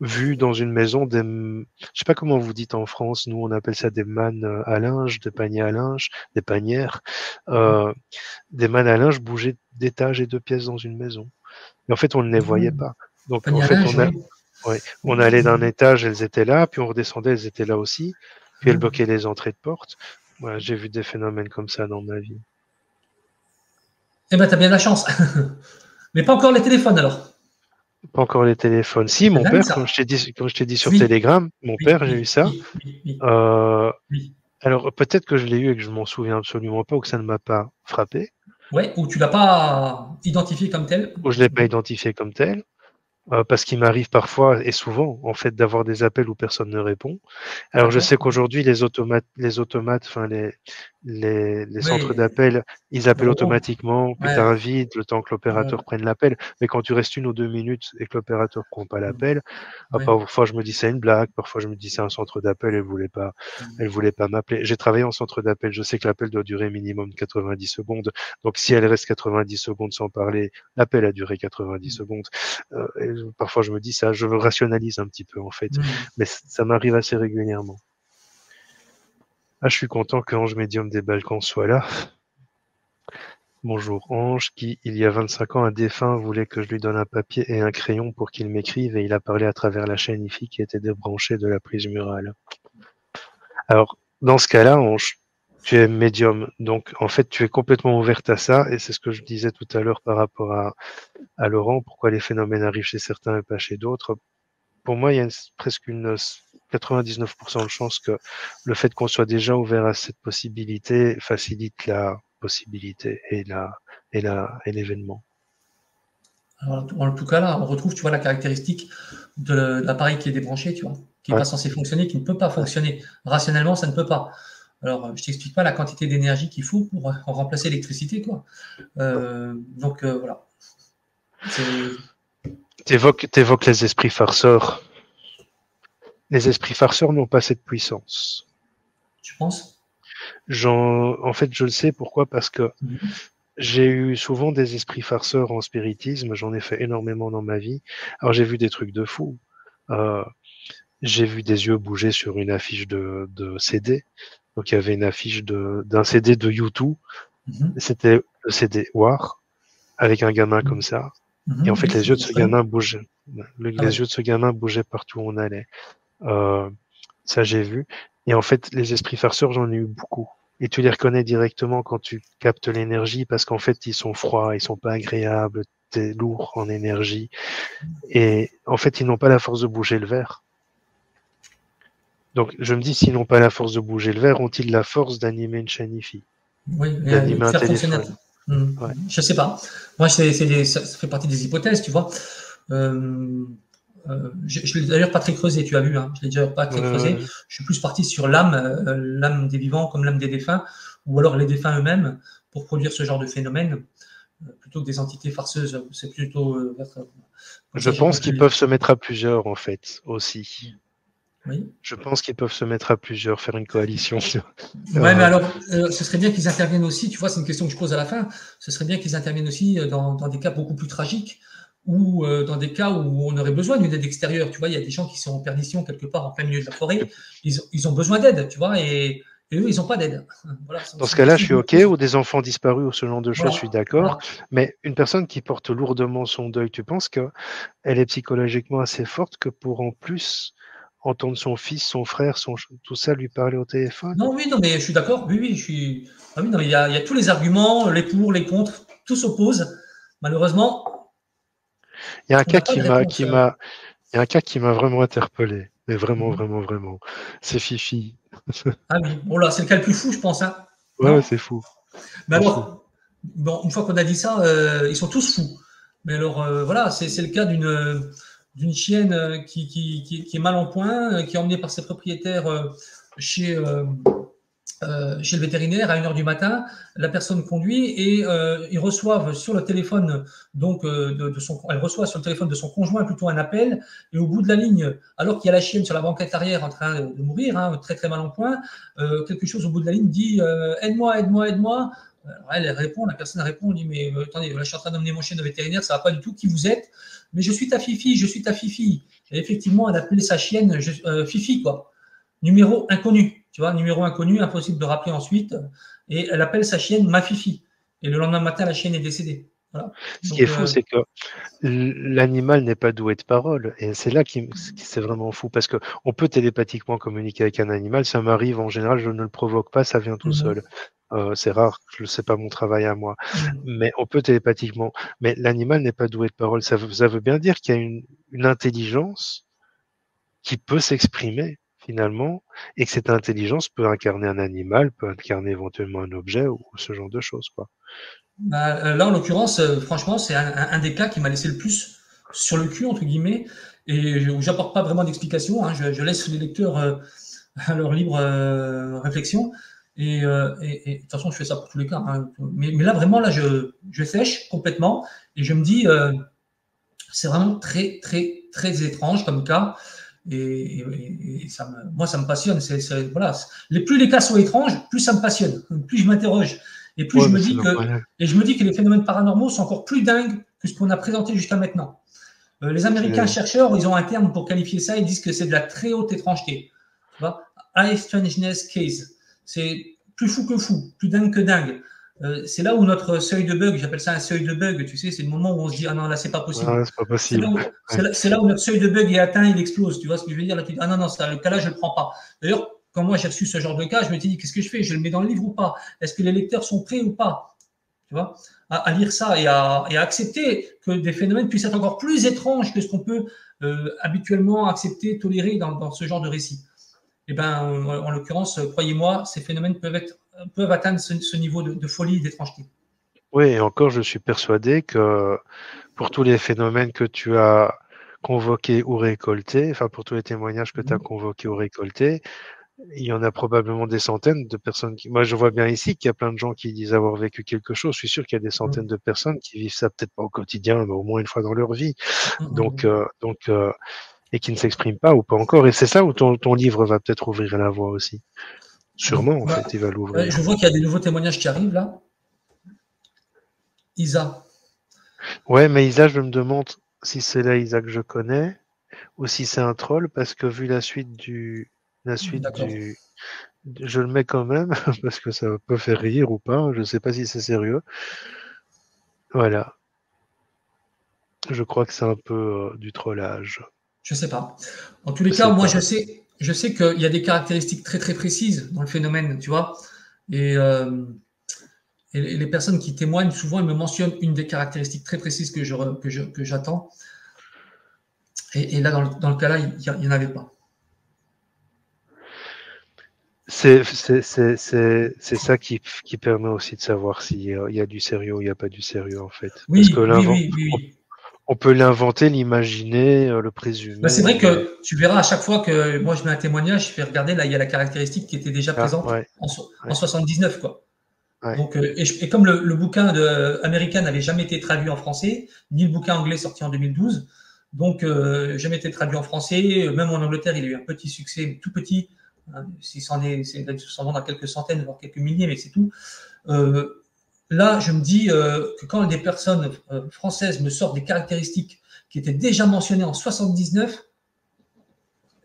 vu dans une maison je sais pas comment vous dites en France, nous on appelle ça des mannes à linge, des paniers à linge, des panières, des mannes à linge bouger d'étages et de pièces dans une maison. Et en fait, on ne les voyait pas. Donc en Panier à fait, linge, oui. on allait d'un étage, elles étaient là, puis on redescendait, elles étaient là aussi, puis elles bloquaient les entrées de porte. Voilà, j'ai vu des phénomènes comme ça dans ma vie. Eh ben, t'as bien de la chance. Mais pas encore les téléphones, alors. Pas encore les téléphones. Si, mon T'as vu père, ça? quand je t'ai dit sur Oui, Telegram, mon oui, père, j'ai eu oui, ça. oui, oui, oui, Euh, oui. alors peut-être que je l'ai eu et que je m'en souviens absolument pas ou que ça ne m'a pas frappé, Ouais, ou tu l'as pas identifié comme tel. ou je l'ai pas identifié comme tel, parce qu'il m'arrive parfois et souvent, en fait, d'avoir des appels où personne ne répond. Alors je sais D'accord. qu'aujourd'hui les automates, enfin les centres Oui, d'appel, ils le appellent robot. automatiquement, puis tu Ouais. as un vide, le temps que l'opérateur prenne l'appel. Mais quand tu restes 1 ou 2 minutes et que l'opérateur prend pas l'appel, Ouais. parfois je me dis c'est une blague, parfois je me dis c'est un centre d'appel, elle voulait pas m'appeler. J'ai travaillé en centre d'appel, je sais que l'appel doit durer minimum 90 secondes. Donc si elle reste 90 secondes sans parler, l'appel a duré 90 secondes. Et parfois je me dis ça, je rationalise un petit peu en fait, mais ça m'arrive assez régulièrement. Ah, je suis content que Ange Médium des Balkans soit là. Bonjour Ange, qui, il y a 25 ans, un défunt voulait que je lui donne un papier et un crayon pour qu'il m'écrive et il a parlé à travers la chaîne IFI qui était débranchée de la prise murale. Alors, dans ce cas-là, Ange, tu es médium, donc en fait, tu es complètement ouverte à ça et c'est ce que je disais tout à l'heure par rapport à Laurent, pourquoi les phénomènes arrivent chez certains et pas chez d'autres. Pour moi, il y a presque une 99% de chance que le fait qu'on soit déjà ouvert à cette possibilité facilite la possibilité et l'événement. Alors, en tout cas, là, on retrouve, tu vois, la caractéristique de l'appareil qui est débranché, tu vois, qui n'est Ouais, pas censé fonctionner, qui ne peut pas ouais. fonctionner. Rationnellement, ça ne peut pas. Alors, je t'explique pas la quantité d'énergie qu'il faut pour remplacer l'électricité, quoi. Donc, voilà. T'évoques les esprits farceurs. Les esprits farceurs n'ont pas cette puissance. Tu penses? En fait, je le sais pourquoi, parce que j'ai eu souvent des esprits farceurs en spiritisme, j'en ai fait énormément dans ma vie. Alors j'ai vu des trucs de fou. J'ai vu des yeux bouger sur une affiche de CD. Donc il y avait une affiche d'un CD de U2. C'était le CD War, avec un gamin comme ça. Et en fait, Oui, les c'est yeux de ce Wolfsman. gamin bougeaient. Ah Les ouais. yeux de ce gamin bougeaient partout où on allait. Ça, j'ai vu. Et en fait, les esprits farceurs, j'en ai eu beaucoup. Et tu les reconnais directement quand tu captes l'énergie parce qu'en fait, ils sont froids, ils sont pas agréables, t'es lourd en énergie. Et en fait, ils n'ont pas la force de bouger le verre. Donc, je me dis, s'ils n'ont pas la force de bouger le verre, ont-ils la force d'animer une chaîne IFI, Oui, d'animer de un faire fonctionner. téléphone? Ouais. Je sais pas. Moi, ça fait partie des hypothèses, tu vois. Je l'ai d'ailleurs pas très creusé, tu as vu, hein, je l'ai déjà pas très creusé. Je suis plus parti sur l'âme, l'âme des vivants comme l'âme des défunts, ou alors les défunts eux-mêmes pour produire ce genre de phénomène, plutôt que des entités farceuses. C'est plutôt comme Je ça que j'ai pense qu'ils compris. peuvent se mettre à plusieurs, en fait, aussi. Oui. Je pense qu'ils peuvent se mettre à plusieurs, faire une coalition. Ouais, mais alors, ce serait bien qu'ils interviennent aussi, tu vois, c'est une question que je pose à la fin, ce serait bien qu'ils interviennent aussi dans des cas beaucoup plus tragiques ou dans des cas où on aurait besoin d'une aide extérieure. Tu vois, il y a des gens qui sont en perdition quelque part en plein milieu de la forêt, ils ont besoin d'aide, tu vois, et eux, ils n'ont pas d'aide. Voilà, Dans ce c'est une cas-là, je question suis que je me OK, pose. ou des enfants disparus ou ce genre de choses, je Voilà, suis d'accord. voilà. Mais une personne qui porte lourdement son deuil, tu penses qu'elle est psychologiquement assez forte que pour en plus entendre son fils, son frère, tout ça lui parler au téléphone? Non, oui, non, mais je suis d'accord. Oui, oui, je suis. Ah oui, non, mais il y a tous les arguments, les pour, les contre, tout s'oppose. Malheureusement, Il y a un on cas n'a pas de qui réponse. m'a, il y a un cas qui m'a vraiment interpellé. Mais vraiment, Mhm. vraiment, vraiment. C'est Fifi. Ah oui, bon là, c'est le cas le plus fou, je pense, hein. Ouais, ouais, Non? c'est fou. Mais C'est fou. alors, bon, une fois qu'on a dit ça, ils sont tous fous. Mais alors, voilà, c'est le cas d'une chienne qui est mal en point, qui est emmenée par ses propriétaires chez, chez le vétérinaire à 1 heure du matin, la personne conduit et ils reçoivent sur le téléphone donc elle reçoit sur le téléphone de son conjoint plutôt un appel et au bout de la ligne, alors qu'il y a la chienne sur la banquette arrière en train de mourir, hein, très très mal en point, quelque chose au bout de la ligne dit aide-moi, aide-moi, aide-moi. Alors elle répond, la personne répond, dit mais attendez, là, je suis en train d'emmener mon chien au vétérinaire, ça va pas du tout, qui vous êtes? Mais je suis ta Fifi, je suis ta Fifi. Et effectivement, elle appelait sa chienne Fifi quoi. Numéro inconnu, tu vois, numéro inconnu, impossible de rappeler ensuite. Et elle appelle sa chienne ma Fifi. Et le lendemain matin, la chienne est décédée. Voilà. Ce qui Donc, est fou, c'est que l'animal n'est pas doué de parole. Et c'est là qui c'est vraiment fou, parce que on peut télépathiquement communiquer avec un animal. Ça m'arrive en général, je ne le provoque pas, ça vient tout seul. C'est rare, je sais pas mon travail à moi. Mais on peut télépathiquement. Mais l'animal n'est pas doué de parole. Ça veut bien dire qu'il y a une intelligence qui peut s'exprimer finalement, et que cette intelligence peut incarner un animal, peut incarner éventuellement un objet ou ce genre de choses, quoi. bah, là, en l'occurrence, franchement, c'est un des cas qui m'a laissé le plus sur le cul, entre guillemets, et où j'apporte pas vraiment d'explication. Hein, je laisse les lecteurs à leur libre réflexion. Et de toute façon, je fais ça pour tous les cas. Hein. Mais là, vraiment, là, je sèche complètement et je me dis, c'est vraiment très, très, très étrange comme cas. Et moi, ça me passionne. Voilà. Plus les cas sont étranges, plus ça me passionne, plus je m'interroge. Et plus Ouais, je mais me c'est dis normal. que les phénomènes paranormaux sont encore plus dingues que ce qu'on a présenté jusqu'à maintenant. Les Américains C'est chercheurs, ils ont un terme pour qualifier ça, ils disent que c'est de la très haute étrangeté. Tu vois, high strangeness case. C'est plus fou que fou, plus dingue que dingue. C'est là où notre seuil de bug, j'appelle ça un seuil de bug, tu sais, c'est le moment où on se dit ah non là c'est pas possible. ouais, c'est pas C'est là, possible. où, Ouais. c'est là où notre seuil de bug est atteint, il explose. Tu vois ce que je veux dire là, tu dis ah non non, ça, le cas-là je le prends pas. D'ailleurs, quand moi j'ai reçu ce genre de cas, je me dis qu'est-ce que je fais? Je le mets dans le livre ou pas? Est-ce que les lecteurs sont prêts ou pas? Tu vois, à lire ça et à accepter que des phénomènes puissent être encore plus étranges que ce qu'on peut habituellement accepter, tolérer dans ce genre de récit. Et ben, en l'occurrence, croyez-moi, ces phénomènes peuvent atteindre ce niveau de folie, d'étrangeté. Oui, et encore, je suis persuadé que pour tous les phénomènes que tu as convoqués ou récoltés, enfin pour tous les témoignages que tu as convoqués ou récoltés, il y en a probablement des centaines de personnes qui. Moi, je vois bien ici qu'il y a plein de gens qui disent avoir vécu quelque chose. Je suis sûr qu'il y a des centaines de personnes qui vivent ça, peut-être pas au quotidien, mais au moins une fois dans leur vie. Et qui ne s'expriment pas ou pas encore. Et c'est ça où ton livre va peut-être ouvrir la voie aussi. Sûrement, en Bah, fait, il va l'ouvrir. je vois qu'il y a des nouveaux témoignages qui arrivent là. Isa. Ouais, mais Isa, je me demande si c'est la Isa que je connais ou si c'est un troll, parce que vu la suite D'accord. je le mets quand même, parce que ça peut faire rire ou pas, je sais pas si c'est sérieux. Voilà. Je crois que c'est un peu du trollage. Je sais pas. En tous les Je cas, sais moi, pas. je sais qu'il y a des caractéristiques très très précises dans le phénomène, tu vois. Et, euh, et les personnes qui témoignent, souvent, elles me mentionnent une des caractéristiques très précises que j'attends. Et là, dans le cas-là, il n'y en avait pas. C'est ça qui permet aussi de savoir s'il y a du sérieux ou il n'y a pas du sérieux, en fait. Parce que Oui, oui, oui, oui, oui. on peut l'inventer, l'imaginer, le Bah, c'est vrai présumer. que tu verras à chaque fois que moi je mets un témoignage, je fais regarder, là, il y a la caractéristique qui était déjà Ah, présente ouais, en ouais, 79, quoi. ouais. Donc, et comme le bouquin américain n'avait jamais été traduit en français, ni le bouquin anglais sorti en 2012, donc jamais été traduit en français, même en Angleterre, il a eu un petit succès, tout petit, hein, s'il s'en vend à quelques centaines, voire quelques milliers, mais c'est tout. Euh, Là, je me dis que quand des personnes françaises me sortent des caractéristiques qui étaient déjà mentionnées en 79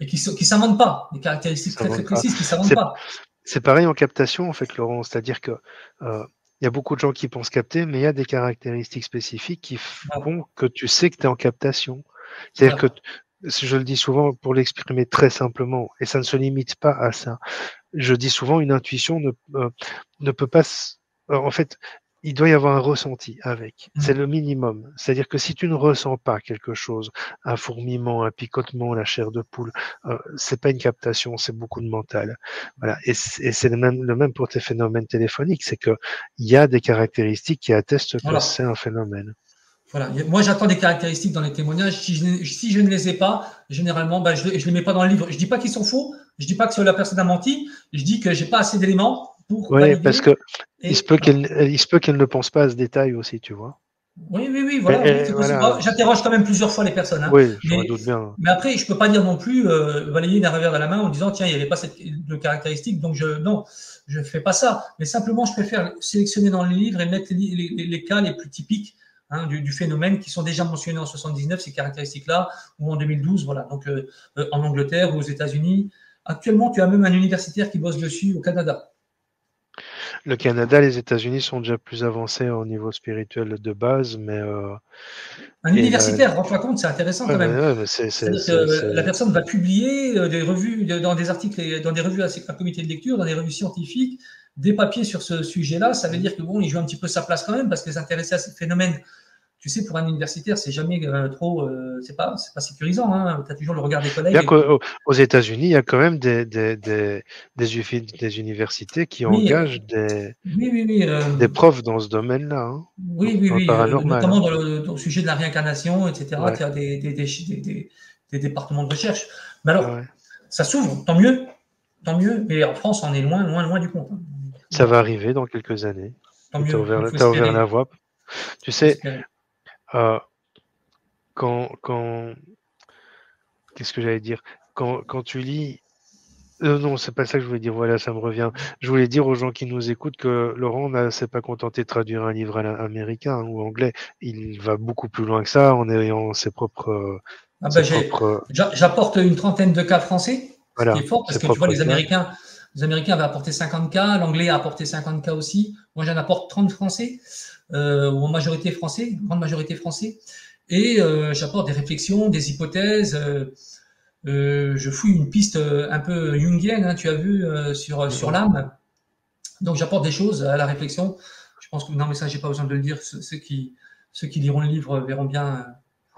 et qui ne s'inventent pas, des caractéristiques Ça très très manque pas. précises qui ne s'inventent C'est pas. c'est pareil en captation, en fait, Laurent. C'est-à-dire que il y a beaucoup de gens qui pensent capter, mais il y a des caractéristiques spécifiques qui Voilà. font que tu sais que tu es en captation. C'est-à-dire que, Voilà. si je le dis souvent pour l'exprimer très simplement, et ça ne se limite pas à ça. Je dis souvent une intuition ne peut pas. En fait, il doit y avoir un ressenti avec. C'est le minimum. C'est-à-dire que si tu ne ressens pas quelque chose, un fourmillement, un picotement, la chair de poule, c'est pas une captation, c'est beaucoup de mental. Voilà. Et c'est le même pour tes phénomènes téléphoniques, c'est que il y a des caractéristiques qui attestent que Voilà. c'est un phénomène. Voilà. Moi, j'attends des caractéristiques dans les témoignages. Si je ne les ai pas, généralement, ben, je ne les mets pas dans le livre. Je ne dis pas qu'ils sont faux. Je ne dis pas que la personne a menti. Je dis que je n'ai pas assez d'éléments pour Oui, valider. parce que il se peut Voilà. qu'elle ne pense pas à ce détail aussi, tu vois. Oui, voilà, oui, c'est possible. Voilà. J'interroge quand même plusieurs fois les personnes, hein. Oui, je me mais, doute bien. mais après, je ne peux pas dire non plus balayer d'un revers de la main en disant tiens, il n'y avait pas cette de caractéristique, donc non, je ne fais pas ça. Mais simplement, je préfère sélectionner dans le livre et mettre les cas les plus typiques hein, du phénomène qui sont déjà mentionnés en 79, ces caractéristiques-là, ou en 2012, voilà. Donc en Angleterre ou aux États-Unis. Actuellement, tu as même un universitaire qui bosse dessus au Canada. Le Canada, les États-Unis sont déjà plus avancés au niveau spirituel de base, mais Un universitaire, rends-toi compte, c'est intéressant quand même. ouais, mais C'est-à-dire que la personne va publier des revues, dans des articles, dans des revues à comité de lecture, dans des revues scientifiques, des papiers sur ce sujet-là. Ça veut dire que bon, il joue un petit peu sa place quand même parce que s'intéresser à ce phénomène, tu sais, pour un universitaire, c'est jamais trop, c'est pas sécurisant. Hein. Tu as toujours le regard des bien collègues. qu'aux États-Unis, il y a quand même des universités qui Oui, engagent oui. des profs dans ce domaine-là, hein, dans le paranormal. Notamment Hein. dans le sujet de la réincarnation, etc. Ouais, Tu as des départements de recherche. Mais alors, ouais. ça s'ouvre, tant mieux. Tant mieux, mais en France, on est loin du compte. Ça va arriver dans quelques années. Tant Tu as mieux, il faut ouvert la espérer. voie. Tu Faut sais, espérer. euh, quand qu'est-ce que j'allais dire? Quand tu lis non, c'est pas ça que je voulais dire. Voilà, ça me revient. Je voulais dire aux gens qui nous écoutent que Laurent s'est pas contenté de traduire un livre américain ou anglais. Il va beaucoup plus loin que ça en ayant Ah ben, ses propres, j'apporte une trentaine de cas français, ce qui voilà, est fort parce ses que tu vois, propres cas. les Américains avaient apporté 50 cas, l'anglais a apporté 50 cas aussi. Moi, j'en apporte 30 français, ou en majorité français, grande majorité français. Et j'apporte des réflexions, des hypothèses. Je fouille une piste un peu jungienne, hein, tu as vu, sur Mhm. l'âme. Donc, j'apporte des choses à la réflexion. Je pense que, non, mais ça, j'ai pas besoin de le dire. Ceux qui liront le livre verront bien un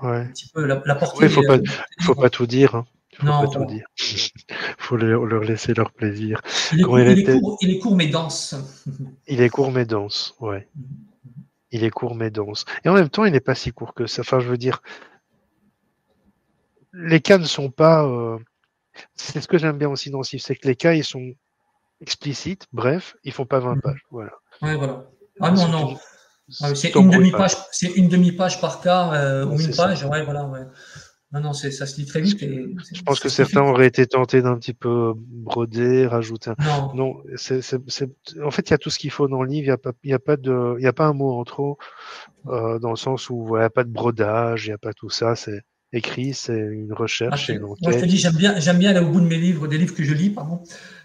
Ouais. petit peu la Oui, portée des faut livres. pas tout dire. Hein. Il faut pas Non, tout voilà. dire. Faut leur laisser leur plaisir. Il est, Quand court, il, est court, il est court, mais dense. il est court mais dense. Ouais. Il est court mais dense. Et en même temps, il n'est pas si court que ça. Enfin, je veux dire, les cas ne sont pas. C'est ce que j'aime bien aussi dans ce livre, c'est que les cas, ils sont explicites, bref, ils font pas 20 pages. Voilà. Ouais, voilà. Ah non, C'est non. une... C'est Tu t'embrouilles pas. une demi-page par cas Ouais, ou une c'est ça. page. Ouais, voilà. Ouais. Non, ça se lit très vite et Je pense c'est que ce qui certains fait. auraient été tentés d'un petit peu broder, rajouter un... Non. Non, en fait, il y a tout ce qu'il faut dans le livre. Il y a pas un mot en trop, dans le sens où, voilà, pas de brodage, il n'y a pas tout ça. C'est écrit, c'est une Ah, recherche, c'est une moi, je te enquête. dis, j'aime bien aller au bout de mes livres, des livres que je lis, pardon.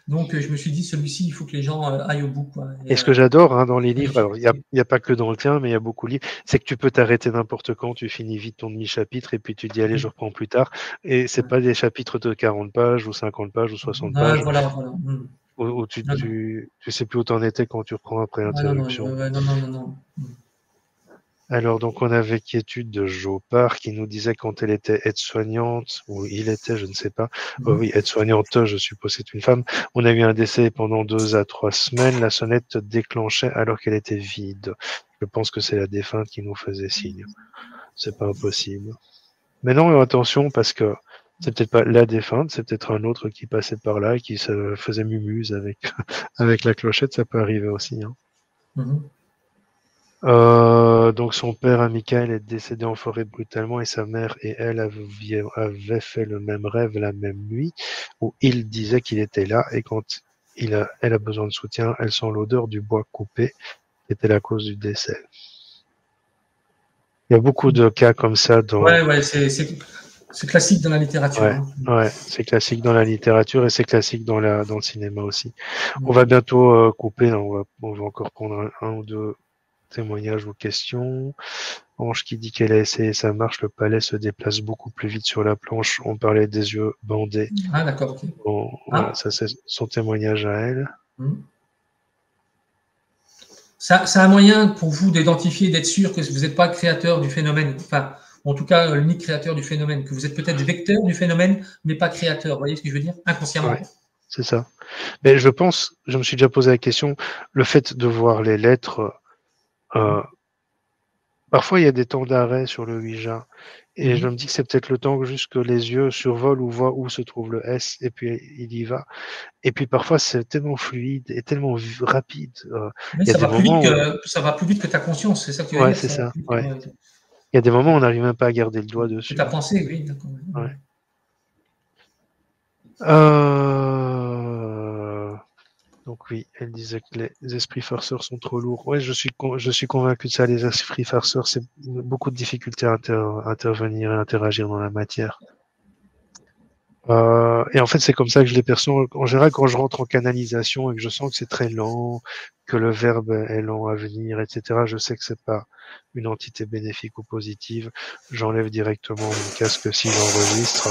Donc, je me suis dit, celui-ci, il faut que les gens aillent au bout, quoi. Et ce que j'adore hein, dans les livres, Magnifique. alors il y a pas que dans le tien, mais il y a beaucoup de livres, c'est que tu peux t'arrêter n'importe quand, tu finis vite ton demi-chapitre et puis tu dis allez, je reprends plus tard. Et c'est pas des chapitres de 40 pages ou 50 pages ou 60 Ah, pages voilà. où Non, non. tu sais plus où t'en étais quand tu reprends après Ah, non, interruption. non. Alors donc on avait quiétude de Jopard qui nous disait quand elle était aide-soignante, ou il était, je ne sais pas, oui, aide-soignante, je suppose c'est une femme, on a eu un décès pendant 2 à 3 semaines, la sonnette déclenchait alors qu'elle était vide. Je pense que c'est la défunte qui nous faisait signe. C'est pas impossible. Mais non, attention parce que c'est peut-être pas la défunte, c'est peut-être un autre qui passait par là et qui se faisait mumuse avec, avec la clochette, ça peut arriver aussi. Hein. Mhm. Donc son père, Michael, est décédé en forêt brutalement et sa mère et elle avaient fait le même rêve la même nuit où il disait qu'il était là et quand elle a besoin de soutien, elle sent l'odeur du bois coupé qui était la cause du décès. Il y a beaucoup de cas comme ça dans... Ouais, c'est classique dans la littérature. Ouais, Hein. ouais, c'est classique dans la littérature et c'est classique dans le cinéma aussi. On va Mhm. bientôt couper, on va encore prendre un ou deux témoignages ou questions. Ange qui dit qu'elle a essayé, ça marche, le palais se déplace beaucoup plus vite sur la planche. On parlait des yeux bandés. Ah, d'accord, ok. Bon, voilà, Ah. ça c'est son témoignage à elle. Mhm. C'est un moyen pour vous d'identifier, d'être sûr que vous n'êtes pas créateur du phénomène, enfin, en tout cas, l'unique créateur du phénomène, que vous êtes peut-être vecteur du phénomène, mais pas créateur. Vous voyez ce que je veux dire? Inconsciemment. Ouais, c'est ça. Mais je pense, je me suis déjà posé la question, le fait de voir les lettres, euh, Parfois, il y a des temps d'arrêt sur le Ouija. Et je me dis que c'est peut-être le temps juste que les yeux survolent ou voient où se trouve le S, et puis il y va. Et puis parfois, c'est tellement fluide et tellement rapide. Oui, Il y a des moments où... ça va plus vite que ta conscience, c'est ça que tu veux Ouais, dire, c'est ça va ça. plus vite Ouais. Il y a des moments où on n'arrive même pas à garder le doigt que dessus. ta pensée, oui, d'accord. Ouais. Euh... Donc oui, elle disait que les esprits farceurs sont trop lourds. Ouais, je suis convaincu de ça. Les esprits farceurs, c'est beaucoup de difficultés à intervenir et interagir dans la matière. Et en fait, c'est comme ça que je les perçois. En général, quand je rentre en canalisation et que je sens que c'est très lent, que le verbe est lent à venir, etc., je sais que c'est pas une entité bénéfique ou positive. J'enlève directement mon casque si j'enregistre.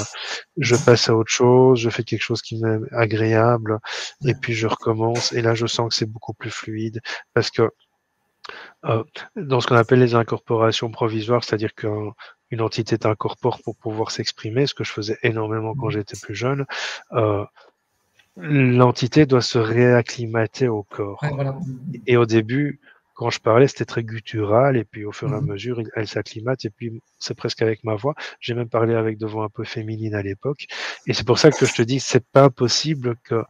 Je passe à autre chose, je fais quelque chose qui m'est agréable, et puis je recommence. Et là, je sens que c'est beaucoup plus fluide parce que dans ce qu'on appelle les incorporations provisoires, c'est-à-dire qu'une entité t'incorpore pour pouvoir s'exprimer, ce que je faisais énormément quand j'étais plus jeune, euh, l'entité doit se réacclimater au Ouais, corps. voilà. Et au début, quand je parlais, c'était très guttural, et puis au fur et à mesure, elle s'acclimate, et puis c'est presque avec ma voix. J'ai même parlé avec de voix un peu féminine à l'époque. Et c'est pour ça que je te dis, c'est pas possible que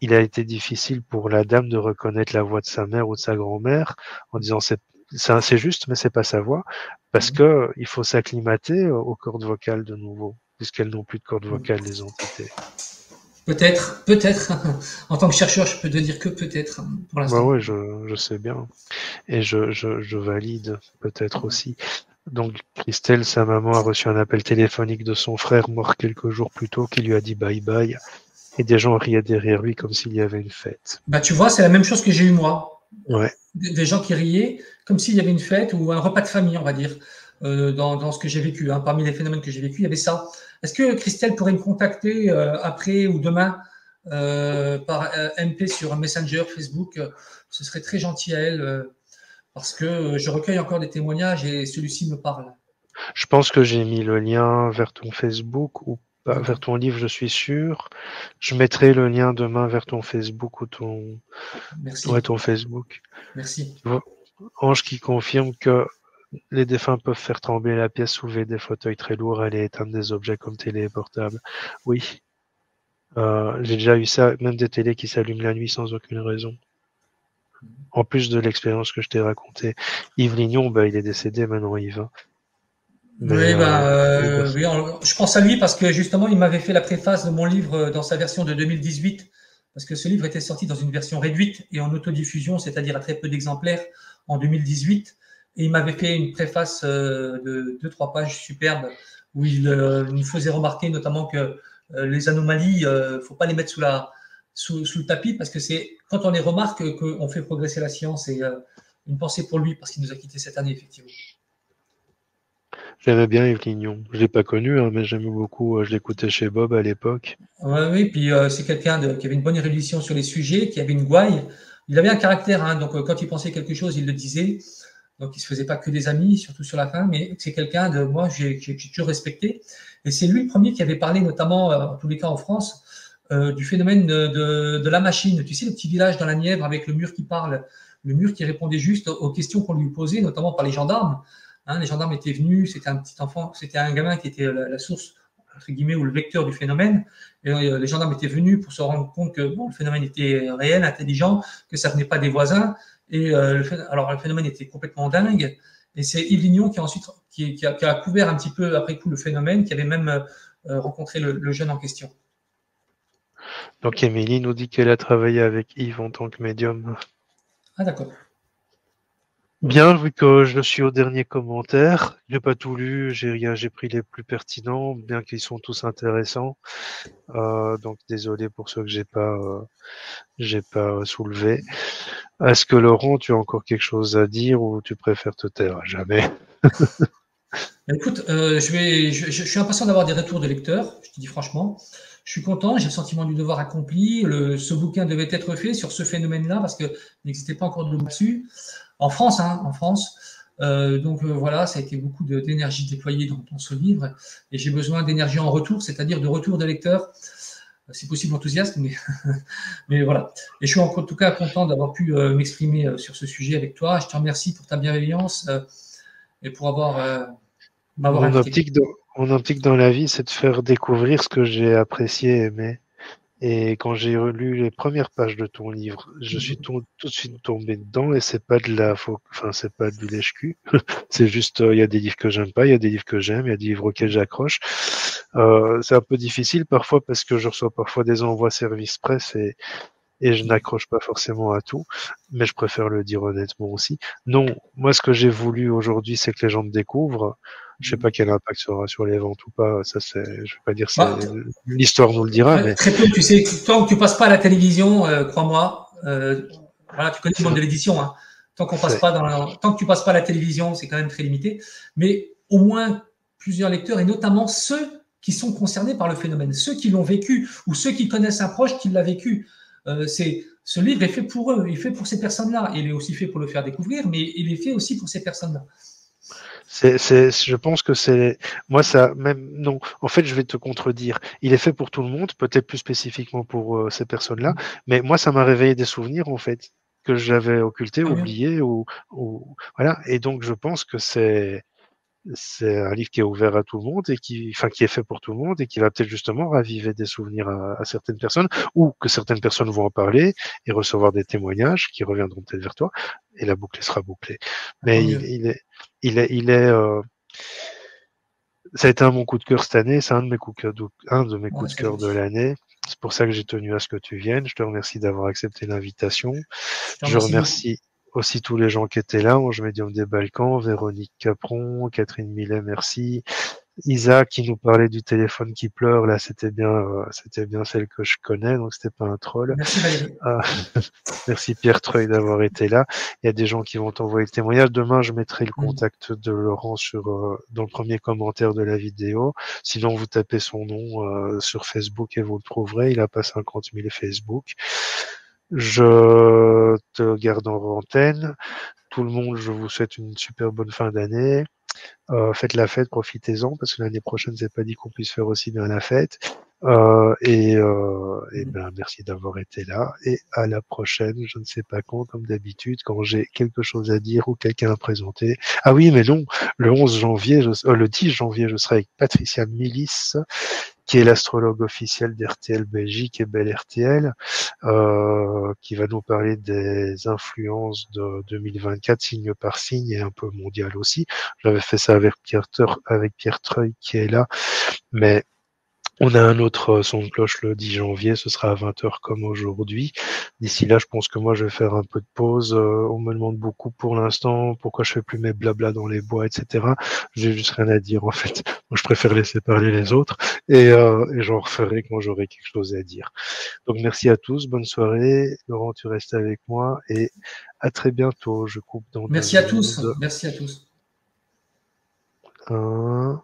il a été difficile pour la dame de reconnaître la voix de sa mère ou de sa grand-mère en disant c'est juste, mais c'est pas sa voix, parce que il faut s'acclimater aux cordes vocales de nouveau, puisqu'elles n'ont plus de cordes vocales, les entités. Peut-être, peut-être. En tant que chercheur, je peux te dire que peut-être, pour Bah l'instant. ouais, je sais bien. Et je valide peut-être aussi. Donc, Christelle, sa maman, a reçu un appel téléphonique de son frère mort quelques jours plus tôt qui lui a dit bye bye. Et des gens riaient derrière lui comme s'il y avait une fête. Bah, tu vois, c'est la même chose que j'ai eu moi. Ouais. Des gens qui riaient comme s'il y avait une fête ou un repas de famille, on va dire, dans ce que j'ai vécu. Hein. Parmi les phénomènes que j'ai vécu, il y avait ça. Est-ce que Christelle pourrait me contacter après ou demain par MP sur Messenger, Facebook? Ce serait très gentil à elle parce que je recueille encore des témoignages et celui-ci me parle. Je pense que j'ai mis le lien vers ton Facebook ou pas, vers D'accord. ton livre, je suis sûr. Je mettrai le lien demain vers ton Facebook ou Merci. ton Facebook. Merci. Tu vois, Ange qui confirme que les défunts peuvent faire trembler la pièce, soulever des fauteuils très lourds, aller éteindre des objets comme télé et portable. Oui, j'ai déjà eu ça, même des télés qui s'allument la nuit sans aucune raison. En plus de l'expérience que je t'ai racontée. Yves Lignon, bah, il est décédé maintenant, Yves. Mais Oui, ben, oui, oui, je pense à lui parce que justement, il m'avait fait la préface de mon livre dans sa version de 2018, parce que ce livre était sorti dans une version réduite et en autodiffusion, c'est-à-dire à très peu d'exemplaires en 2018. Et il m'avait fait une préface de 2-3 pages superbes où il nous faisait remarquer notamment que les anomalies, faut pas les mettre sous le tapis parce que c'est quand on les remarque qu'on fait progresser la science. Et une pensée pour lui parce qu'il nous a quittés cette année, effectivement. j'aimais bien Yves Lignon. Je l'ai pas connu, hein, mais j'aimais beaucoup. Je l'écoutais chez Bob à l'époque. Ouais, oui, puis c'est quelqu'un qui avait une bonne érudition sur les sujets, qui avait une gouaille. Il avait un caractère, hein, donc quand il pensait quelque chose, il le disait. Donc il se faisait pas que des amis, surtout sur la fin, mais c'est quelqu'un de moi j'ai toujours respecté. Et c'est lui le premier qui avait parlé, notamment en tous les cas en France, du phénomène de la machine. Tu sais, le petit village dans la Nièvre avec le mur qui parle, le mur qui répondait juste aux questions qu'on lui posait, notamment par les gendarmes. Hein, les gendarmes étaient venus, c'était un petit enfant, c'était un gamin qui était la source entre guillemets ou le vecteur du phénomène. Et les gendarmes étaient venus pour se rendre compte que bon, le phénomène était réel, intelligent, que ça venait pas des voisins. Et alors le phénomène était complètement dingue. Et c'est Yves Lignon qui ensuite qui a couvert un petit peu après coup le phénomène, qui avait même rencontré le jeune en question. Donc Émilie nous dit qu'elle a travaillé avec Yves en tant que médium. Ah d'accord. Bien, vu que je suis au dernier commentaire, j'ai pas tout lu, j'ai pris les plus pertinents, bien qu'ils sont tous intéressants. Donc désolé pour ceux que j'ai pas soulevé. Est-ce que Laurent, tu as encore quelque chose à dire ou tu préfères te taire? Jamais. Écoute, je suis impatient d'avoir des retours de lecteurs, je te dis franchement. Je suis content, j'ai le sentiment du devoir accompli. Ce bouquin devait être fait sur ce phénomène-là parce qu'il n'existait pas encore de dessus. En France, hein, en France. Donc voilà, ça a été beaucoup d'énergie déployée dans ce livre. Et j'ai besoin d'énergie en retour, c'est-à-dire de retour de lecteurs. Si possible enthousiaste, mais voilà. Et je suis en tout cas content d'avoir pu m'exprimer sur ce sujet avec toi. Je te remercie pour ta bienveillance. et pour m'avoir Mon invité. optique dans, mon optique dans la vie, c'est de faire découvrir ce que j'ai apprécié, aimé. Et quand j'ai lu les premières pages de ton livre, je suis Mhm. tout de suite tombé dedans et c'est pas de la enfin, c'est pas du lèche-cul. C'est juste, il y a des livres que j'aime pas, il y a des livres que j'aime, il y a des livres auxquels j'accroche. C'est un peu difficile parfois parce que je reçois parfois des envois service presse et je n'accroche pas forcément à tout, mais je préfère le dire honnêtement aussi. Non, moi ce que j'ai voulu aujourd'hui, c'est que les gens me découvrent. Je sais pas quel impact ça aura sur les ventes ou pas, ça c'est, je vais pas dire Bah, c'est l'histoire nous le dira, mais très peu, tu sais, tant que tu passes pas à la télévision, crois-moi, voilà, tu connais le monde ça, de l'édition, hein. c'est, Tant que tu passes pas à la télévision, c'est quand même très limité. Mais au moins plusieurs lecteurs, et notamment ceux qui sont concernés par le phénomène, ceux qui l'ont vécu ou ceux qui connaissent un proche qui l'a vécu. Ce livre est fait pour eux, il est fait pour ces personnes-là. Il est aussi fait pour le faire découvrir, mais il est fait aussi pour ces personnes-là. je pense que c'est, moi ça, même, non, en fait je vais te contredire. Il est fait pour tout le monde, peut-être plus spécifiquement pour ces personnes-là, mais moi ça m'a réveillé des souvenirs en fait que j'avais occultés, Tant mieux. oubliés ou voilà. Et donc je pense que c'est un livre qui est ouvert à tout le monde et enfin, qui est fait pour tout le monde et qui va peut-être justement raviver des souvenirs à certaines personnes ou que certaines personnes vont en parler et recevoir des témoignages qui reviendront peut-être vers toi et la boucle sera bouclée. Tant Mais mieux. il est, ça a été un de mon coup de cœur cette année. C'est un de mes un de mes Ouais, coups de c'est cœur de gentil. l'année. C'est pour ça que j'ai tenu à ce que tu viennes. Je te remercie d'avoir accepté l'invitation. Je te Je remercie beaucoup. remercie aussi tous les gens qui étaient là, Ange Médium des Balkans, Véronique Capron, Catherine Millet, merci. Isaac qui nous parlait du téléphone qui pleure, là c'était bien celle que je connais, donc c'était pas un troll. Merci Valérie. Euh, merci Pierre Treuil d'avoir été là. Il y a des gens qui vont t'envoyer le témoignage. Demain, je mettrai le Mm. contact de Laurent dans le premier commentaire de la vidéo. Sinon, vous tapez son nom sur Facebook et vous le trouverez. Il a pas 50 000 Facebook. Je te garde en antenne. Tout le monde, je vous souhaite une super bonne fin d'année. Faites la fête, profitez-en, parce que l'année prochaine, c'est pas dit qu'on puisse faire aussi bien la fête. Et Mm. ben, merci d'avoir été là. Et à la prochaine, je ne sais pas quand, comme d'habitude, quand j'ai quelque chose à dire ou quelqu'un à présenter. Ah oui, mais non, le 10 janvier, je serai avec Patricia Milis, qui est l'astrologue officiel d'RTL Belgique et Belle RTL, qui va nous parler des influences de 2024, signe par signe, et un peu mondial aussi. J'avais fait ça avec Pierre Treuil, qui est là, mais on a un autre son de cloche le 10 janvier, ce sera à 20h comme aujourd'hui. D'ici là, je pense que moi, je vais faire un peu de pause. On me demande beaucoup pour l'instant pourquoi je fais plus mes blabla dans les bois, etc. J'ai juste rien à dire, en fait. Moi, je préfère laisser parler les autres et j'en referai quand j'aurai quelque chose à dire. Donc, merci à tous. Bonne soirée. Laurent, tu restes avec moi et à très bientôt. Je coupe dans 2 Merci à tous. secondes. Merci à tous. 1.